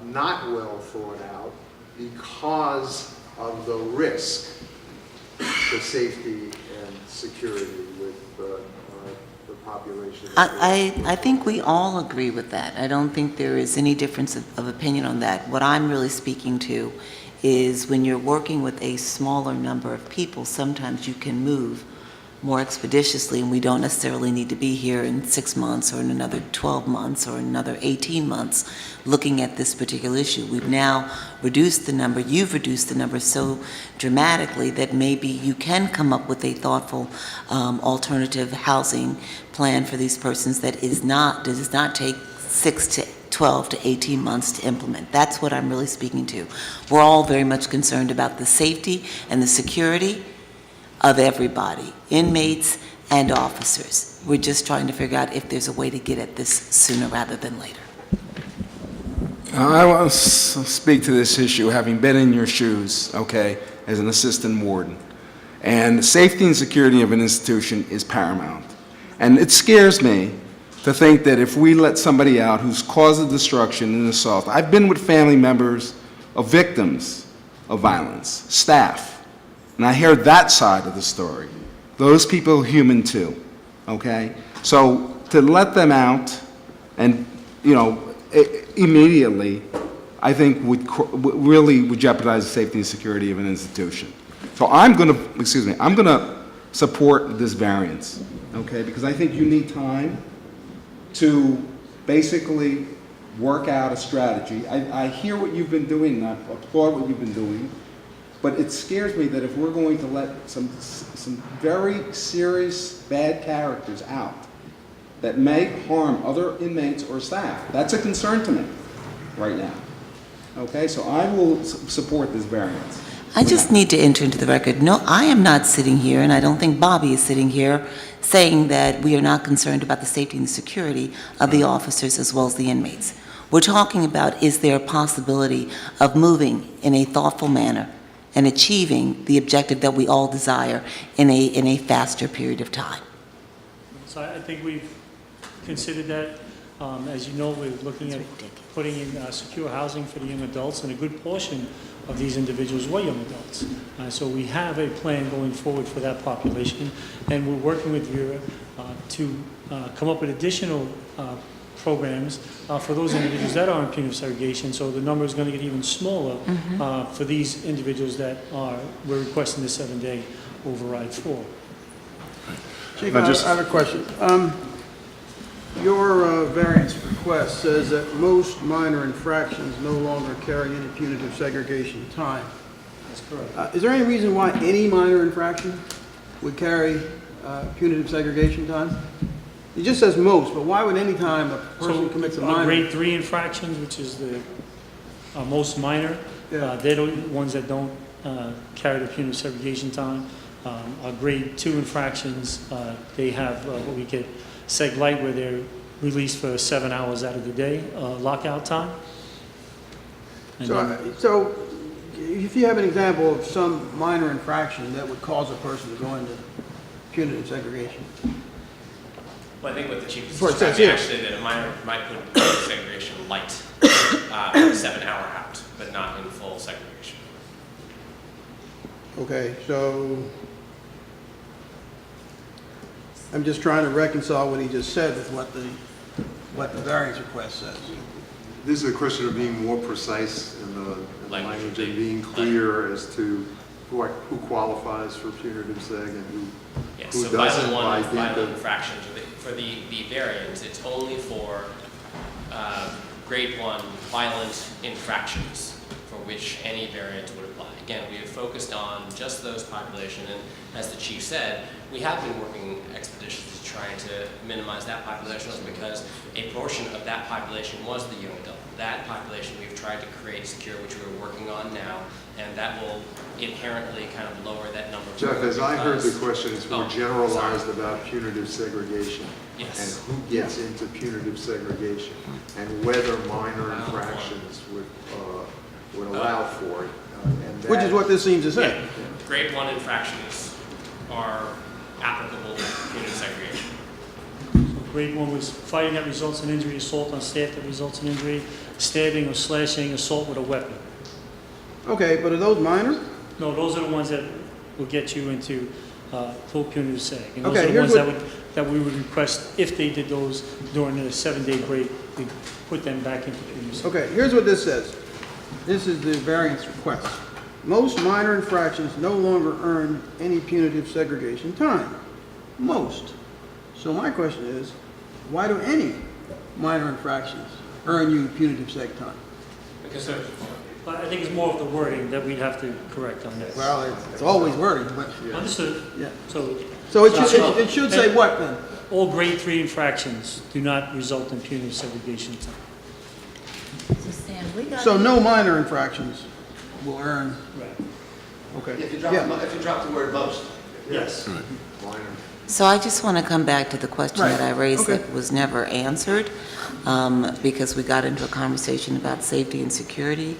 not well thought out because of the risk to safety and security with the population. I think we all agree with that. I don't think there is any difference of opinion on that. What I'm really speaking to is when you're working with a smaller number of people, sometimes you can move more expeditiously, and we don't necessarily need to be here in 6 months or in another 12 months or another 18 months looking at this particular issue. We've now reduced the number, you've reduced the number so dramatically that maybe you can come up with a thoughtful alternative housing plan for these persons that does not take 6 to 12 to 18 months to implement. That's what I'm really speaking to. We're all very much concerned about the safety and the security of everybody, inmates and officers. We're just trying to figure out if there's a way to get at this sooner rather than later. I want to speak to this issue, having been in your shoes, okay, as an assistant warden. And safety and security of an institution is paramount. And it scares me to think that if we let somebody out who's caused the destruction and assault, I've been with family members of victims of violence, staff, and I hear that side of the story. Those people are human too, okay? So to let them out and, immediately, I think would jeopardize the safety and security of an institution. So I'm going to support this variance, okay? Because I think you need time to basically work out a strategy. I hear what you've been doing, and I applaud what you've been doing, but it scares me that if we're going to let some very serious bad characters out that may harm other inmates or staff, that's a concern to me right now. Okay, so I will support this variance. I just need to enter into the record, no, I am not sitting here, and I don't think Bobby is sitting here, saying that we are not concerned about the safety and security of the officers as well as the inmates. We're talking about, is there a possibility of moving in a thoughtful manner and achieving the objective that we all desire in a faster period of time? So I think we've considered that. As you know, we're looking at putting in secure housing for the young adults, and a good portion of these individuals were young adults. So we have a plan going forward for that population, and we're working with Vera to come up with additional programs for those individuals that are in punitive segregation, so the number is going to get even smaller for these individuals that we're requesting the 7-day override for. Chief, I have a question. Your variance request says that most minor infractions no longer carry any punitive segregation time. That's correct. Is there any reason why any minor infraction would carry punitive segregation time? It just says most, but why would any time a person commits a minor? Grade 3 infractions, which is the most minor, they're the ones that don't carry the punitive segregation time. Our grade 2 infractions, they have what we get seg light, where they're released for 7 hours out of the day, lockout time. So if you have an example of some minor infraction that would cause a person to go into punitive segregation. Well, I think what the chief is For describing actually that a minor might put punitive segregation light, 7-hour out, but not in full segregation. Okay, so I'm just trying to reconcile what he just said with what the variance request says. This is a question of being more precise in the language and being clear as to who qualifies for punitive seg and who so doesn't. by violent infractions, for the variance, it's only for grade 1 violent infractions for which any variance would apply. Again, we have focused on just those population, and as the chief said, we have been working expeditiously trying to minimize that population because a portion of that population was the young adult. That population we've tried to create secure, which we're working on now, and that will inherently kind of lower that number. Jeff, as I heard the question, it's more generalized about punitive segregation. Yes. And who gets into punitive segregation, and whether minor infractions would allow for it. And Which is what this seems to say. Yeah. Grade 1 infractions are applicable to punitive segregation. So grade 1 was fighting that results in injury, assault on staff that results in injury, stabbing or slashing, assault with a weapon. Okay, but are those minor? No, those are the ones that will get you into full punitive seg. And those Okay, are the ones here's that we would request, if they did those during the 7-day break, we put them back into punitive seg. Okay, here's what this says. This is the variance request. Most minor infractions no longer earn any punitive segregation time. Most. So my question is, why do any minor infractions earn you punitive seg time? Because I think it's more of the wording that we'd have to correct on that. Well, it's always wording, but... Understood. Yeah. So it should say what then? All grade 3 infractions do not result in punitive segregation time. So no minor infractions will earn... Right. Okay. If you drop the word most. Yes. So I just want to come back to the question Right. that I raised Okay. that was never answered, because we got into a conversation about safety and security.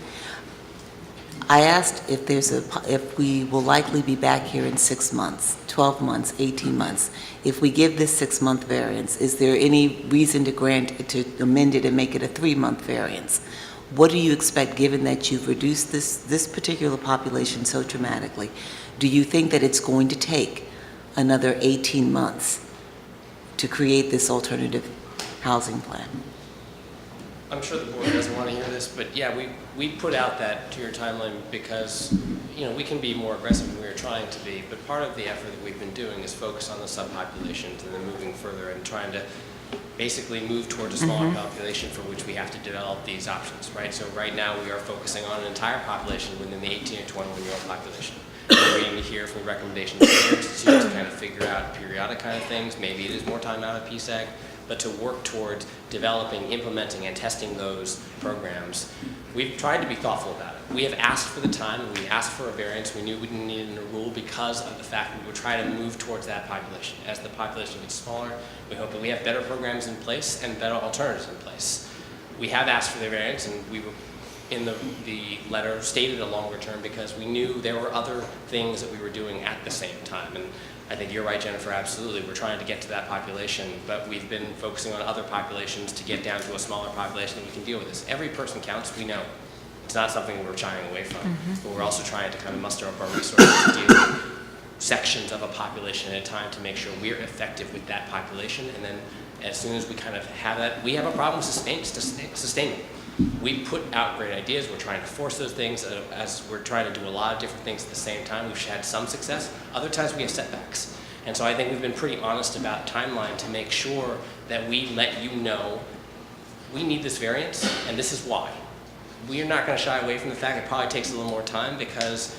I asked if we will likely be back here in 6 months, 12 months, 18 months. If we give this 6-month variance, is there any reason to amend it and make it a 3-month variance? What do you expect, given that you've reduced this particular population so dramatically? Do you think that it's going to take another 18 months to create this alternative housing plan? I'm sure the board doesn't want to hear this, but yeah, we put out that 2-year timeline because, we can be more aggressive than we were trying to be, but part of the effort that we've been doing is focus on the subpopulations and then moving further and trying to basically move towards a smaller population for which we have to develop these options, right? So right now we are focusing on an entire population within the 18 to 21-year-old population. We're waiting to hear from recommendations from the institute to kind of figure out periodic kind of things. Maybe it is more time out of PSEG, but to work towards developing, implementing, and testing those programs. We've tried to be thoughtful about it. We have asked for the time, and we asked for a variance. We knew we didn't need it in a rule because of the fact that we would try to move towards that population. As the population gets smaller, we hope that we have better programs in place and better alternatives in place. We have asked for the variance, and we were in the letter stated a longer term because we knew there were other things that we were doing at the same time. And I think you're right, Jennifer, absolutely. We're trying to get to that population, but we've been focusing on other populations to get down to a smaller population that we can deal with this. Every person counts, we know. It's not something we're shying away from, but we're also trying to kind of muster up our resources to deal with sections of a population at a time to make sure we're effective with that population. And then as soon as we kind of have that, we have a problem sustaining. We put out great ideas. We're trying to force those things as we're trying to do a lot of different things at the same time. We've had some success. Other times we have setbacks. And so I think we've been pretty honest about timeline to make sure that we let you know we need this variance and this is why. We are not going to shy away from the fact it probably takes a little more time because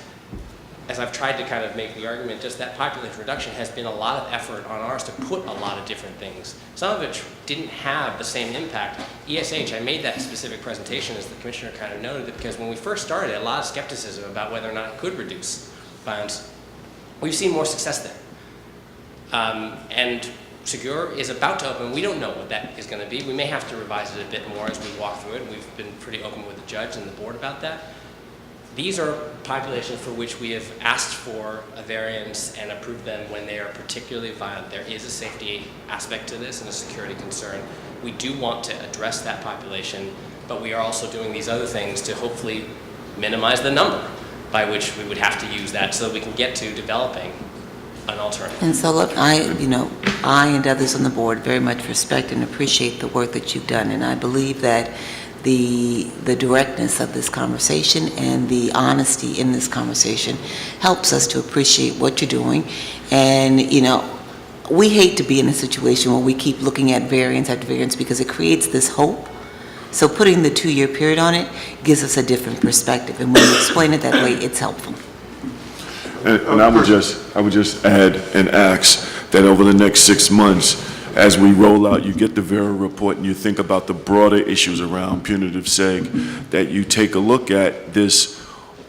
as I've tried to kind of make the argument, just that population reduction has been a lot of effort on ours to put a lot of different things. Some of it didn't have the same impact. ESH, I made that specific presentation, as the commissioner kind of noted, because when we first started, a lot of skepticism about whether or not it could reduce violence. We've seen more success there. And Secure is about to open. We don't know what that is going to be. We may have to revise it a bit more as we walk through it. We've been pretty open with the judge and the board about that. These are populations for which we have asked for a variance and approved them when they are particularly violent. There is a safety aspect to this and a security concern. We do want to address that population, but we are also doing these other things to hopefully minimize the number by which we would have to use that so that we can get to developing an alternative. And so look, I and others on the board very much respect and appreciate the work that you've done, and I believe that the directness of this conversation and the honesty in this conversation helps us to appreciate what you're doing. And, we hate to be in a situation where we keep looking at variance after variance because it creates this hope So putting the 2-year period on it gives us a different perspective, and when you explain it that way, it's helpful. And I would just add and ask that over the next 6 months, as we roll out, you get the Vera report and you think about the broader issues around punitive seg, that you take a look at this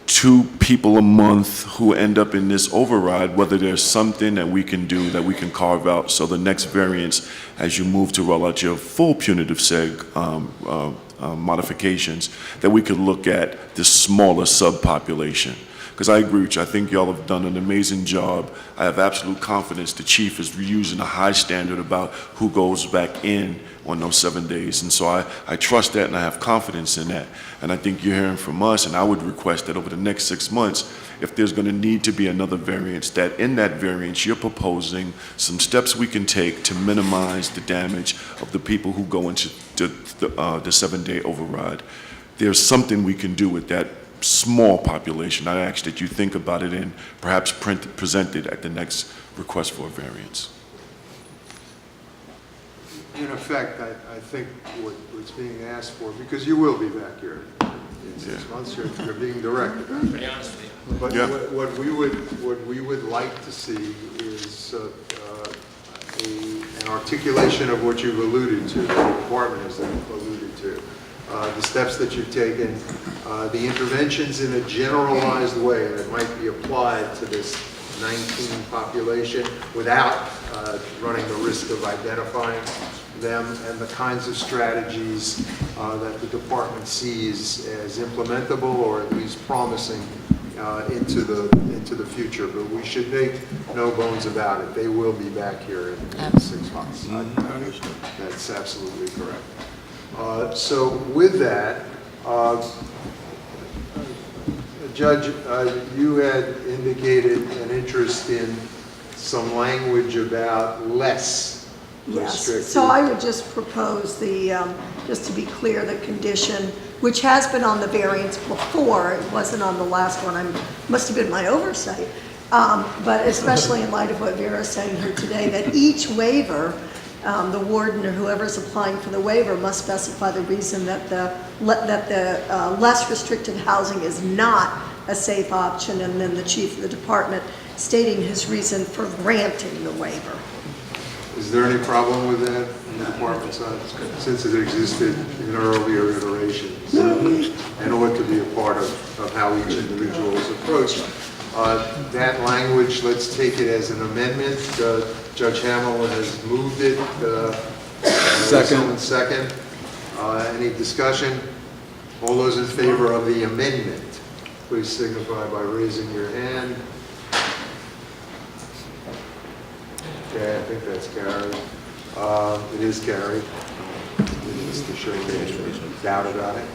2 people a month who end up in this override, whether there's something that we can do that we can carve out. So the next variance, as you move to roll out your full punitive seg modifications, that we could look at this smaller subpopulation. Because I agree with you, I think y'all have done an amazing job. I have absolute confidence the chief is using a high standard about who goes back in on those 7 days. And so I trust that and I have confidence in that. And I think you're hearing from us, and I would request that over the next 6 months, if there's going to need to be another variance, that in that variance you're proposing some steps we can take to minimize the damage of the people who go into the 7-day override. There's something we can do with that small population. I ask that you think about it and perhaps present it at the next request for a variance. In effect, I think what's being asked for, because you will be back here in 6 months, you're being direct about it. Pretty honest with you. But Yeah. what we would like to see is an articulation of what you've alluded to, the department has alluded to, the steps that you've taken, the interventions in a generalized way that might be applied to this 19 population without running the risk of identifying them, and the kinds of strategies that the department sees as implementable or at least promising into the future. But we should make no bones about it. They will be back here in 6 months. That's absolutely correct. So with that, Judge, you had indicated an interest in some language about less restrictive. Yes, so I would just propose just to be clear, the condition, which has been on the variance before, it wasn't on the last one, must have been my oversight, but especially in light of what Vera's saying here today, that each waiver, the warden or whoever's applying for the waiver must specify the reason that the less restricted housing is not a safe option, and then the chief of the department stating his reason for granting the waiver. Is there any problem with that in the department side, since it existed in earlier iterations and ought to be a part of how each individual is approached? That language, let's take it as an amendment. Judge Hamill has moved it. Second. Any discussion? All those in favor of the amendment, please signify by raising your hand. Okay, I think that's carried. It is carried. Just to show you doubt about it.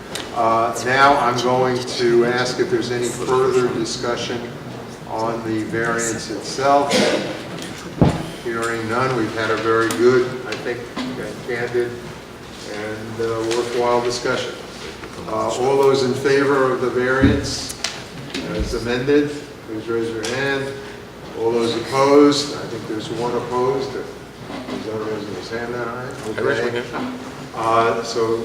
Now I'm going to ask if there's any further discussion on the variance itself. Hearing none, we've had a very good, I think, candid and worthwhile discussion. All those in favor of the variance as amended, please raise your hand. All those opposed, I think there's one opposed. He's not raising his hand that high. Okay. So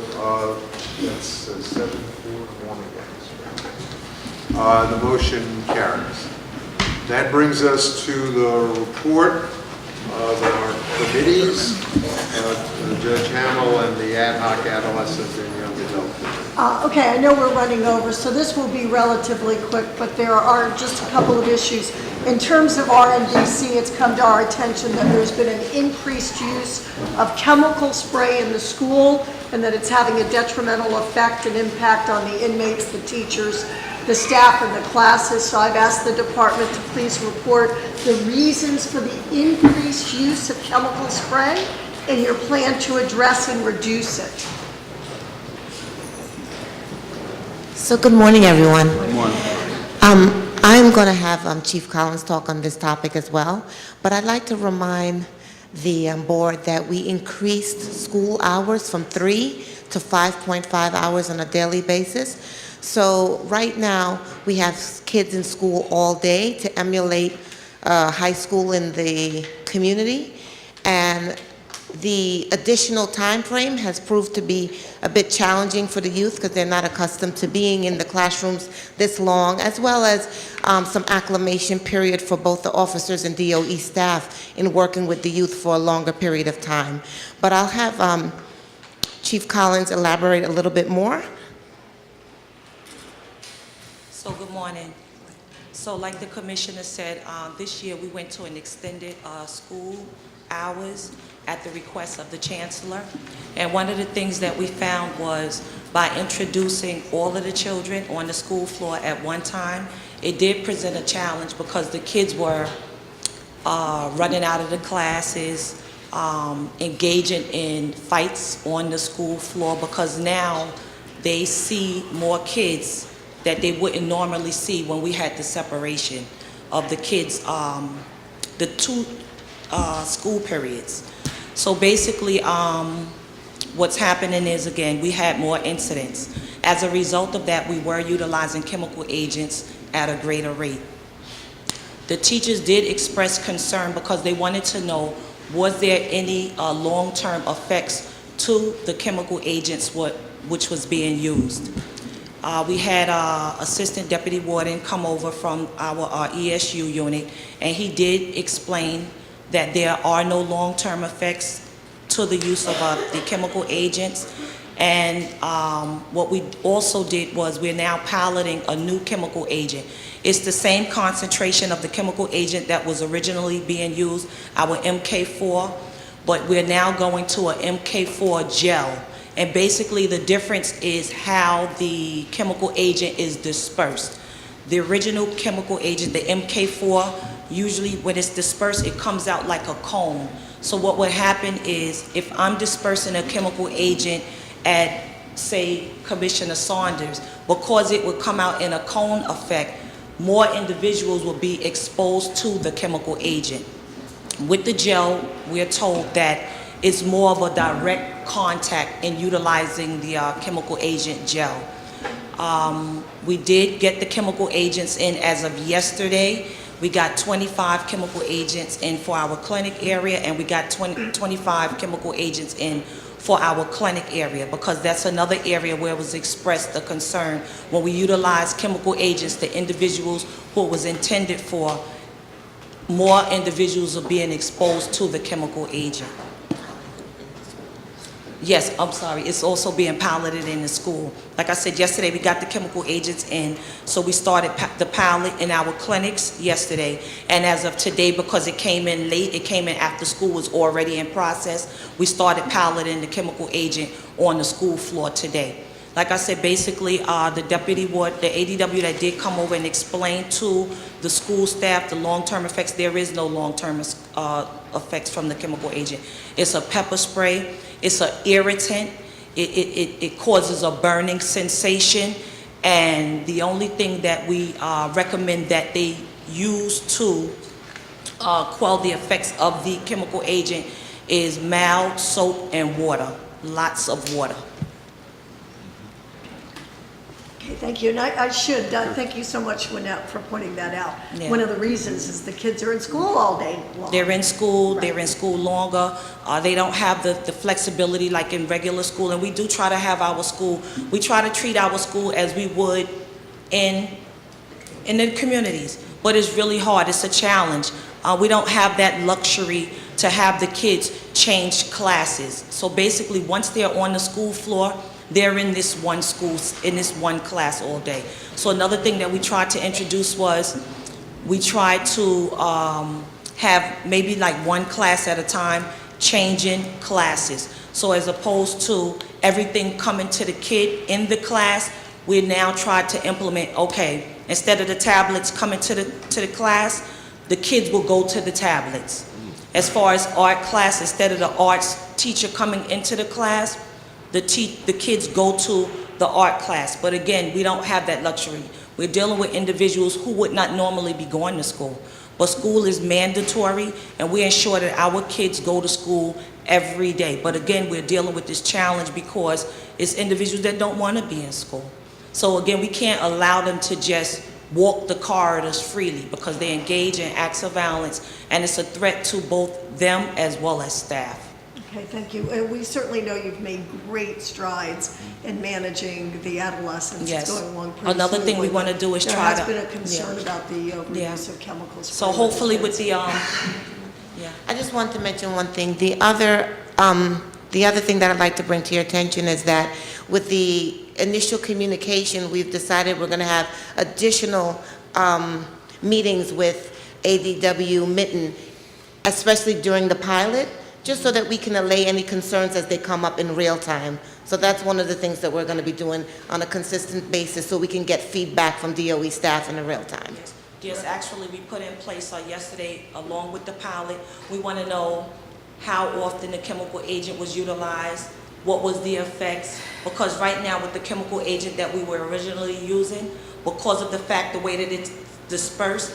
that's 7-4-1 against. The motion carries. That brings us to the report of our committees, Judge Hamill and the ad hoc adolescent and young adult. Okay, I know we're running over, so this will be relatively quick, but there are just a couple of issues. In terms of RNDC, it's come to our attention that there's been an increased use of chemical spray in the school, and that it's having a detrimental effect and impact on the inmates, the teachers, the staff, and the classes. So I've asked the department to please report the reasons for the increased use of chemical spray and your plan to address and reduce it. So good morning, everyone. Good morning. I'm going to have Chief Collins talk on this topic as well, but I'd like to remind the board that we increased school hours from 3 to 5.5 hours on a daily basis. So right now, we have kids in school all day to emulate high school in the community, and The additional time frame has proved to be a bit challenging for the youth because they're not accustomed to being in the classrooms this long, as well as some acclimation period for both the officers and DOE staff in working with the youth for a longer period of time. But I'll have Chief Collins elaborate a little bit more. So good morning. So like the commissioner said, this year we went to an extended school hours at the request of the chancellor. And one of the things that we found was by introducing all of the children on the school floor at one time, it did present a challenge because the kids were running out of the classes, engaging in fights on the school floor, because now they see more kids that they wouldn't normally see when we had the separation of the kids, the two school periods. So basically, what's happening is, again, we had more incidents. As a result of that, we were utilizing chemical agents at a greater rate. The teachers did express concern because they wanted to know, was there any long-term effects to the chemical agents which was being used. We had Assistant Deputy Warden come over from our ESU unit, and he did explain that there are no long-term effects to the use of the chemical agents. And what we also did was we're now piloting a new chemical agent. It's the same concentration of the chemical agent that was originally being used, our MK4, but we're now going to a MK4 gel. And basically the difference is how the chemical agent is dispersed. The original chemical agent, the MK4, usually when it's dispersed, it comes out like a cone. So what would happen is if I'm dispersing a chemical agent at, say, Commissioner Saunders, because it would come out in a cone effect, more individuals will be exposed to the chemical agent. With the gel, we're told that it's more of a direct contact in utilizing the chemical agent gel. We did get the chemical agents in as of yesterday. We got 25 chemical agents in for our clinic area, and we got 25 chemical agents in for our clinic area, because that's another area where it was expressed the concern when we utilize chemical agents, the individuals who it was intended for, more individuals are being exposed to the chemical agent. Yes, I'm sorry, it's also being piloted in the school. Like I said, yesterday we got the chemical agents in, so we started the pilot in our clinics yesterday. And as of today, because it came in late, it came in after school was already in process, we started piloting the chemical agent on the school floor today. Like I said, basically, the deputy ward, the ADW that did come over and explain to the school staff the long-term effects, there is no long-term effects from the chemical agent. It's a pepper spray. It's an irritant. It causes a burning sensation, and the only thing that we recommend that they use to quell the effects of the chemical agent is mild soap and water, lots of water. Okay, thank you. And I should thank you so much, Lynette, for pointing that out. Yeah. One of the reasons is the kids are in school all day long. They're in school, they're in school longer. They don't have the flexibility like in regular school, and we do try to have our school, we try to treat our school as we would in the communities, but it's really hard, it's a challenge. We don't have that luxury to have the kids change classes. So basically, once they're on the school floor, they're in this one school, in this one class all day. So another thing that we tried to introduce was we tried to have maybe like one class at a time, changing classes. So as opposed to everything coming to the kid in the class, we now tried to implement, okay, instead of the tablets coming to the class, the kids will go to the tablets. As far as art class, instead of the arts teacher coming into the class, the kids go to the art class. But again, we don't have that luxury. We're dealing with individuals who would not normally be going to school. But school is mandatory, and we ensure that our kids go to school every day. But again, we're dealing with this challenge because it's individuals that don't want to be in school. So again, we can't allow them to just walk the corridors freely because they engage in acts of violence, and it's a threat to both them as well as staff. Okay, thank you. And we certainly know you've made great strides in managing the adolescents. Yes. It's going along pretty Another thing we smoothly, want to but do is try to... There has been a concern yeah. about the Yeah. overuse of chemicals. So hopefully with the, yeah. I just want to mention one thing. The other thing that I'd like to bring to your attention is that with the initial communication, we've decided we're going to have additional meetings with ADW Mitten, especially during the pilot, just so that we can allay any concerns as they come up in real time. So that's one of the things that we're going to be doing on a consistent basis, so we can get feedback from DOE staff in the real time. Yes, actually, we put in place yesterday, along with the pilot, we want to know how often the chemical agent was utilized, what was the effects, because right now with the chemical agent that we were originally using, because of the fact, the way that it's dispersed,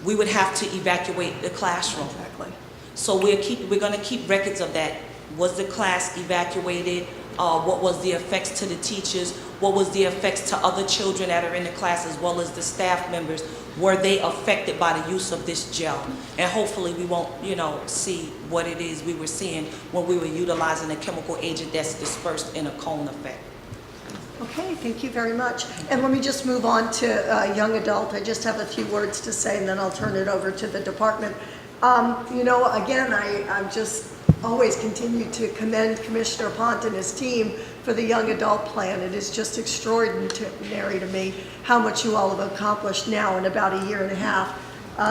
we would have to evacuate the classroom. Exactly. So we're going to keep records of that. Was the class evacuated? What was the effects to the teachers? What was the effects to other children that are in the class, as well as the staff members? Were they affected by the use of this gel? And hopefully we won't, see what it is we were seeing when we were utilizing a chemical agent that's dispersed in a cone effect. Okay, thank you very much. And let me just move on to young adult. I just have a few words to say, and then I'll turn it over to the department. Again, I'm just always continue to commend Commissioner Pont and his team for the young adult plan. It is just extraordinary to me how much you all have accomplished now in about a year and a half.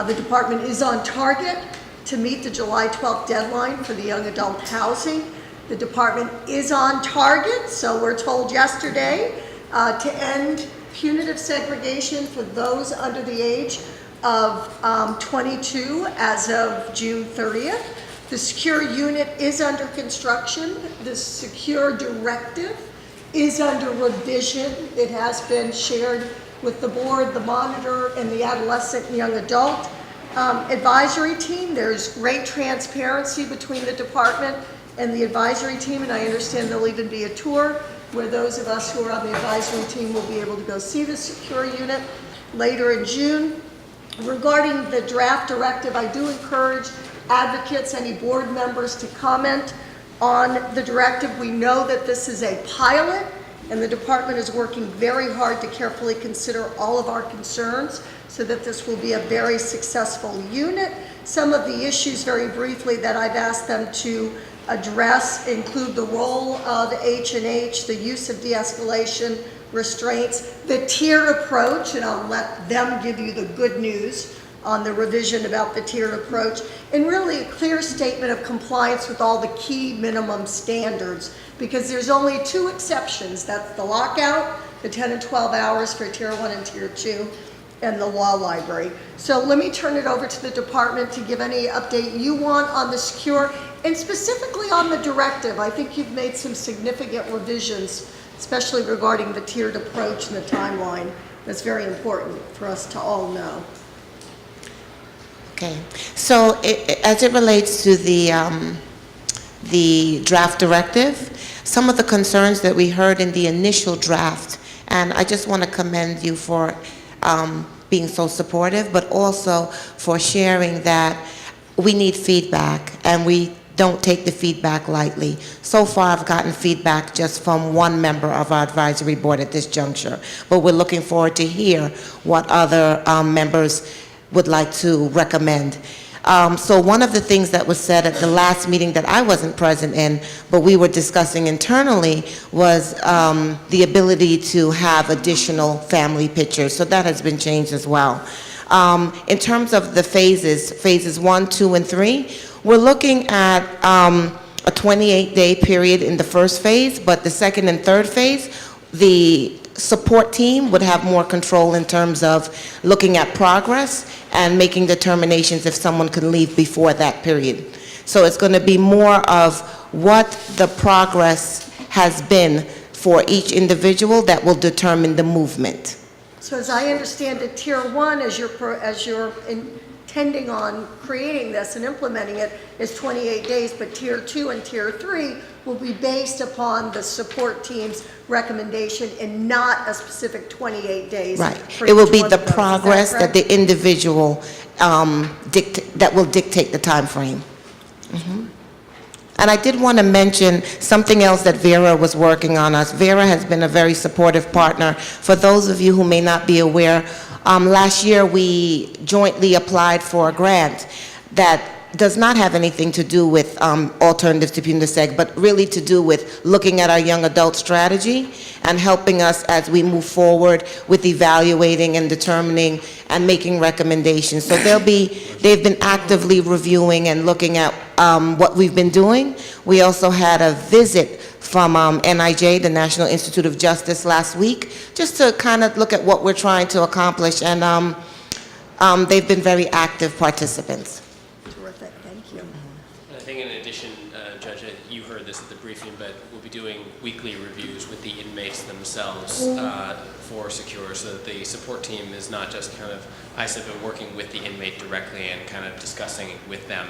The department is on target to meet the July 12th deadline for the young adult housing. The department is on target, so we're told yesterday, to end punitive segregation for those under the age of 22 as of June 30th. The secure unit is under construction. The secure directive is under revision. It has been shared with the board, the monitor, and the adolescent and young adult advisory team. There's great transparency between the department and the advisory team, and I understand there'll even be a tour where those of us who are on the advisory team will be able to go see the secure unit later in June. Regarding the draft directive, I do encourage advocates, any board members, to comment on the directive. We know that this is a pilot, and the department is working very hard to carefully consider all of our concerns so that this will be a very successful unit. Some of the issues, very briefly, that I've asked them to address include the role of H&H, the use of de-escalation restraints, the tiered approach, and I'll let them give you the good news on the revision about the tiered approach, and really a clear statement of compliance with all the key minimum standards, because there's only two exceptions. That's the lockout, the 10 and 12 hours for Tier 1 and Tier 2, and the law library. So let me turn it over to the department to give any update you want on the secure, and specifically on the directive. I think you've made some significant revisions, especially regarding the tiered approach and the timeline. That's very important for us to all know. Okay, so as it relates to the draft directive, some of the concerns that we heard in the initial draft, and I just want to commend you for being so supportive, but also for sharing that we need feedback, and we don't take the feedback lightly. So far, I've gotten feedback just from one member of our advisory board at this juncture, but we're looking forward to hear what other members would like to recommend. So one of the things that was said at the last meeting that I wasn't present in, but we were discussing internally, was the ability to have additional family pictures. So that has been changed as well. In terms of the phases 1, 2, and 3, we're looking at a 28-day period in the first phase, but the second and third phase, the support team would have more control in terms of looking at progress and making determinations if someone could leave before that period. So it's going to be more of what the progress has been for each individual that will determine the movement. So as I understand it, Tier 1, as you're intending on creating this and implementing it, is 28 days, but Tier 2 and Tier 3 will be based upon the support team's recommendation and not a specific 28 days. Right. It will be the progress that the individual that will dictate the time frame. Mm-hmm. And I did want to mention something else that Vera was working on us. Vera has been a very supportive partner. For those of you who may not be aware, last year we jointly applied for a grant that does not have anything to do with alternatives to punitive seg, but really to do with looking at our young adult strategy and helping us as we move forward with evaluating and determining and making recommendations. So they've been actively reviewing and looking at what we've been doing. We also had a visit from NIJ, the National Institute of Justice, last week, just to kind of look at what we're trying to accomplish, and they've been very active participants. Terrific, thank you. I think in addition, Judge, you heard this at the briefing, but we'll be doing weekly reviews with the inmates themselves for Secure, so that the support team is not just kind of ISA, but working with the inmate directly and kind of discussing with them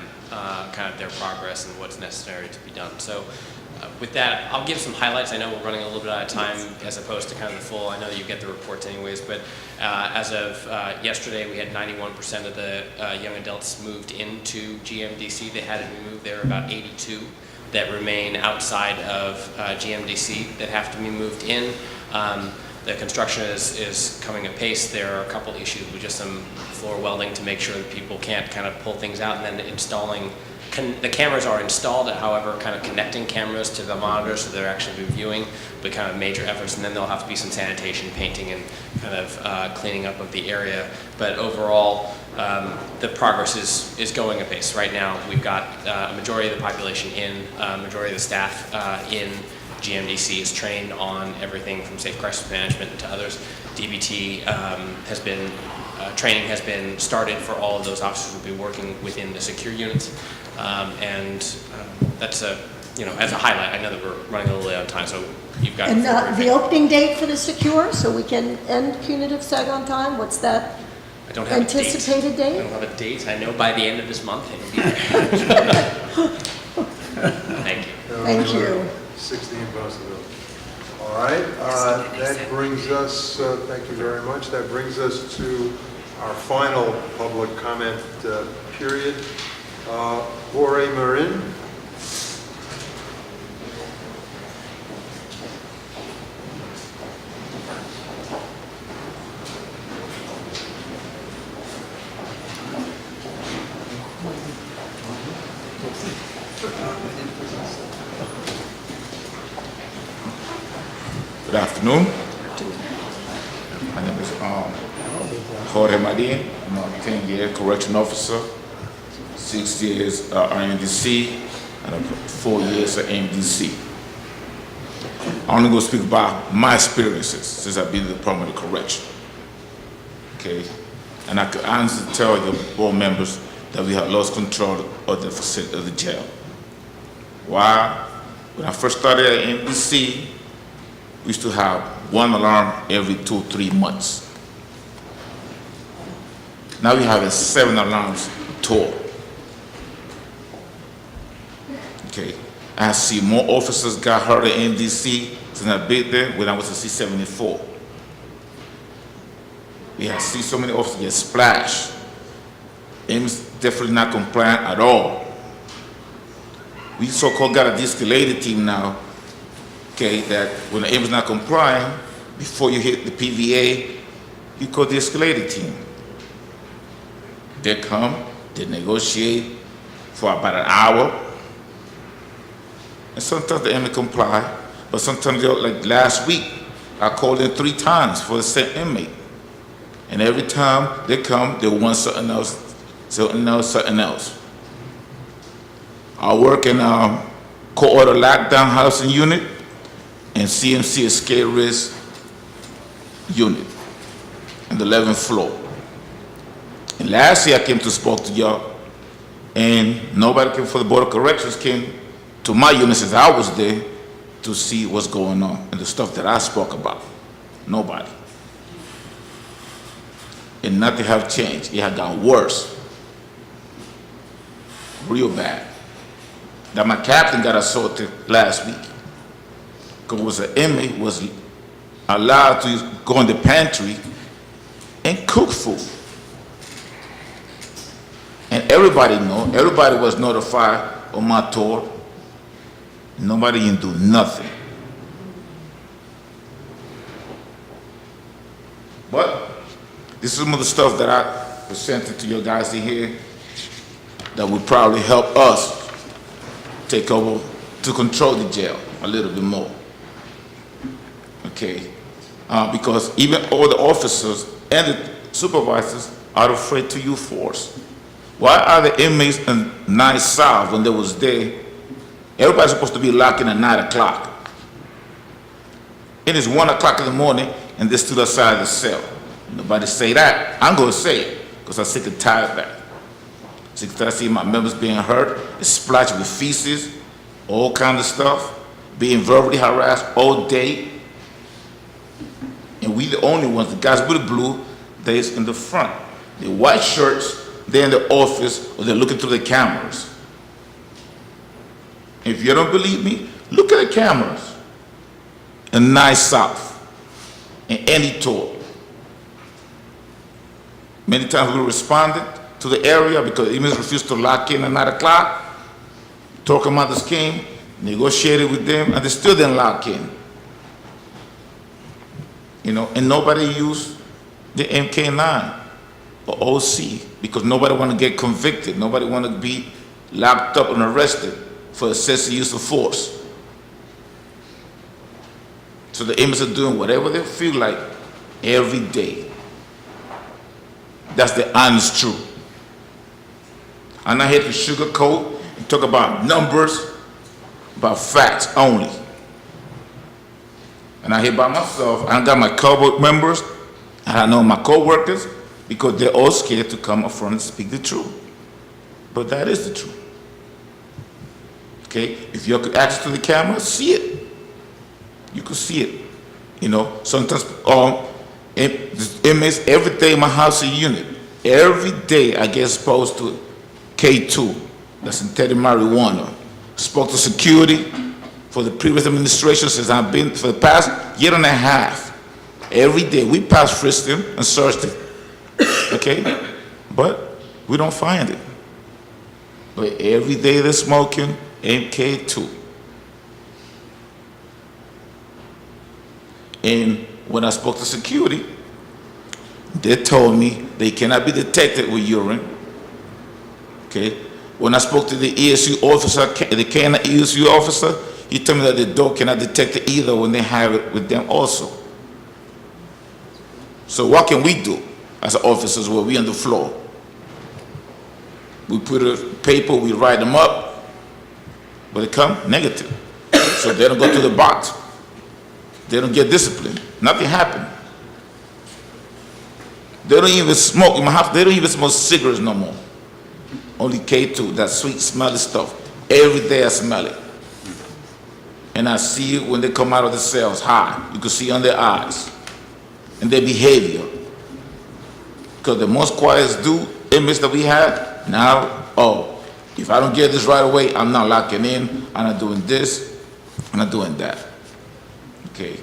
kind of their progress and what's necessary to be done. So with that, I'll give some highlights. I know we're running a little bit out of time as opposed to kind of the full. I know that you get the reports anyways, but as of yesterday, we had 91% of the young adults moved into GMDC. They had to be moved. There are about 82 that remain outside of GMDC that have to be moved in. The construction is coming apace. There are a couple issues with just some floor welding to make sure that people can't kind of pull things out, and then installing. The cameras are installed, however, kind of connecting cameras to the monitors so they're actually reviewing, but kind of major efforts, and then there'll have to be some sanitation, painting, and kind of cleaning up of the area. But overall, the progress is going apace. Right now, we've got a majority of the population in, majority of the staff in GMDC is trained on everything from safe crisis management to others. DBT has been, training has been started for all of those officers who will be working within the secure units. That's a, as a highlight. I know that we're running a little late on time, so you've got. And the opening date for the Secure, so we can end punitive seg on time, what's that? I don't have anticipated a date. date? I don't have a date. I know by the end of this month it'll be there. Thank you. Thank you. 16 possibilities. All right, that brings us, thank you very much. That brings us to our final public comment period. Jorge Marin. Good afternoon. My name is Jorge Marin. I'm a 10-year correction officer, 6 years RMDC, and 4 years at MDC. I'm only going to speak about my experiences since I've been in the Department of Correction. Okay? And I can honestly tell your board members that we have lost control of the facility, of the jail. Why? When I first started at MDC, we used to have one alarm every 2 or 3 months. Now we have 7 alarms total. Okay, I see more officers got hurt at MDC since I've been there when I was at C-74. We have seen so many officers get splashed. Aim's definitely not compliant at all. We so-called got a de-escalated team now, okay, that when the aim's not complying, before you hit the PVA, you call the escalated team. They come, they negotiate for about an hour, and sometimes the inmate comply, but sometimes, like last week, I called in 3 times for the same inmate. And every time they come, they want something else, something else, something else. I work in court order lockdown housing unit and CMC escape risk unit on the 11th floor. And last year I came to spoke to y'all, and nobody came for the Board of Corrections came to my unit since I was there to see what's going on and the stuff that I spoke about. Nobody. And nothing have changed. It had gotten worse. Real bad. That my captain got assaulted last week because an inmate was allowed to go in the pantry and cook food. And everybody know, everybody was notified on my tour Nobody can do nothing. But this is some of the stuff that I presented to you guys in here that would probably help us take over to control the jail a little bit more. Okay? Because even all the officers and the supervisors are afraid to use force. Why are the inmates in 9 South when they was there? Everybody's supposed to be locked in at 9 o'clock. It is 1 o'clock in the morning and they stood outside the cell. Nobody say that. I'm going to say it because I'm sick and tired of that. Sick and tired of seeing my members being hurt, splashed with feces, all kind of stuff, being verbally harassed all day. And we the only ones, the guys with the blue, they's in the front. The white shirts, they're in the office or they're looking through the cameras. If you don't believe me, look at the cameras in 9 South, in any tour. Many times we responded to the area because inmates refused to lock in at 9 o'clock. Talking about this came, negotiated with them, and they still didn't lock in. You know, and nobody used the MK9 or OC because nobody want to get convicted. Nobody want to be locked up and arrested for excessive use of force. So the inmates are doing whatever they feel like every day. That's the honest truth. I'm not here to sugarcoat and talk about numbers, about facts only. And I'm here by myself. I got my co-work members, and I know my co-workers, because they're all scared to come up front and speak the truth. But that is the truth. Okay? If you have access to the camera, see it. You can see it. You know, sometimes inmates, every day in my housing unit, every day I get exposed to K2, that's synthetic marijuana. Spoke to security for the previous administration since I've been, for the past 1.5 years. Every day we pass frisked him and searched him. Okay? But we don't find it. But every day they're smoking MK2. And when I spoke to security, they told me they cannot be detected with urine. Okay? When I spoke to the ESU officer, the K9 ESU officer, he told me that the dog cannot detect it either when they have it with them also. So what can we do as officers when we on the floor? We put a paper, we write them up, but they come negative. So they don't go to the box. They don't get disciplined. Nothing happened. They don't even smoke in my house. They don't even smoke cigarettes no more. Only K2, that sweet, smelly stuff. Every day I smell it. And I see it when they come out of the cells high. You can see on their eyes and their behavior. Because the most quiet inmates that we have now, oh, if I don't get this right away, I'm not locking in, I'm not doing this, I'm not doing that. Okay.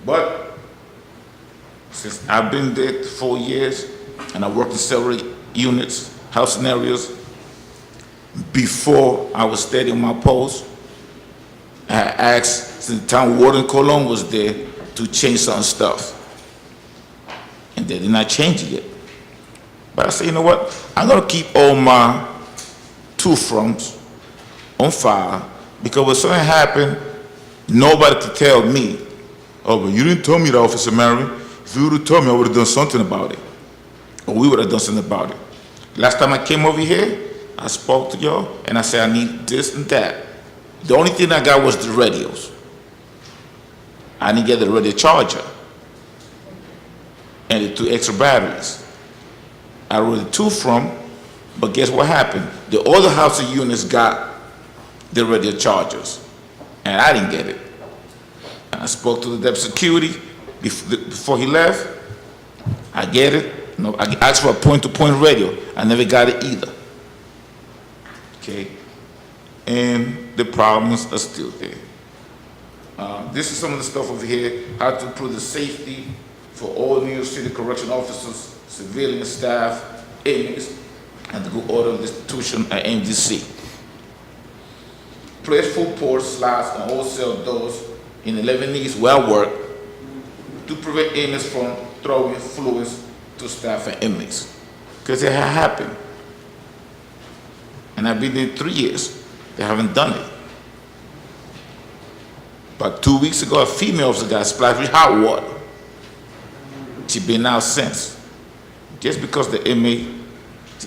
But since I've been there 4 years and I worked in several units, house scenarios, before I was steady on my post, I asked, since the time Warden Colon was there, to change some stuff. And they did not change it yet. But I said, you know what? I'm going to keep all my toothfrums on file because when something happened, nobody could tell me, oh, but you didn't tell me that, Officer Marion. If you would have told me, I would have done something about it. Or we would have done something about it. Last time I came over here, I spoke to y'all and I said I need this and that. The only thing I got was the radios. I didn't get the radio charger and the 2 extra batteries. I ordered 2 from, but guess what happened? The other housing units got the radio chargers and I didn't get it. And I spoke to the deputy security before he left. I get it. No, I asked for a point-to-point radio. I never got it either. Okay, and the problems are still there. This is some of the stuff over here, how to improve the safety for all New York City correction officers, civilian staff, inmates, and the good order of the institution at MDC. place full porch slides on all cell doors in 11 East well work to prevent inmates from throwing fluids to staff and inmates. Because it had happened. And I've been there 3 years. They haven't done it. But 2 weeks ago, a female officer got splashed with hot water. She's been out since. Just because the inmate,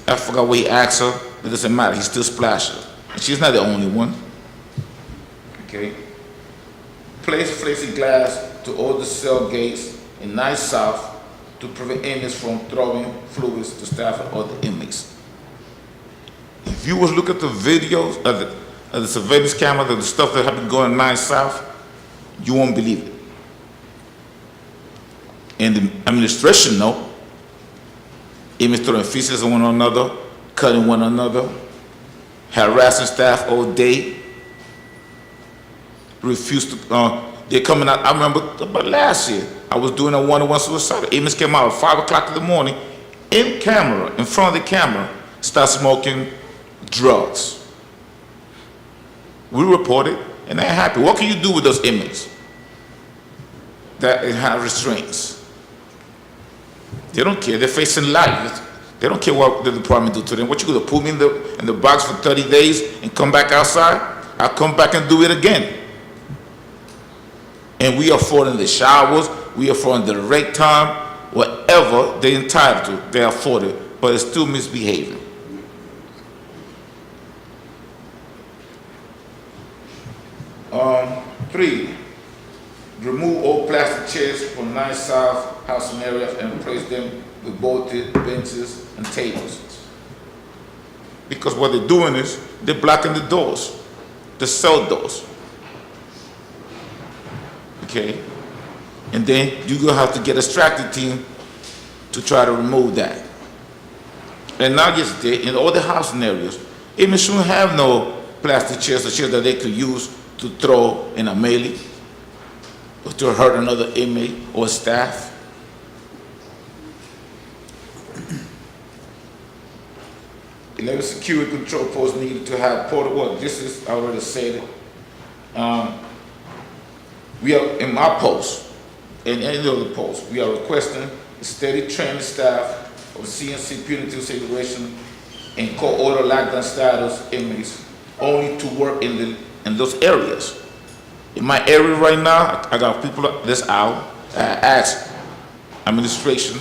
I forgot what he asked her, it doesn't matter, he still splashed her. And she's not the only one. Okay? Place plexiglass to all the cell gates in 9 South to prevent inmates from throwing fluids to staff and other inmates. If you was look at the videos of the surveillance camera, the stuff that have been going on 9 South, you won't believe it. And the administration know, inmates throwing feces on one another, cutting one another, harassing staff all day, refuse to, they're coming out. I remember about last year, I was doing a one-on-one suicide. Inmates came out at 5 o'clock in the morning, in camera, in front of the camera, start smoking drugs. We reported, and they're happy. What can you do with those inmates that have restraints? They don't care. They're facing life. They don't care what the department do to them. What you gonna put me in the box for 30 days and come back outside? I'll come back and do it again. And we afford the showers, we afford the rate time, whatever they're entitled to, they afford it, but it's still misbehaving. Three, remove all plastic chairs from 9 South housing areas and replace them with bolted benches and tables. Because what they're doing is they're blocking the doors, the cell doors. Okay? And then you're gonna have to get a extractor team to try to remove that. And not just there, in all the housing areas, inmates shouldn't have no plastic chairs or chairs that they could use to throw in a melee or to hurt another inmate or staff. Level security control posts needed to have portable. This is, I already said it. We are, in my post, and any other post, we are requesting steady training staff of CNC punitive situation and court order lockdown status inmates only to work in those areas. In my area right now, I got people that's out. I asked administration,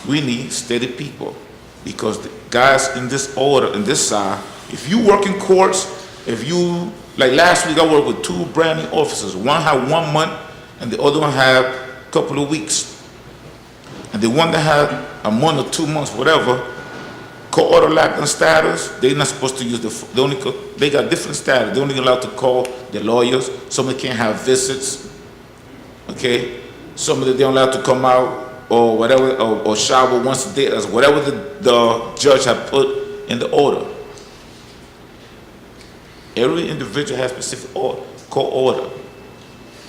we need steady people because the guys in this order, in this side, if you work in courts, if you, like last week I worked with 2 brand new officers. One had 1 month and the other one had a couple of weeks. And the one that had a month or 2 months, whatever, court order lockdown status, they're not supposed to use they got different status. They're only allowed to call their lawyers. Some of them can't have visits, okay? Some of them they're allowed to come out or whatever, or shower once a day, as whatever the judge had put in the order. Every individual has specific court order.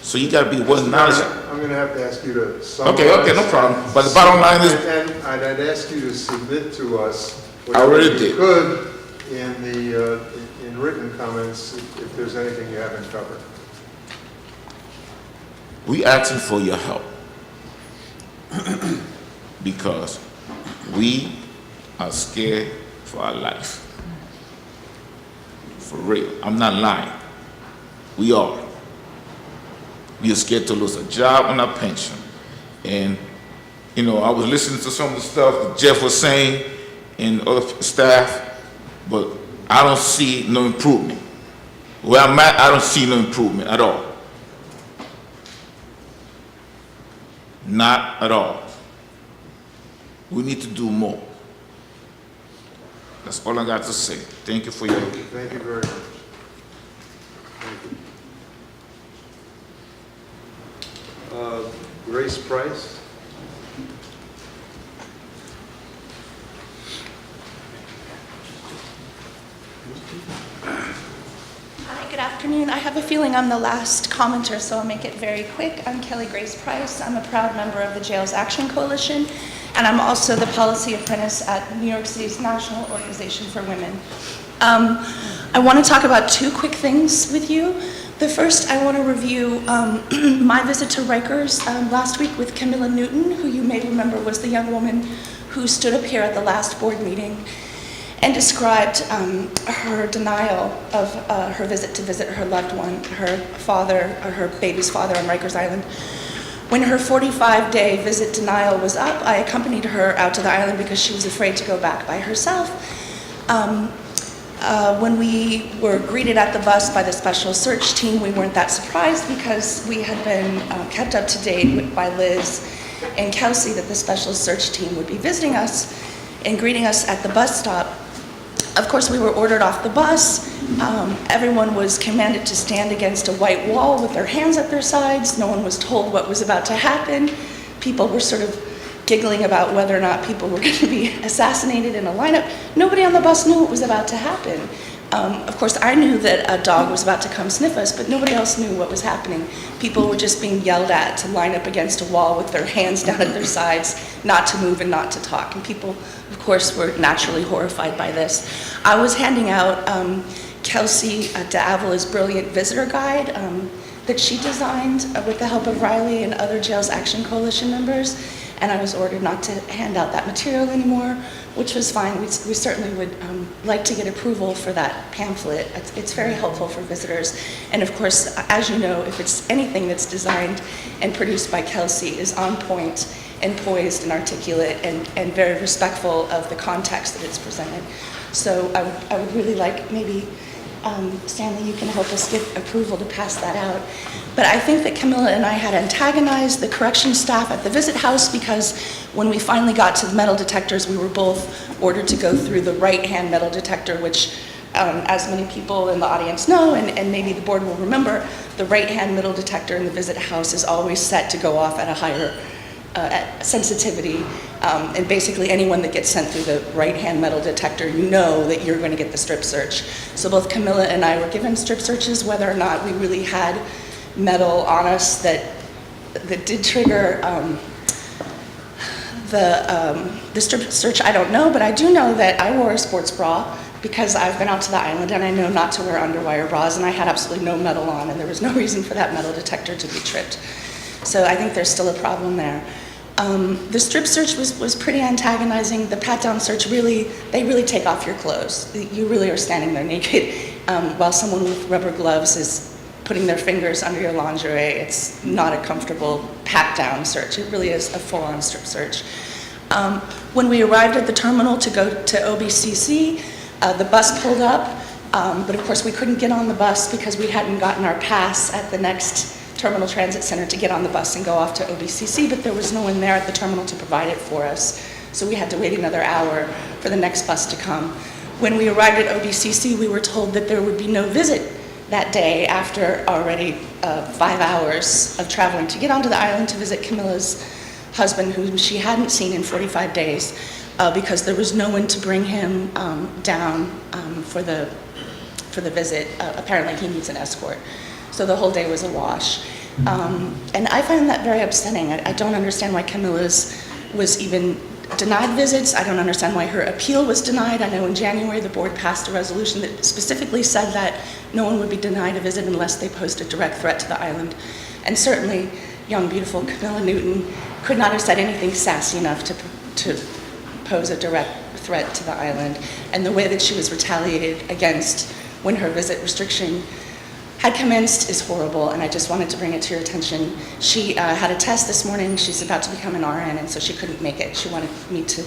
So you gotta be well knowledgeable. I'm gonna have to ask you to summarize. Okay, no problem. But the bottom line is, And I'd ask you to submit to us I already whatever you did. could in written comments if there's anything you haven't covered. we asking for your help because we are scared for our life. For real, I'm not lying. We are. We are scared to lose a job and our pension. And, you know, I was listening to some of the stuff that Jeff was saying and other staff, but I don't see no improvement. Where I'm at, I don't see no improvement at all. Not at all. We need to do more. That's all I got to say. Thank you for your... Thank you very much. Thank you. Grace Price. Hi, good afternoon. I have a feeling I'm the last commenter, so I'll make it very quick. I'm Kelly Grace Price. I'm a proud member of the Jails Action Coalition, and I'm also the policy apprentice at New York City's National Organization for Women. I want to talk about two quick things with you. The first, I want to review my visit to Rikers last week with Camilla Newton, who you may remember was the young woman who stood up here at the last board meeting and described her denial of her visit to visit her loved one, her father, or her baby's father on Rikers Island. When her 45-day visit denial was up, I accompanied her out to the island because she was afraid to go back by herself. When we were greeted at the bus by the special search team, we weren't that surprised because we had been kept up to date by Liz and Kelsey that the special search team would be visiting us and greeting us at the bus stop. Of course, we were ordered off the bus. Everyone was commanded to stand against a white wall with their hands at their sides. No one was told what was about to happen. People were sort of giggling about whether or not people were going to be assassinated in a lineup. Nobody on the bus knew what was about to happen. Of course, I knew that a dog was about to come sniff us, but nobody else knew what was happening. People were just being yelled at to line up against a wall with their hands down at their sides, not to move and not to talk. And people, of course, were naturally horrified by this. I was handing out Kelsey de Avila's brilliant visitor guide that she designed with the help of Riley and other Jails Action Coalition members. And I was ordered not to hand out that material anymore, which was fine. We certainly would like to get approval for that pamphlet. It's very helpful for visitors. And of course, as you know, if it's anything that's designed and produced by Kelsey is on point and poised and articulate and very respectful of the context that it's presented. So I would really like maybe Stanley, you can help us get approval to pass that out. But I think that Camilla and I had antagonized the corrections staff at the visit house because when we finally got to the metal detectors, we were both ordered to go through the right-hand metal detector, which, as many people in the audience know, and maybe the board will remember, the right-hand metal detector in the visit house is always set to go off at a higher sensitivity, and basically anyone that gets sent through the right-hand metal detector, you know that you're going to get the strip search. So both Camilla and I were given strip searches. Whether or not we really had metal on us that did trigger the strip search, I don't know, but I do know that I wore a sports bra because I've been out to the island and I know not to wear underwire bras, and I had absolutely no metal on, and there was no reason for that metal detector to be tripped. So I think there's still a problem there. The strip search was pretty antagonizing. The pat-down search, they really take off your clothes. You really are standing there naked while someone with rubber gloves is putting their fingers under your lingerie. It's not a comfortable pat-down search. It really is a full-on strip search. When we arrived at the terminal to go to OBCC, the bus pulled up, but of course we couldn't get on the bus because we hadn't gotten our pass at the next Terminal Transit Center to get on the bus and go off to OBCC, but there was no one there at the terminal to provide it for us. So we had to wait another hour for the next bus to come. When we arrived at OBCC, we were told that there would be no visit that day after already 5 hours of traveling to get onto the island to visit Camilla's husband, whom she hadn't seen in 45 days, because there was no one to bring him down for the visit. Apparently he needs an escort. So the whole day was a wash. And I find that very upsetting. I don't understand why Camilla's was even denied visits. I don't understand why her appeal was denied. I know in January the board passed a resolution that specifically said that no one would be denied a visit unless they posed a direct threat to the island. And certainly young, beautiful Camilla Newton could not have said anything sassy enough to pose a direct threat to the island. And the way that she was retaliated against when her visit restriction had commenced is horrible, and I just wanted to bring it to your attention. She had a test this morning. She's about to become an RN, and so she couldn't make it. She wanted me to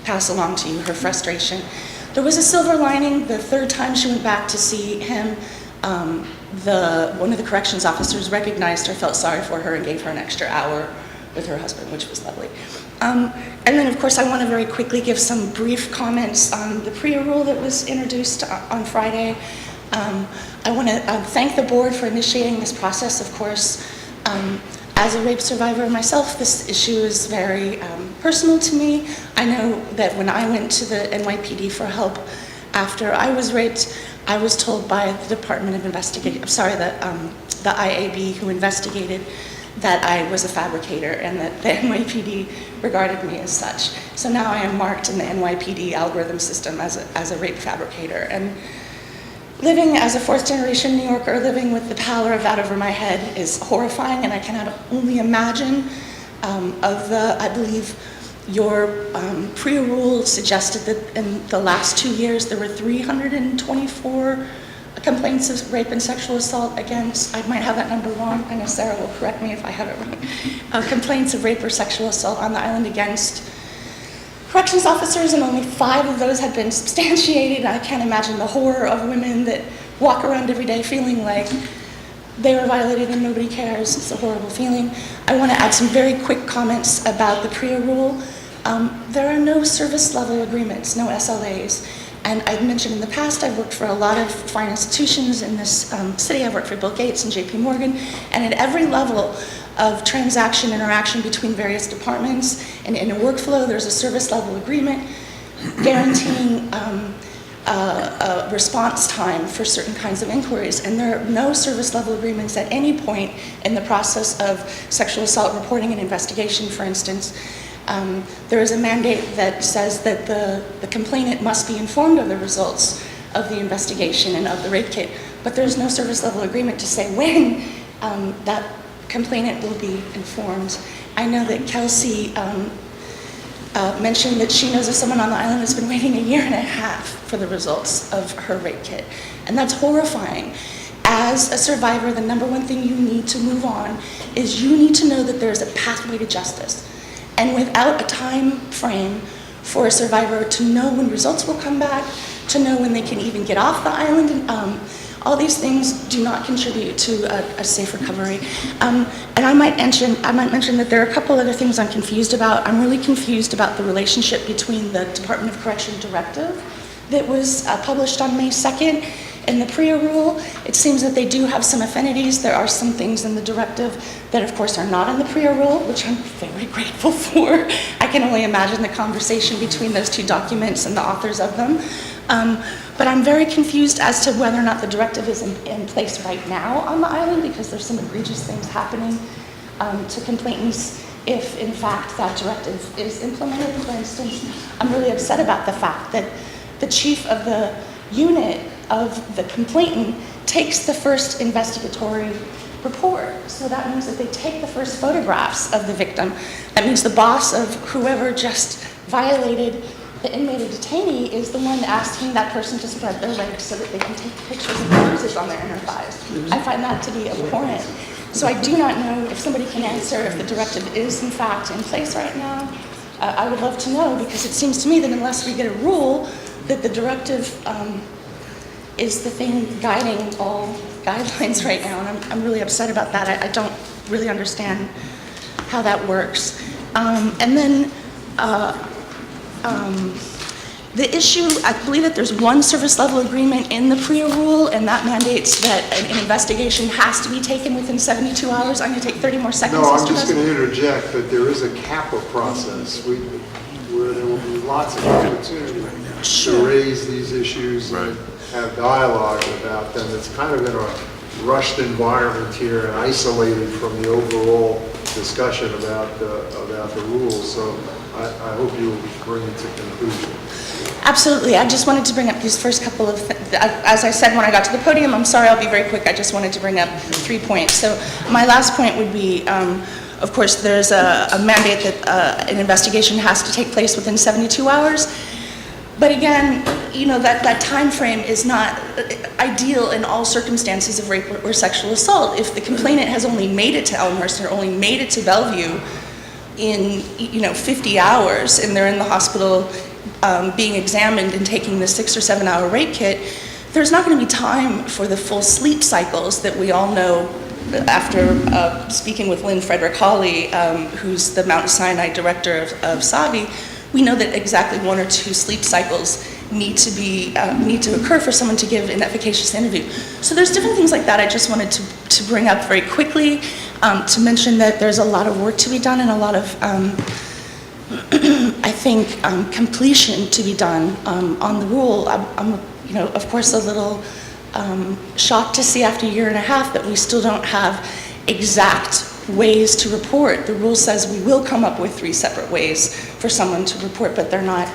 pass along to you her frustration. There was a silver lining. The third time she went back to see him, one of the corrections officers recognized her, felt sorry for her, and gave her an extra hour with her husband, which was lovely. And then, of course, I want to very quickly give some brief comments on the PREA rule that was introduced on Friday. I want to thank the board for initiating this process. Of course, as a rape survivor myself, this issue is very personal to me. I know that when I went to the NYPD for help after I was raped, I was told by the Department of Investigation, the IAB who investigated, that I was a fabricator and that the NYPD regarded me as such. So now I am marked in the NYPD algorithm system as a rape fabricator. And living as a fourth-generation New Yorker, living with the pallor of that over my head is horrifying, and I cannot only imagine I believe your PREA rule suggested that in the last 2 years there were 324 complaints of rape and sexual assault against, I might have that number wrong, I know Sarah will correct me if I have it wrong, complaints of rape or sexual assault on the island against corrections officers, and only 5 of those had been substantiated. I can't imagine the horror of women that walk around every day feeling like they were violated and nobody cares. It's a horrible feeling. I want to add some very quick comments about the PREA rule. There are no service level agreements, no SLAs. And I've mentioned in the past, I've worked for a lot of fine institutions in this city. I've worked for Bill Gates and JP Morgan, and at every level of transaction interaction between various departments and in a workflow, there's a service level agreement guaranteeing a response time for certain kinds of inquiries, and there are no service level agreements at any point in the process of sexual assault reporting and investigation, for instance. There is a mandate that says that the complainant must be informed of the results of the investigation and of the rape kit, but there's no service level agreement to say when that complainant will be informed. I know that Kelsey mentioned that she knows of someone on the island that's been waiting 1.5 years for the results of her rape kit, and that's horrifying. As a survivor, the number one thing you need to move on is you need to know that there's a pathway to justice. And without a time frame for a survivor to know when results will come back, to know when they can even get off the island, all these things do not contribute to a safe recovery. And I might mention that there are a couple other things I'm confused about. I'm really confused about the relationship between the Department of Correction directive that was published on May 2nd and the PREA rule. It seems that they do have some affinities. There are some things in the directive that, of course, are not in the PREA rule, which I'm very grateful for. I can only imagine the conversation between those 2 documents and the authors of them. But I'm very confused as to whether or not the directive is in place right now on the island, because there's some egregious things happening to complainants if, in fact, that directive is implemented. For instance, I'm really upset about the fact that the chief of the unit of the complainant takes the first investigatory report. So that means that they take the first photographs of the victim. That means the boss of whoever just violated the inmate or detainee is the one asking that person to spread their legs so that they can take pictures of the bruises on their inner thighs. I find that to be abhorrent. So I do not know if somebody can answer if the directive is in fact in place right now. I would love to know, because it seems to me that unless we get a rule that the directive is the thing guiding all guidelines right now, and I'm really upset about that. I don't really understand how that works. And then the issue, I believe that there's one service level agreement in the PREA rule, and that mandates that an investigation has to be taken within 72 hours. I'm going to take 30 more seconds. No, I'm Mr. just going President. to interject that there is a CAPA process where there will be lots of opportunity to raise these issues and have dialogue about them. It's kind of in a rushed environment here and isolated from the overall discussion about the rules. So I hope you'll bring it to conclusion. Absolutely. I just wanted to bring up these first couple of, as I said when I got to the podium, I'm sorry, I'll be very quick. I just wanted to bring up 3 points. So my last point would be, of course, there's a mandate that an investigation has to take place within 72 hours. But again, you know, that time frame is not ideal in all circumstances of rape or sexual assault. If the complainant has only made it to Elmhurst or only made it to Bellevue in 50 hours, and they're in the hospital being examined and taking the 6 or 7 hour rape kit, there's not going to be time for the full sleep cycles that we all know. After speaking with Lynn Frederick Hawley, who's the Mount Sinai director of SAVI, we know that exactly 1 or 2 sleep cycles need to occur for someone to give an efficacious interview. So there's different things like that I just wanted to bring up very quickly, to mention that there's a lot of work to be done and a lot of, I think, completion to be done on the rule. I'm of course, a little shocked to see after 1.5 years that we still don't have exact ways to report. The rule says we will come up with 3 separate ways for someone to report, but they're not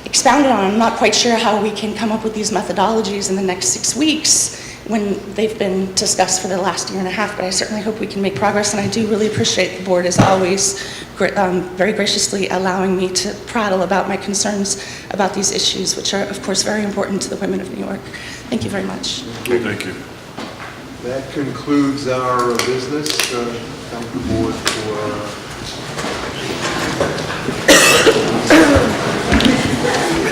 expounded on. I'm not quite sure how we can come up with these methodologies in the next 6 weeks when they've been discussed for the last year and a half, but I certainly hope we can make progress, and I do really appreciate the board, as always, very graciously allowing me to prattle about my concerns about these issues, which are, of course, very important to the women of New York. Thank you very much. Thank you. That concludes our business. Come to the board for